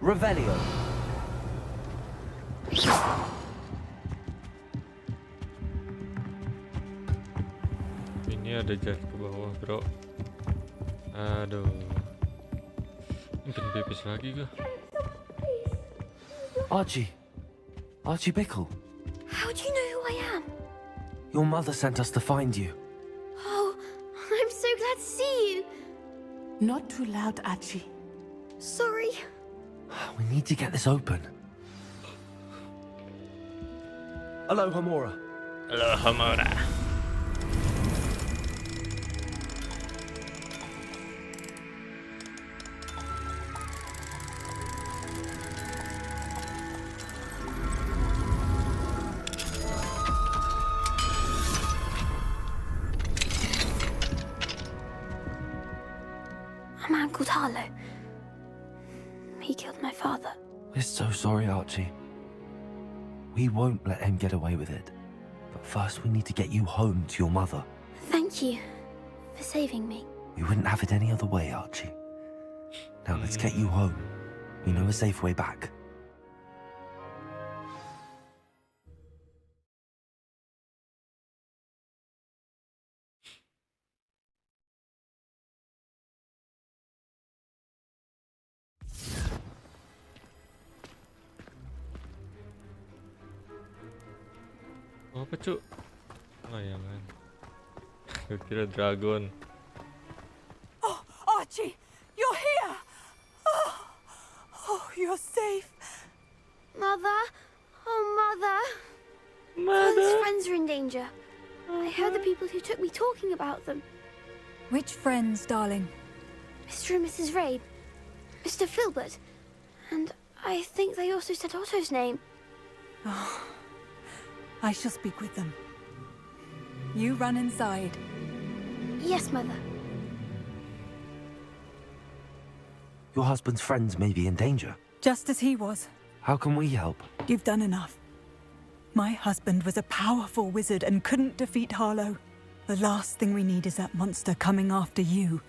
Revelio. Ini ada jas ke bawah, bro. Aduh. Ini kan pipis lagi kah? Archie Bickle. How do you know who I am? Your mother sent us to find you. Oh, I'm so glad to see you. Not too loud, Archie. Sorry. We need to get this open. Hello, Homora. Hello, Homora. A man called Harlow. He killed my father. We're so sorry, Archie. We won't let him get away with it. But first we need to get you home to your mother. Thank you for saving me. We wouldn't have it any other way, Archie. Now let's get you home. We know a safe way back. Apa cuk? Layangan. Gue kira dragon. Oh, Archie, you're here! Oh, you're safe. Mother? Oh, Mother. Father's Mother? friends are in danger. I heard the people who took me talking about them. Which friends, darling? Mr. and Mrs. Rabe, Mr. Filbert, and I think they also said Otto's name. Oh, I shall speak with them. You run inside. Yes, Mother. Your husband's friends may be in danger. Just as he was. How can we help? You've done enough. My husband was a powerful wizard and couldn't defeat Harlow. The last thing we need is that monster coming after you.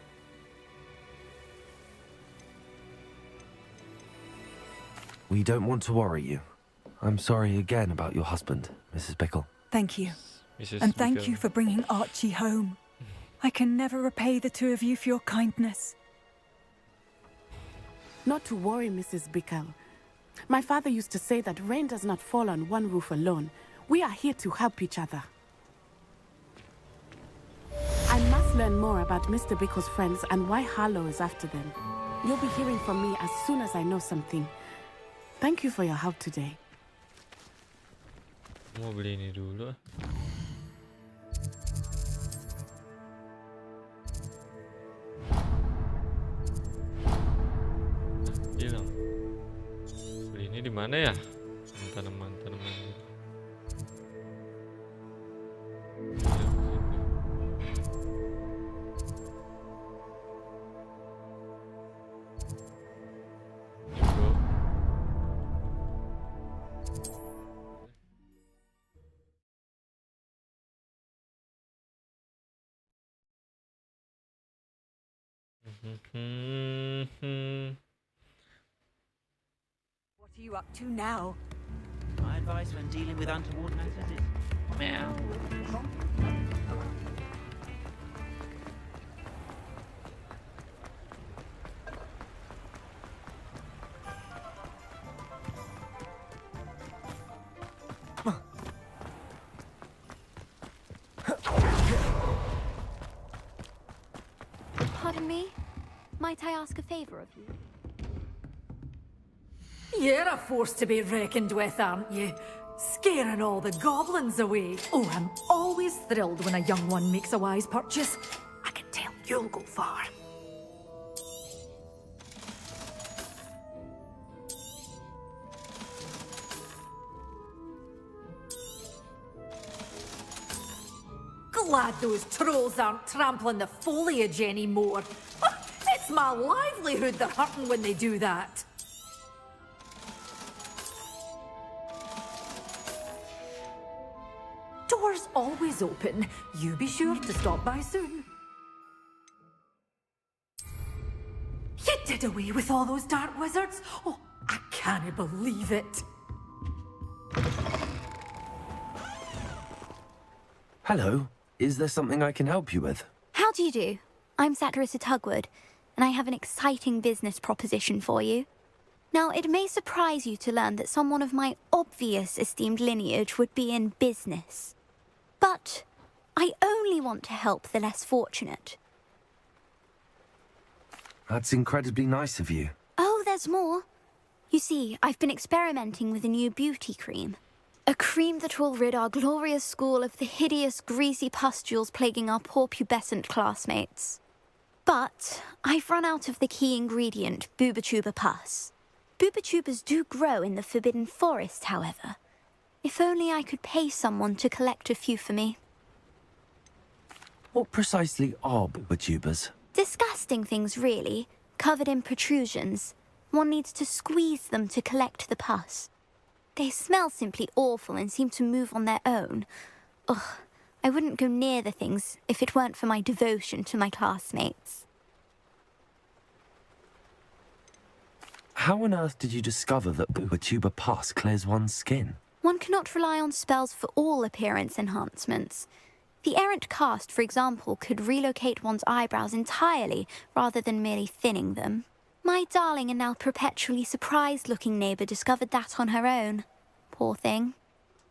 We don't want to worry you. I'm sorry again about your husband, Mrs. Bickle. Thank you. Mrs. And thank Bickle. you for bringing Archie home. I can never repay the two of you for your kindness. Not to worry, Mrs. Bickle. My father used to say that rain does not fall on one roof alone. We are here to help each other. I must learn more about Mr. Bickle's friends and why Harlow is after them. You'll be hearing from me as soon as I know something. Thank you for your help today. Mau beli ini dulu. Hilang. Beli ini di mana ya? Tanaman-tanaman. What are you up to now? My advice when dealing with untoward matters is meow. Pardon me? Might I ask a favor of you? You're a force to be reckoned with, aren't you? Scaring all the goblins away. Oh, I'm always thrilled when a young one makes a wise purchase. I can tell you'll go far. Glad those trolls aren't trampling the foliage anymore. It's my livelihood they're hurting when they do that. Door's always open. You be sure to stop by soon. You did away with all those dark wizards? Oh, I can't believe it. Hello. Is there something I can help you with? How do you do? I'm Satirissa Tugwood, and I have an exciting business proposition for you. Now, it may surprise you to learn that someone of my obvious esteemed lineage would be in business. But I only want to help the less fortunate. That's incredibly nice of you. Oh, there's more. You see, I've been experimenting with a new beauty cream. A cream that will rid our glorious school of the hideous, greasy pustules plaguing our poor pubescent classmates. But I've run out of the key ingredient, Booba-Tuba pus. Booba-Tubas do grow in the Forbidden Forest, however. If only I could pay someone to collect a few for me. What precisely are booba-tubas? Disgusting things, really, covered in protrusions. One needs to squeeze them to collect the pus. They smell simply awful and seem to move on their own. Ugh, I wouldn't go near the things if it weren't for my devotion to my classmates. How on earth did you discover that booba-tuba pus clears one's skin? One cannot rely on spells for all appearance enhancements. The errant cast, for example, could relocate one's eyebrows entirely rather than merely thinning them. My darling and now perpetually surprised-looking neighbour discovered that on her own. Poor thing.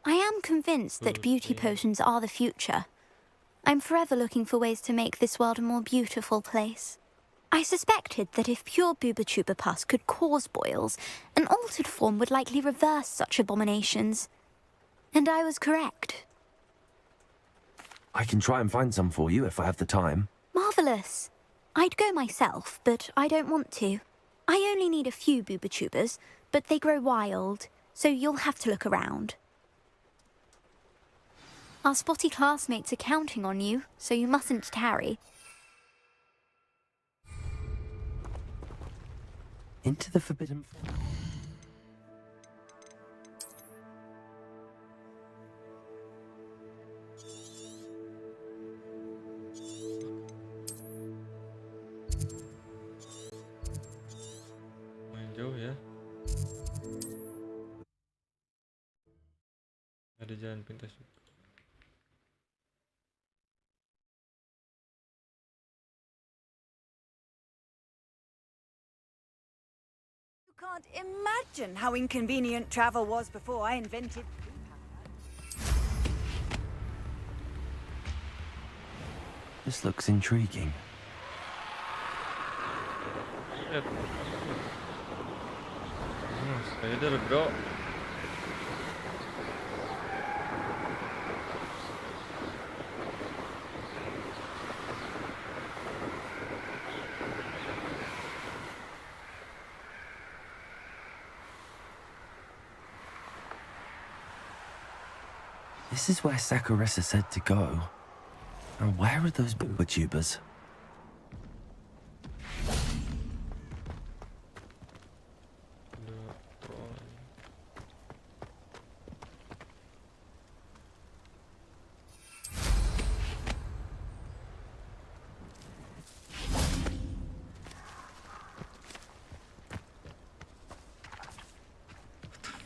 I am convinced that beauty potions are the future. I'm forever looking for ways to make this world a more beautiful place. I suspected that if pure booba pus could cause boils, an altered form would likely reverse such abominations. And I was correct. I can try and find some for you if I have the time. Marvellous. I'd go myself, but I don't want to. I only need a few booba but they grow wild, so you'll have to look around. Our spotty classmates are counting on you, so you mustn't tarry. Into the Forbidden Forest. Main jauh ya. Ada jalan pintas juga. You can't imagine how inconvenient travel was before I invented... This looks intriguing. Spider, bro. This is where Saccharissa said to go. Now where are those booba tubers?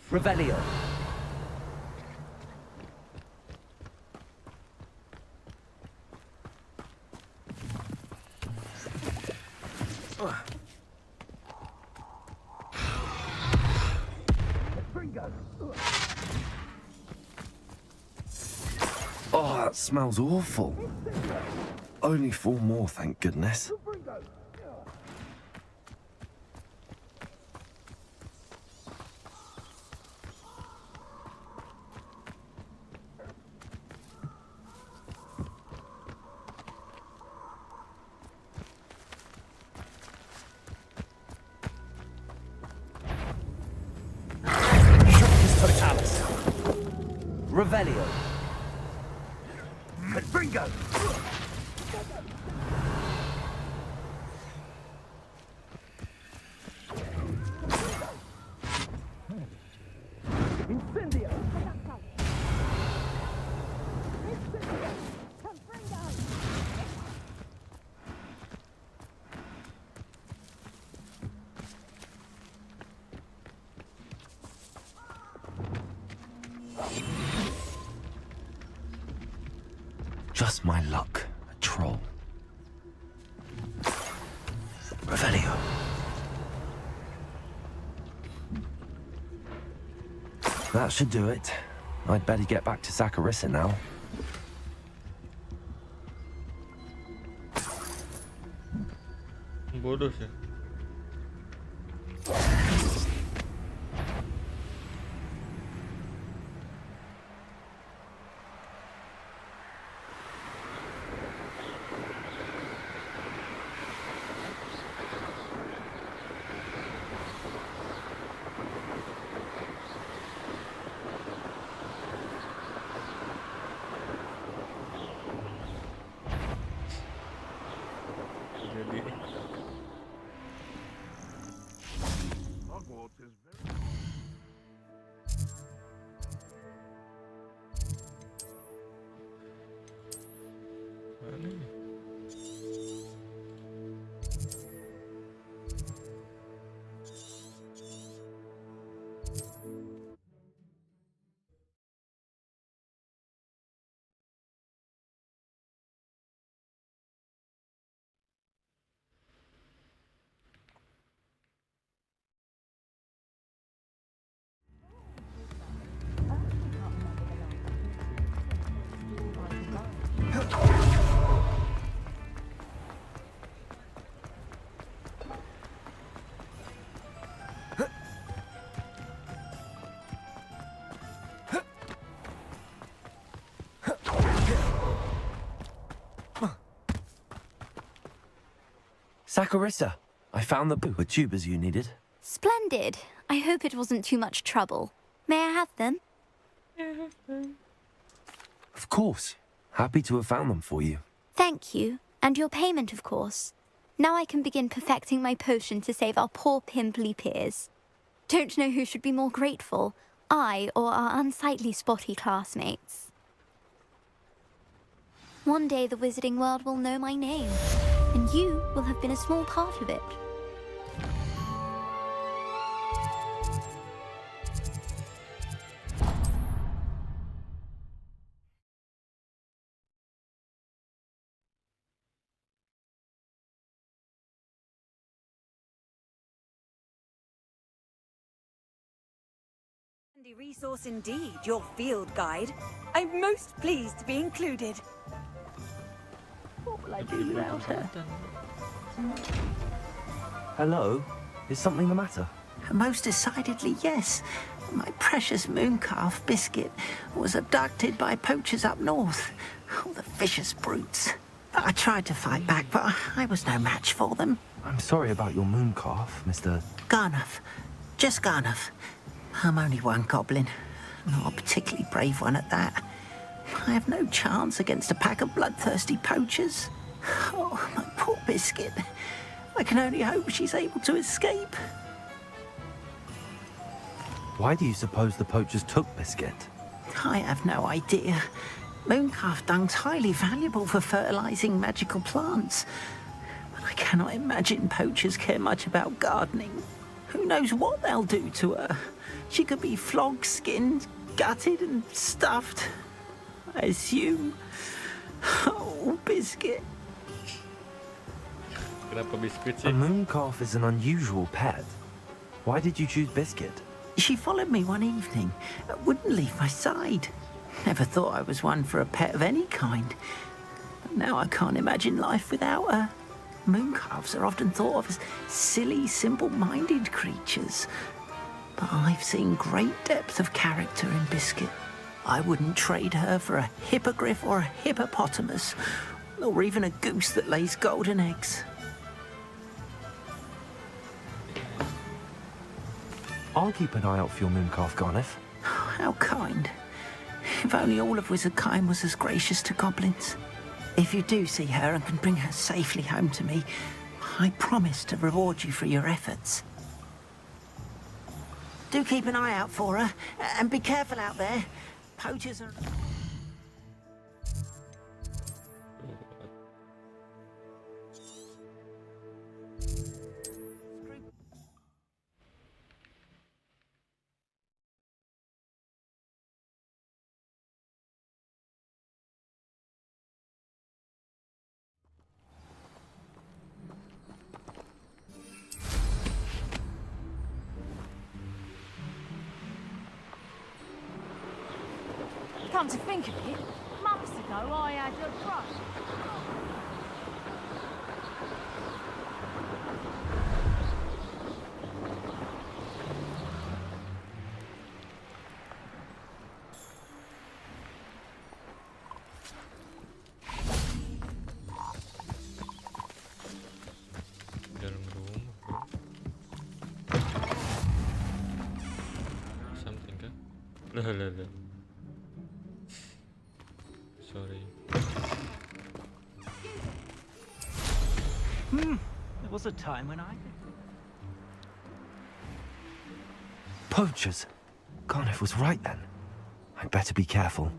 Revelio. Oh, that smells awful. Only 4 more, thank goodness. Totalis. Revelio. Bringo! Incendio. Just my luck. A troll. Revelio. That should do it. I'd better get back to Saccharissa now. Bodoh sih. Jadi Hogwarts is very... mana ni? Saccharissa, I found the tubers you needed. Splendid. I hope it wasn't too much trouble. May I have them? Of course. Happy to have found them for you. Thank you. And your payment, of course. Now I can begin perfecting my potion to save our poor pimply peers. Don't know who should be more grateful, I or our unsightly spotty classmates. One day the wizarding world will know my name, and you will have been a small part of it. Handy resource indeed, your field guide. I'm most pleased to be included. What will I do without her? Hello? Is something the matter? Most decidedly, yes. My precious mooncalf biscuit was abducted by poachers up north. Oh, the vicious brutes. I tried to fight back, but I was no match for them. I'm sorry about your mooncalf, Mr. Garnuff. Just Garnuff. I'm only one goblin. Not a particularly brave one at that. I have no chance against a pack of bloodthirsty poachers. Oh, my poor biscuit. I can only hope she's able to escape. Why do you suppose the poachers took Biscuit? I have no idea. Mooncalf dung's highly valuable for fertilizing magical plants. But I cannot imagine poachers care much about gardening. Who knows what they'll do to her? She could be flogged, skinned, gutted and stuffed. I assume. Oh, Biscuit. Kenapa biscuit A mooncalf is an unusual pet. Why did you choose Biscuit? She followed me one evening, wouldn't leave my side. Never thought I was one for a pet of any kind. But now I can't imagine life without her. Mooncalves are often thought of as silly, simple-minded creatures. But I've seen great depth of character in Biscuit. I wouldn't trade her for a hippogriff or a hippopotamus, or even a goose that lays golden eggs. I'll keep an eye out for your mooncalf, Garniff. How kind. If only all of Wizardkind was as gracious to goblins. If you do see her and can bring her safely home to me, I promise to reward you for your efforts. Do keep an eye out for her, and be careful out there. Poachers are... Come to think of it, months ago I had a crush. Dalam rumah something kah? Lah. Sorry. There was a time when I... Poachers? Garniff was right then. I'd better be careful.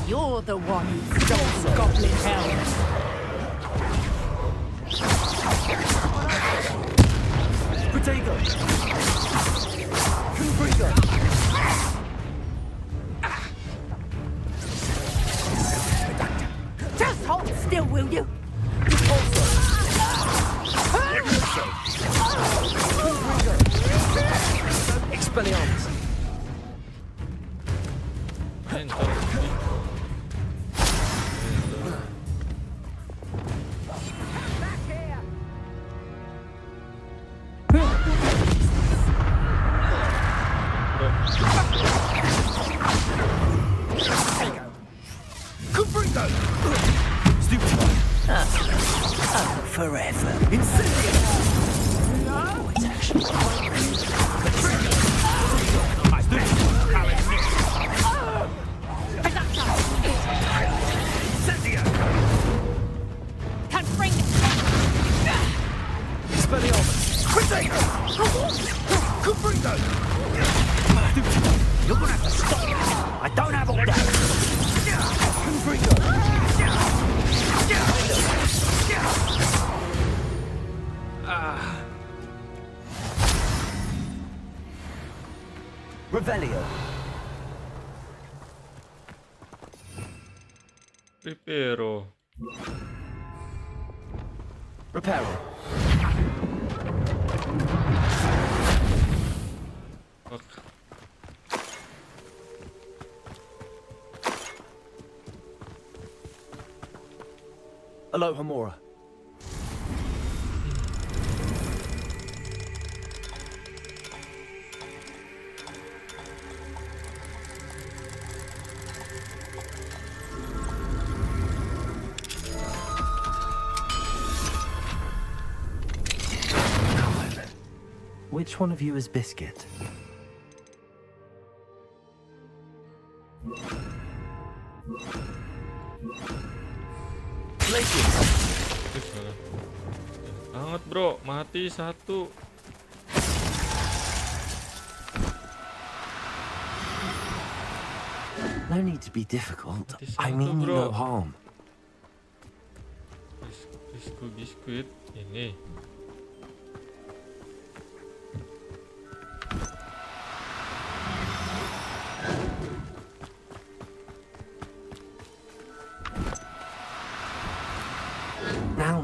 You're the one who stole Goblin Helm. Potato! Confringo! Just hold still, will you? Expelliarmus! Enter. Forever. Oh, it's actually You're gonna have to stop. I don't have all that. Revelio. Preparo. Reparo. Fuck. Aloha Mora. Which one of you is Biscuit? Banget bro, mati satu. No need to be difficult. I mean you no harm. Biskuit ini.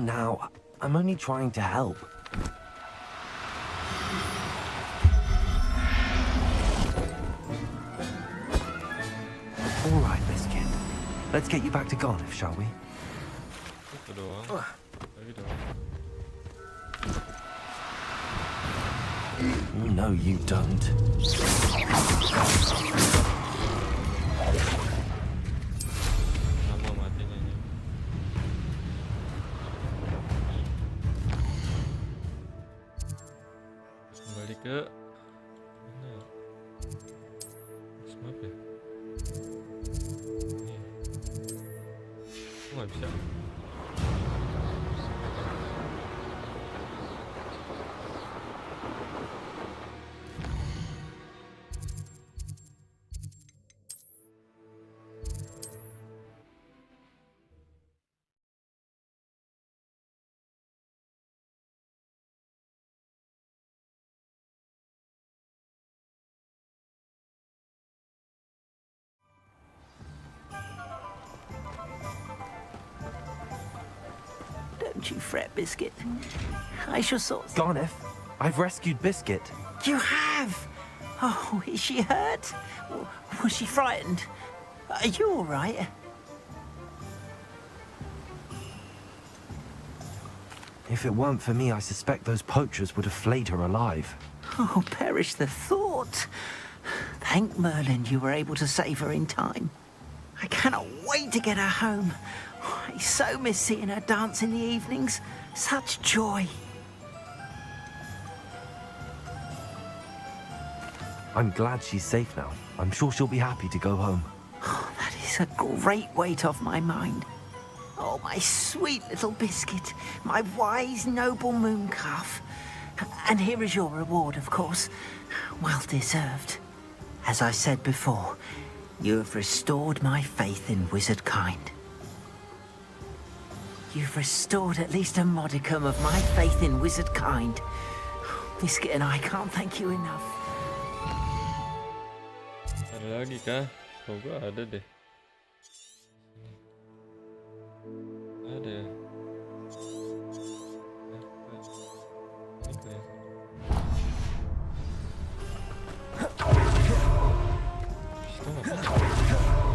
Now, I'm only trying to help. All right, Biscuit. Let's get you back to Garniff, shall we? Itu doang. Lagi doang. No, you don't. Lama matinya nih. Kembali ke mana? Map ya? Ini. Kok nggak bisa? Don't you fret, Biscuit. I shall sort. Garniff, I've rescued Biscuit. You have? Oh, is she hurt? Was she frightened? Are you all right? If it weren't for me, I suspect those poachers would have flayed her alive. Oh, perish the thought. Thank Merlin you were able to save her in time. I cannot wait to get her home. I so miss seeing her dance in the evenings. Such joy. I'm glad she's safe now. I'm sure she'll be happy to go home. Oh, that is a great weight off my mind. Oh, my sweet little Biscuit, my wise, noble moon calf. And here is your reward, of course. Well deserved. As I said before, you have restored my faith in wizard kind. You've restored at least a modicum of my faith in wizard kind. Biscuit and I can't thank you enough. Ada lagi kah? Oh, gua ada deh. Ada. Ini keren. Bisa apa?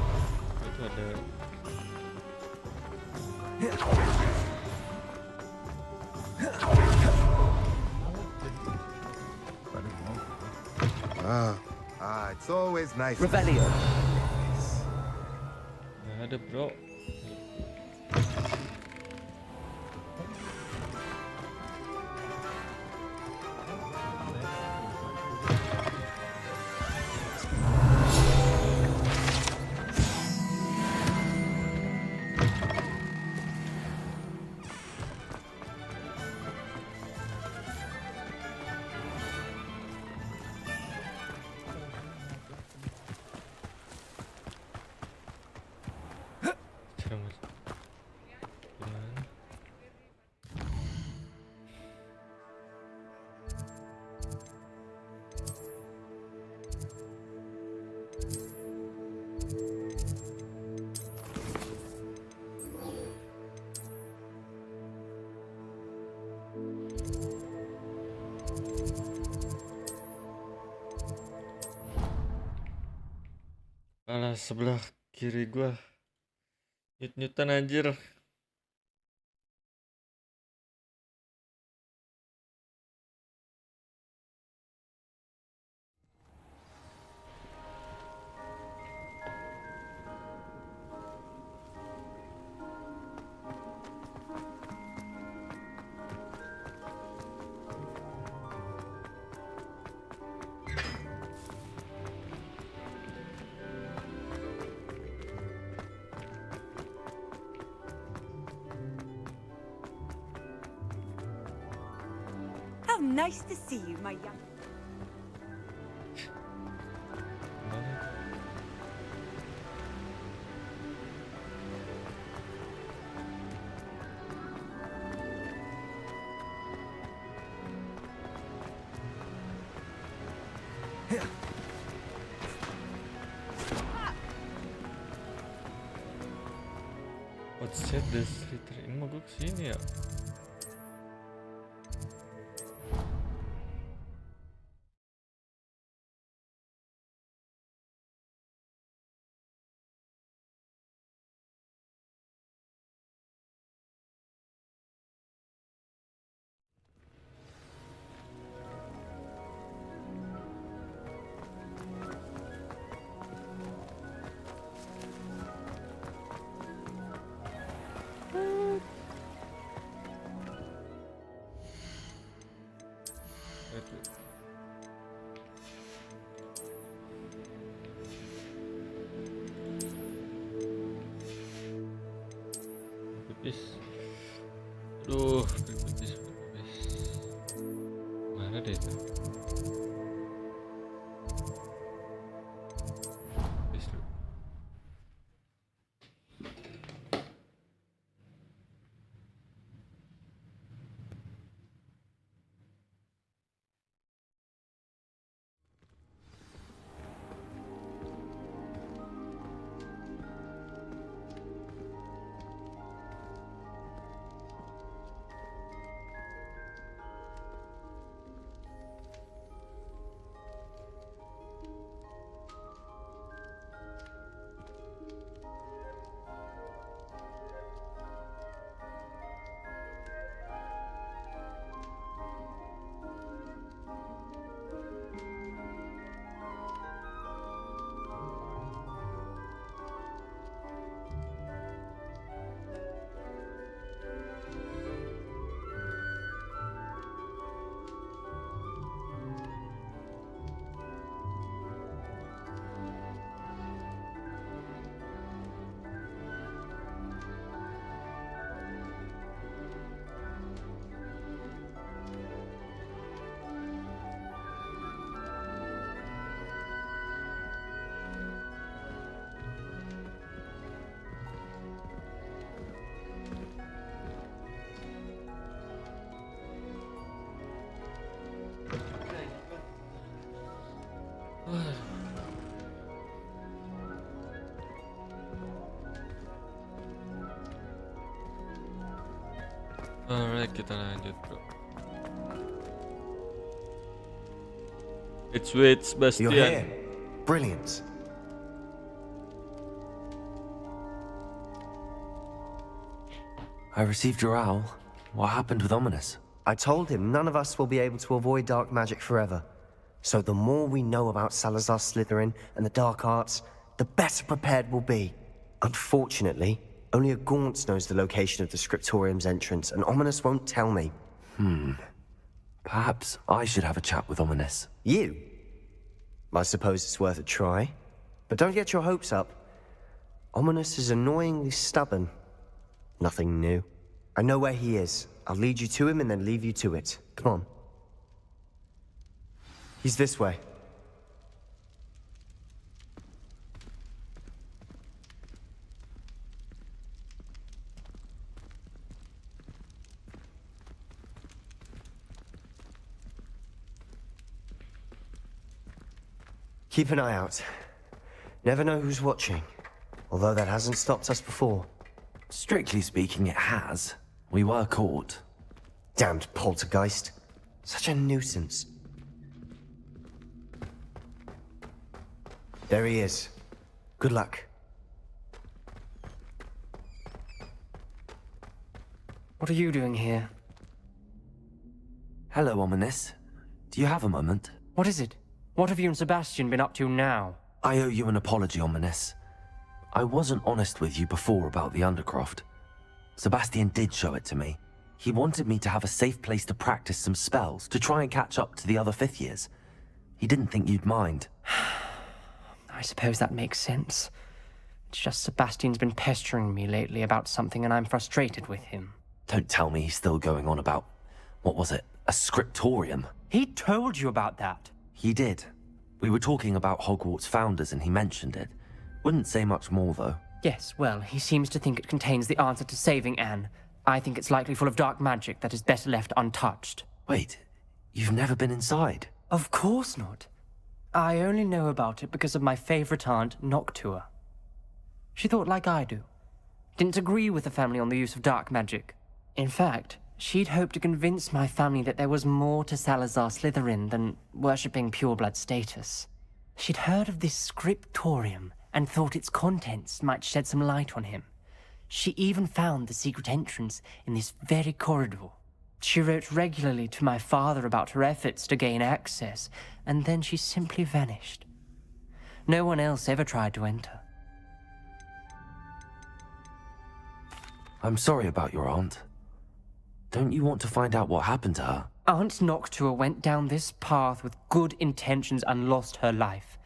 It's always nice. Revelio. Nggak ada bro. Alah, sebelah kiri gua nyut-nyutan anjir. How nice to see you, my young... What's that? Ini mau gue kesini ya? Pipis. Aduh, pipis. Mana deh itu? Pipis dulu. Alright, kita lanjut bro. It's Bastian. You're here. Brilliant. I received your owl. What happened with Ominous? I told him none of us will be able to avoid dark magic forever. So the more we know about Salazar Slytherin and the dark arts, the better prepared we'll be. Unfortunately, only a Gaunt knows the location of the Scriptorium's entrance, and Ominous won't tell me. Perhaps I should have a chat with Ominous. You? I suppose it's worth a try. But don't get your hopes up. Ominous is annoyingly stubborn. Nothing new. I know where he is. I'll lead you to him and then leave you to it. Come on. He's this way. Keep an eye out. Never know who's watching. Although that hasn't stopped us before. Strictly speaking, it has. We were caught. Damned poltergeist. Such a nuisance. There he is. Good luck. What are you doing here? Hello, Ominous. Do you have a moment? What is it? What have you and Sebastian been up to now? I owe you an apology, Ominous. I wasn't honest with you before about the Undercroft. Sebastian did show it to me. He wanted me to have a safe place to practice some spells, to try and catch up to the other 5th years. He didn't think you'd mind. I suppose that makes sense. It's just Sebastian's been pestering me lately about something and I'm frustrated with him. Don't tell me he's still going on about, what was it, a scriptorium? He told you about that. He did. We were talking about Hogwarts founders and he mentioned it. Wouldn't say much more, though. Yes, well, he seems to think it contains the answer to saving Anne. I think it's likely full of dark magic that is better left untouched. Wait, you've never been inside? Of course not. I only know about it because of my favorite aunt, Noctua. She thought like I do. Didn't agree with the family on the use of dark magic. In fact, she'd hoped to convince my family that there was more to Salazar Slytherin than worshipping pureblood status. She'd heard of this scriptorium and thought its contents might shed some light on him. She even found the secret entrance in this very corridor. She wrote regularly to my father about her efforts to gain access, and then she simply vanished. No one else ever tried to enter. I'm sorry about your aunt. Don't you want to find out what happened to her? Aunt Noctua went down this path with good intentions and lost her life.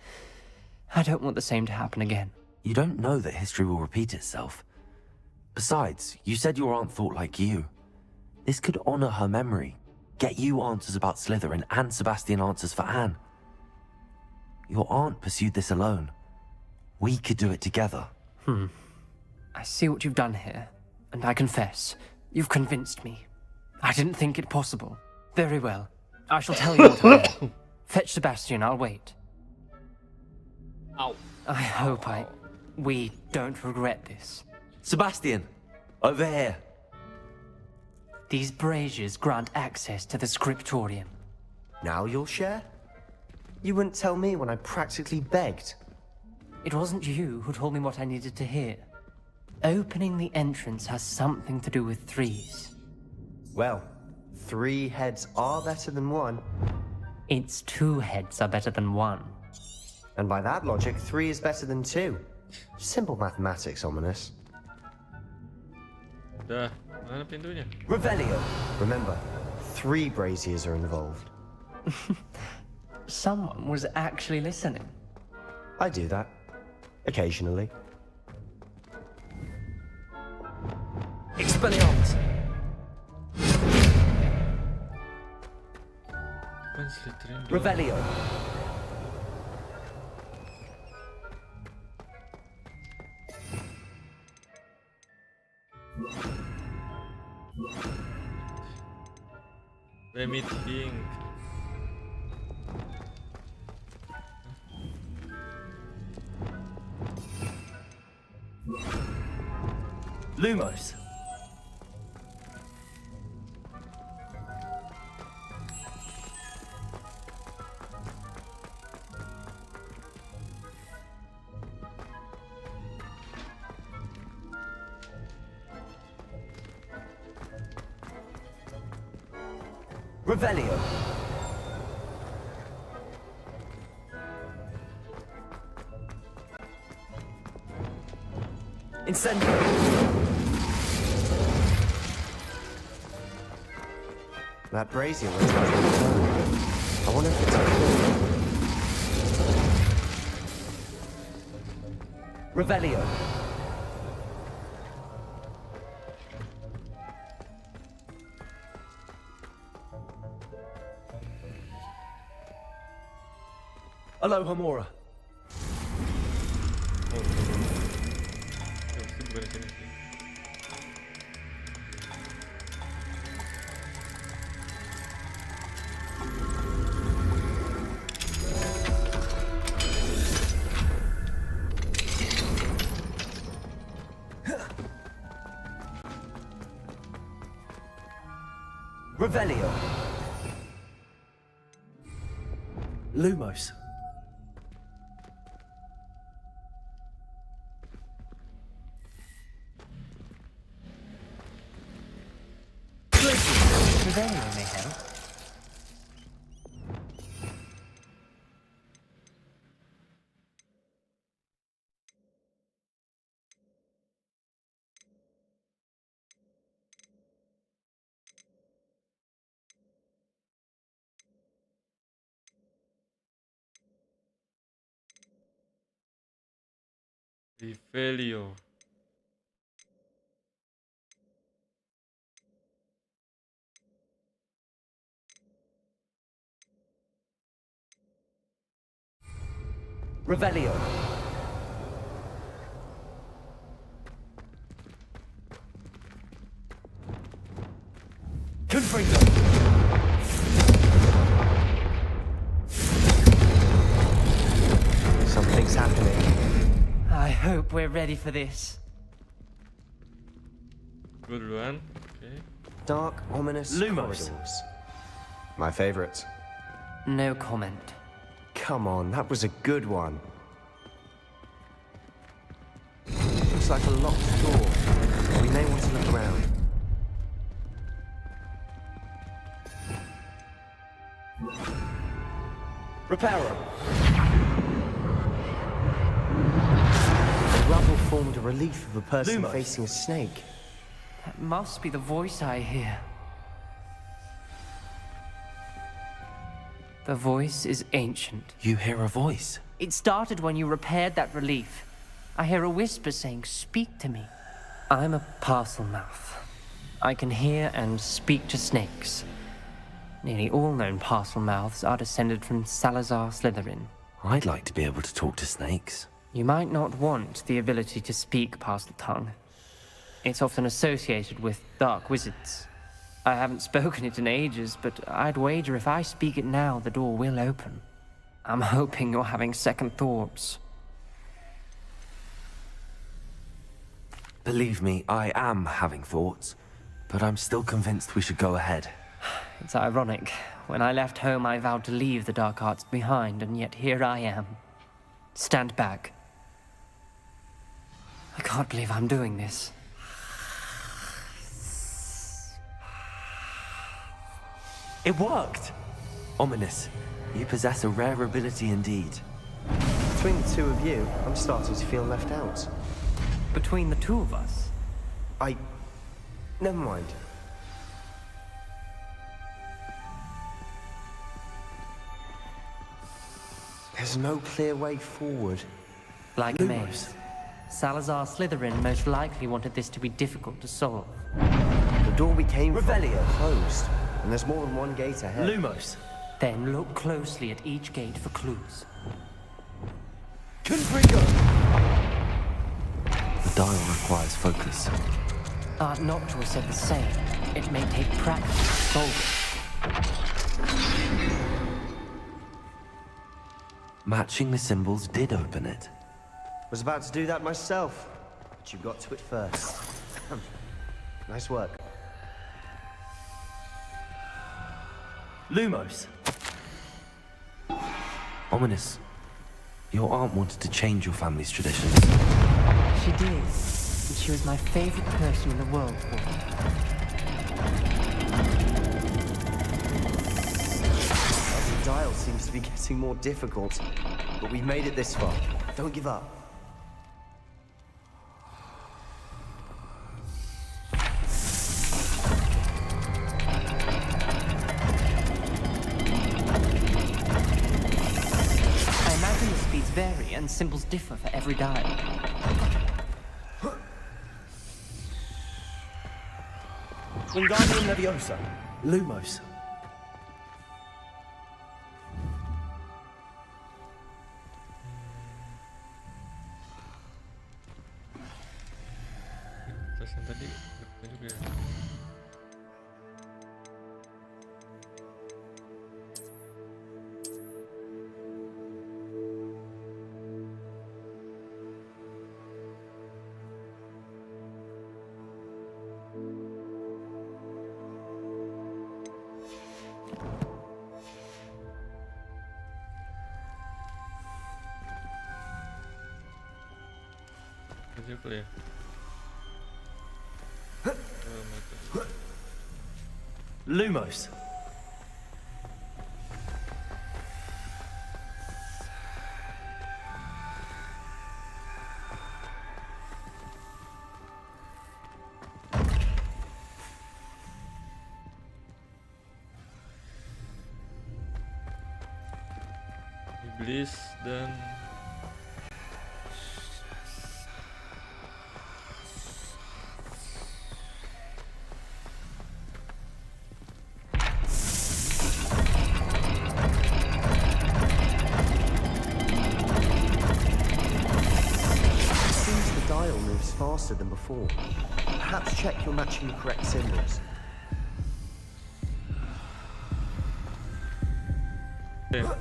I don't want the same to happen again. You don't know that history will repeat itself. Besides, you said your aunt thought like you. This could honor her memory, get you answers about Slytherin and Sebastian answers for Anne. Your aunt pursued this alone. We could do it together. I see what you've done here, and I confess, you've convinced me. I didn't think it possible. Very well. I shall tell you what I know. Fetch Sebastian, I'll wait. Ow. I hope we don't regret this. Sebastian! Over here! These braziers grant access to the scriptorium. Now you'll share? You wouldn't tell me when I practically begged. It wasn't you who told me what I needed to hear. Opening the entrance has something to do with threes. Well, 3 heads are better than 1. Its 2 heads are better than 1. And by that logic, 3 is better than 2. Simple mathematics, Ominous. Udah, mana pintunya? Revelio. Remember, 3 braziers are involved. Someone was actually listening. I do that. Occasionally. Expelliarmus! Revelio. Let me think. Lumos. Revelio. Incendio! That brazier looks like a return. I wonder if it's a clue. Revelio. Aloha Mora. Revelio. Lumos. Revelio may help. Rivelio. Revelio. Confringo. Something's happening. I hope we're ready for this. Good one. Okay. Dark, ominous Lumos. corridors. My favorite. No comment. Come on, that was a good one. Looks like a locked door. We may want to look around. Reparo. The rubble formed a relief of a person Lumos. facing a snake. That must be the voice I hear. The voice is ancient. You hear a voice? It started when you repaired that relief. I hear a whisper saying, "Speak to me." I'm a parcel mouth. I can hear and speak to snakes. Nearly all known parcel mouths are descended from Salazar Slytherin. I'd like to be able to talk to snakes. You might not want the ability to speak parcel tongue. It's often associated with dark wizards. I haven't spoken it in ages, but I'd wager if I speak it now, the door will open. I'm hoping you're having second thoughts. Believe me, I am having thoughts, but I'm still convinced we should go ahead. It's ironic. When I left home, I vowed to leave the dark arts behind, and yet here I am. Stand back. I can't believe I'm doing this. It worked! Ominous. You possess a rare ability indeed. Between the two of you, I'm starting to feel left out. Between the two of us? Never mind. There's no clear way forward. Like a maze. Salazar Slytherin most likely wanted this to be difficult to solve. The door we came Revelio. from closed, and there's more than one gate ahead. Lumos. Then look closely at each gate for clues. Confringo! The dial requires focus. Art Noctua said the same. It may take practice to solve it. Matching the symbols did open it. Was about to do that myself, but you got to it first. Nice work. Lumos. Ominous. Your aunt wanted to change your family's traditions. She did. And she was my favorite person in the world for me. The dial seems to be getting more difficult, but we've made it this far. Don't give up. and symbols differ for every dial. Wingardium Leviosa. Lumos. Terus yang tadi lupa juga ya. Kerja apa ya? Lumos. Iblis dan faster than before. Perhaps check you're matching the correct symbols. Yeah.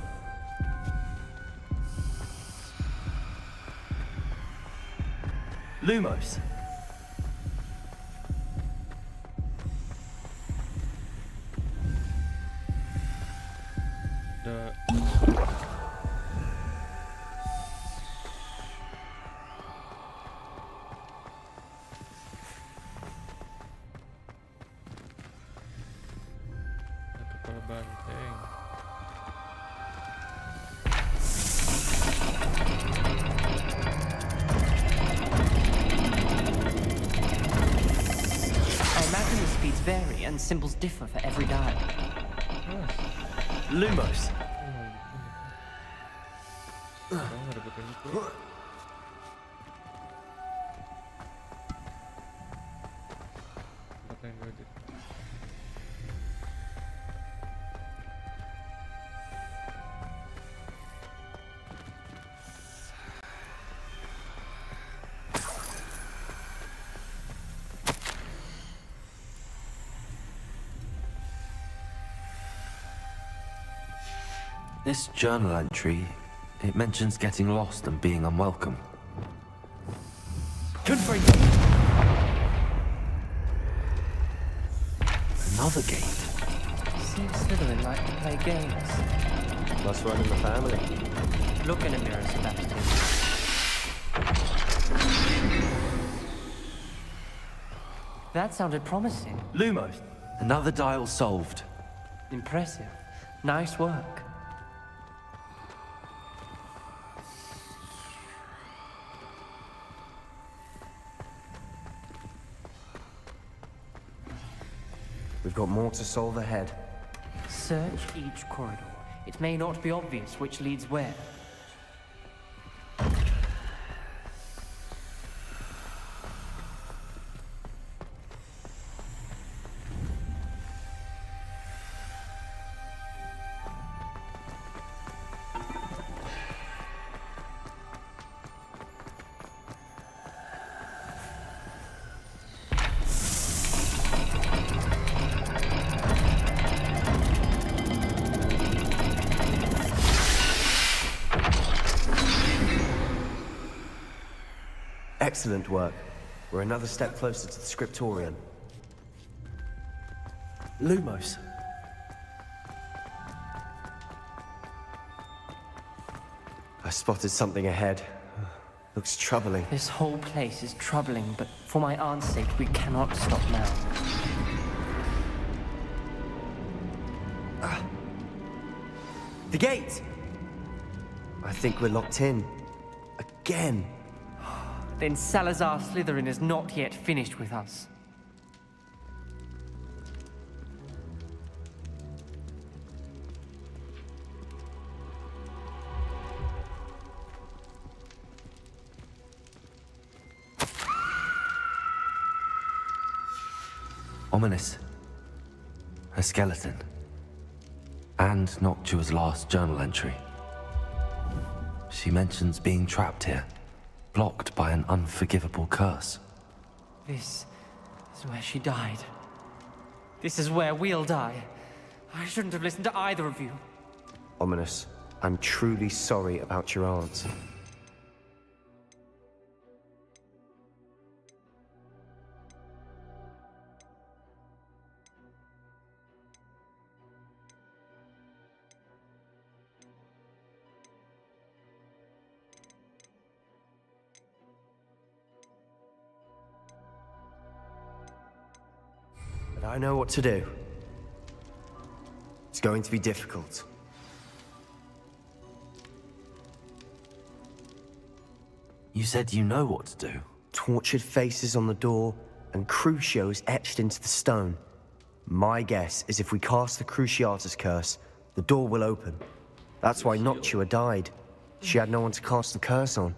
Lumos. kepala banteng. I imagine the speeds vary and symbols differ for every dial. Lumos. Ada petunjuk. Apa yang gue edit? This journal entry, it mentions getting lost and being unwelcome. Another gate. Seems Slytherin like to play games. Must run in the family. Look in a mirror, Sebastian. That sounded promising. Lumos. Another dial solved. Impressive. Nice work. We've got more to solve ahead. Search each corridor. It may not be obvious which leads where. Excellent work. We're another step closer to the scriptorium. Lumos. I spotted something ahead. Looks troubling. This whole place is troubling, but for my aunt's sake, we cannot stop now. The gate! I think we're locked in. Again. Then Salazar Slytherin is not yet finished with us. Ominous. A skeleton. And Noctua's last journal entry. She mentions being trapped here, blocked by an unforgivable curse. This is where she died. This is where we'll die. I shouldn't have listened to either of you. Ominous, I'm truly sorry about your aunt. But I know what to do. It's going to be difficult. You said you know what to do. Tortured faces on the door and crucios etched into the stone. My guess is if we cast the Cruciatus curse, the door will open. That's why Noctua died. She had no one to cast the curse on.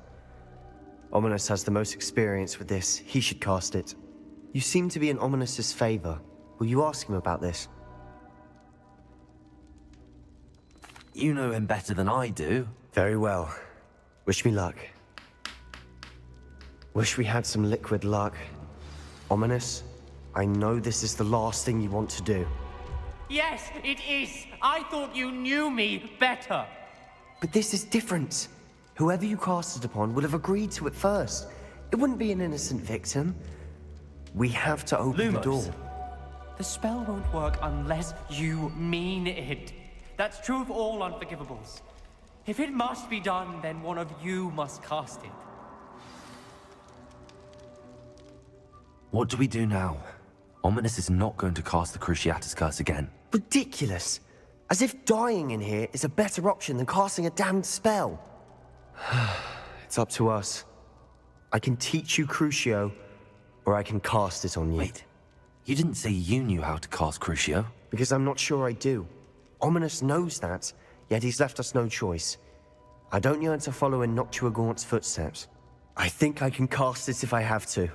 Ominous has the most experience with this. He should cast it. You seem to be in Ominous's favor. Will you ask him about this? You know him better than I do. Very well. Wish me luck. Wish we had some liquid luck. Ominous, I know this is the last thing you want to do. Yes, it is. I thought you knew me better. But this is different. Whoever you cast it upon would have agreed to it first. It wouldn't be an innocent victim. We have to open the door. The spell won't work unless you mean it. That's true of all unforgivables. If it must be done, then one of you must cast it. What do we do now? Ominous is not going to cast the Cruciatus curse again. Ridiculous. As if dying in here is a better option than casting a damned spell. It's up to us. I can teach you Crucio, or I can cast it on you. Wait, you didn't say you knew how to cast Crucio? Because I'm not sure I do. Ominous knows that, yet he's left us no choice. I don't yearn to follow in Noctua Gaunt's footsteps. I think I can cast it if I have to.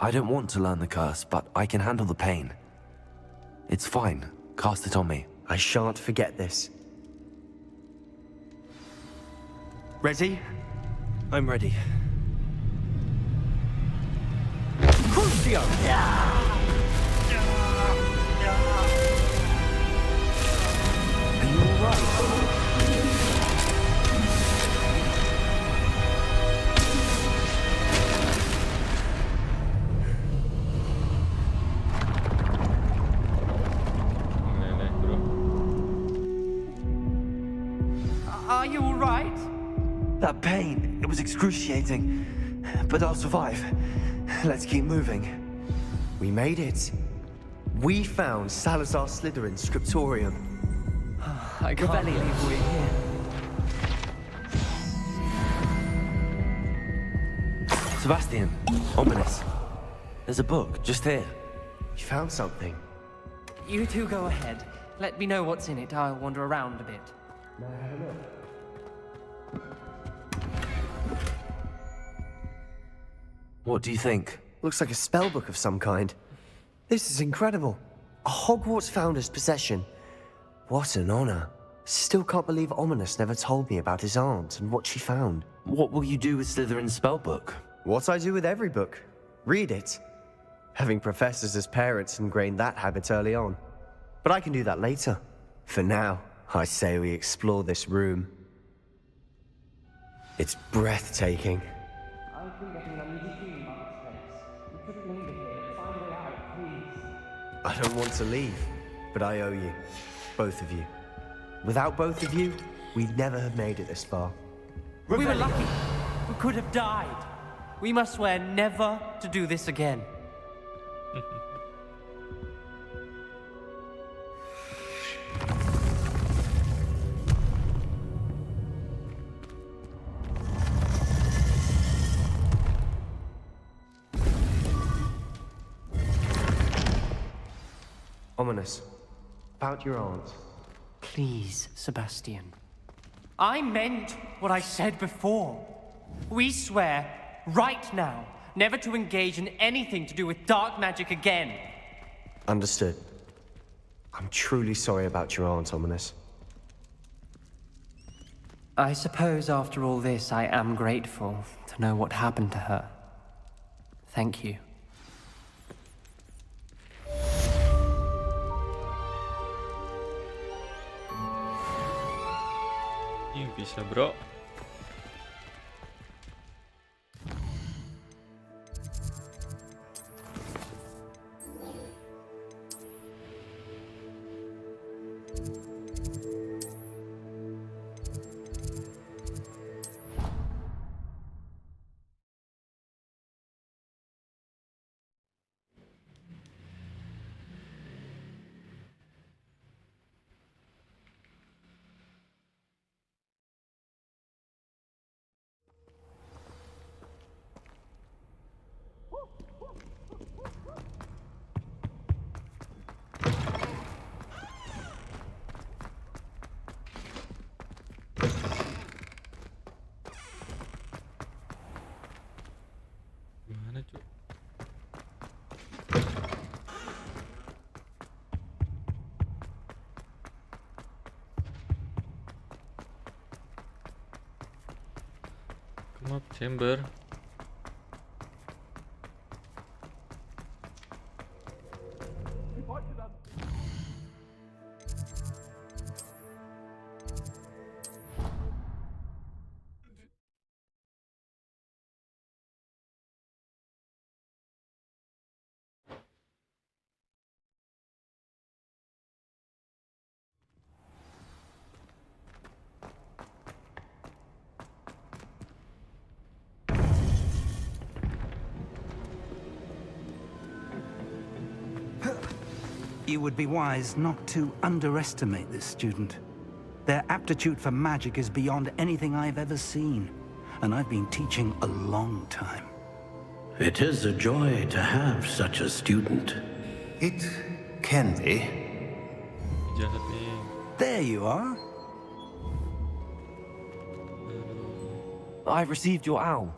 I don't want to learn the curse, but I can handle the pain. It's fine. Cast it on me. I shan't forget this. Ready? I'm ready. Crucio! Are you alright? Are you alright? That pain, it was excruciating. But I'll survive. Let's keep moving. We made it. We found Salazar Slytherin's scriptorium. I can't believe we're here. Sebastian, Ominous. There's a book, just here. You found something. You two go ahead. Let me know what's in it. I'll wander around a bit. What do you think? Looks like a spellbook of some kind. This is incredible. A Hogwarts founder's possession. What an honor. Still can't believe Ominous never told me about his aunt and what she found. What will you do with Slytherin's spellbook? What I do with every book. Read it. Having professors as parents ingrained that habit early on. But I can do that later. For now, I say we explore this room. It's breathtaking. I've been getting an uneasy feeling about this place. We couldn't linger here. Find a way out, please. I don't want to leave, but I owe you. Both of you. Without both of you, we'd never have made it this far. We were lucky. We could have died. We must swear never to do this again. Ominous. About your aunt. Please, Sebastian. I meant what I said before. We swear, right now, never to engage in anything to do with dark magic again. Understood. I'm truly sorry about your aunt, Ominous. I suppose after all this, I am grateful to know what happened to her. Thank you. Ini bisa, bro. Gimana, Cuk? Come up, chamber. You would be wise not to underestimate this student. Their aptitude for magic is beyond anything I've ever seen, and I've been teaching a long time. It is a joy to have such a student. It can be. Jahat nih. There you are. I received your owl.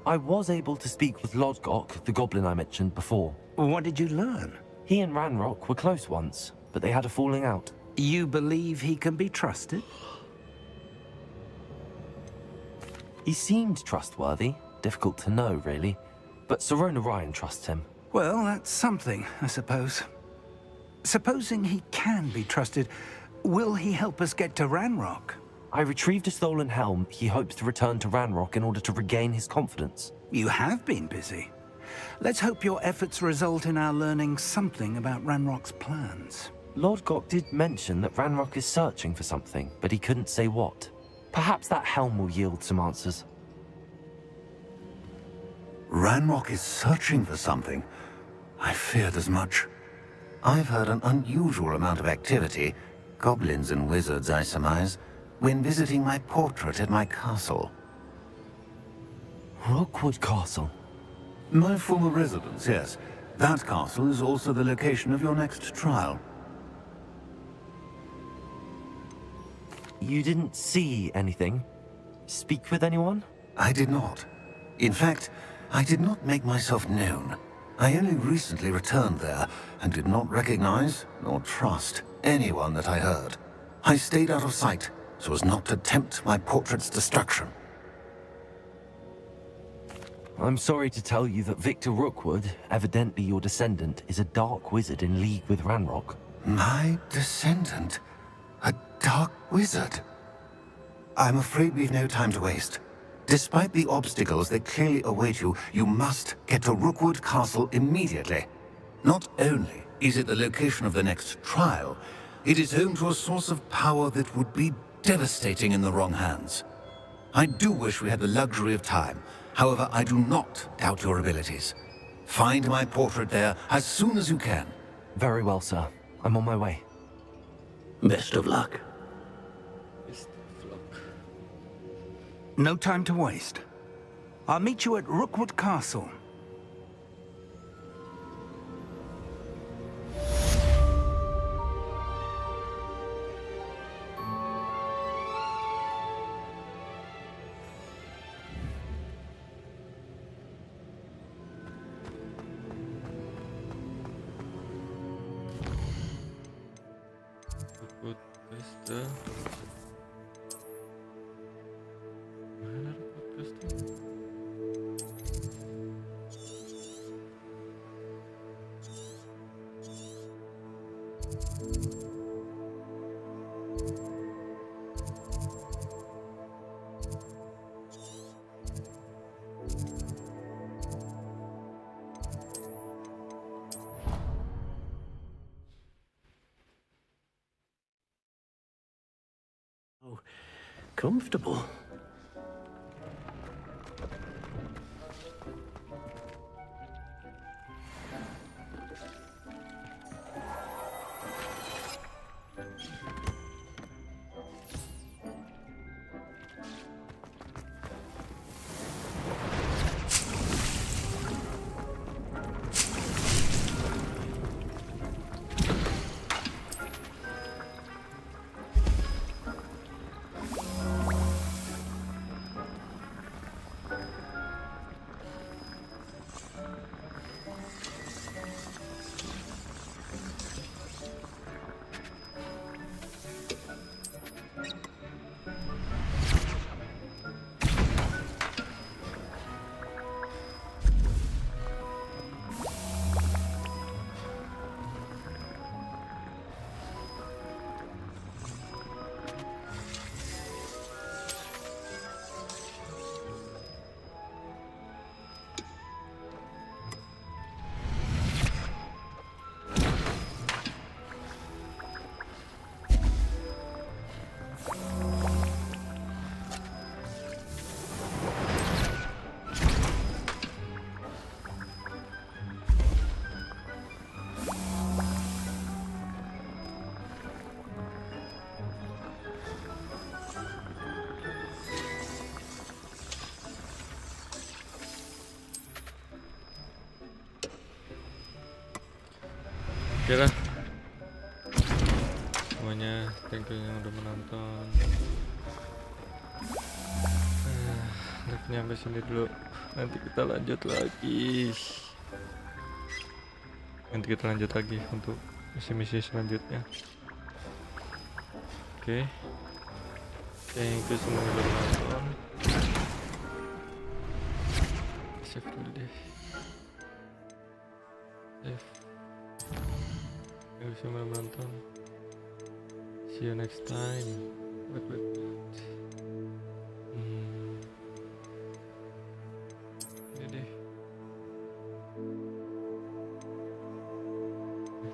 I was able to speak with Lodgok, the goblin I mentioned before. What did you learn? He and Ranrock were close once, but they had a falling out. You believe he can be trusted? He seemed trustworthy. Difficult to know, really. But Sirona Ryan trusts him. Well, that's something, I suppose. Supposing he can be trusted, will he help us get to Ranrock? I retrieved a stolen helm. He hopes to return to Ranrock in order to regain his confidence. You have been busy. Let's hope your efforts result in our learning something about Ranrock's plans. Lodgok did mention that Ranrock is searching for something, but he couldn't say what. Perhaps that helm will yield some answers. Ranrock is searching for something. I feared as much. I've heard an unusual amount of activity, goblins and wizards, I surmise, when visiting my portrait at my castle. Rookwood Castle? My former residence, yes. That castle is also the location of your next trial. You didn't see anything? Speak with anyone? I did not. In fact, I did not make myself known. I only recently returned there, and did not recognize, nor trust, anyone that I heard. I stayed out of sight, so as not to tempt my portrait's destruction. I'm sorry to tell you that Victor Rookwood, evidently your descendant, is a dark wizard in league with Ranrock. My descendant? A dark wizard? I'm afraid we've no time to waste. Despite the obstacles that clearly await you, you must get to Rookwood Castle immediately. Not only is it the location of the next trial, it is home to a source of power that would be devastating in the wrong hands. I do wish we had the luxury of time. However, I do not doubt your abilities. Find my portrait there as soon as you can. Very well, sir. I'm on my way. Best of luck. No time to waste. I'll meet you at Rookwood Castle. Interesting. Oh, comfortable. Oke lah semuanya, thank you yang udah menonton. Live-nya sampai sini dulu, nanti kita lanjut lagi untuk misi-misi selanjutnya. Oke, thank you semua yang udah menonton. Save dulu deh, save. Thank you semua yang menonton. See you next time. Wait. Ini deh.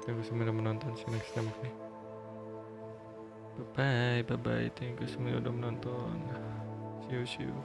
Thank you semua yang menonton. See you next time. Okay. Bye bye. Thank you semua yang udah menonton. See you.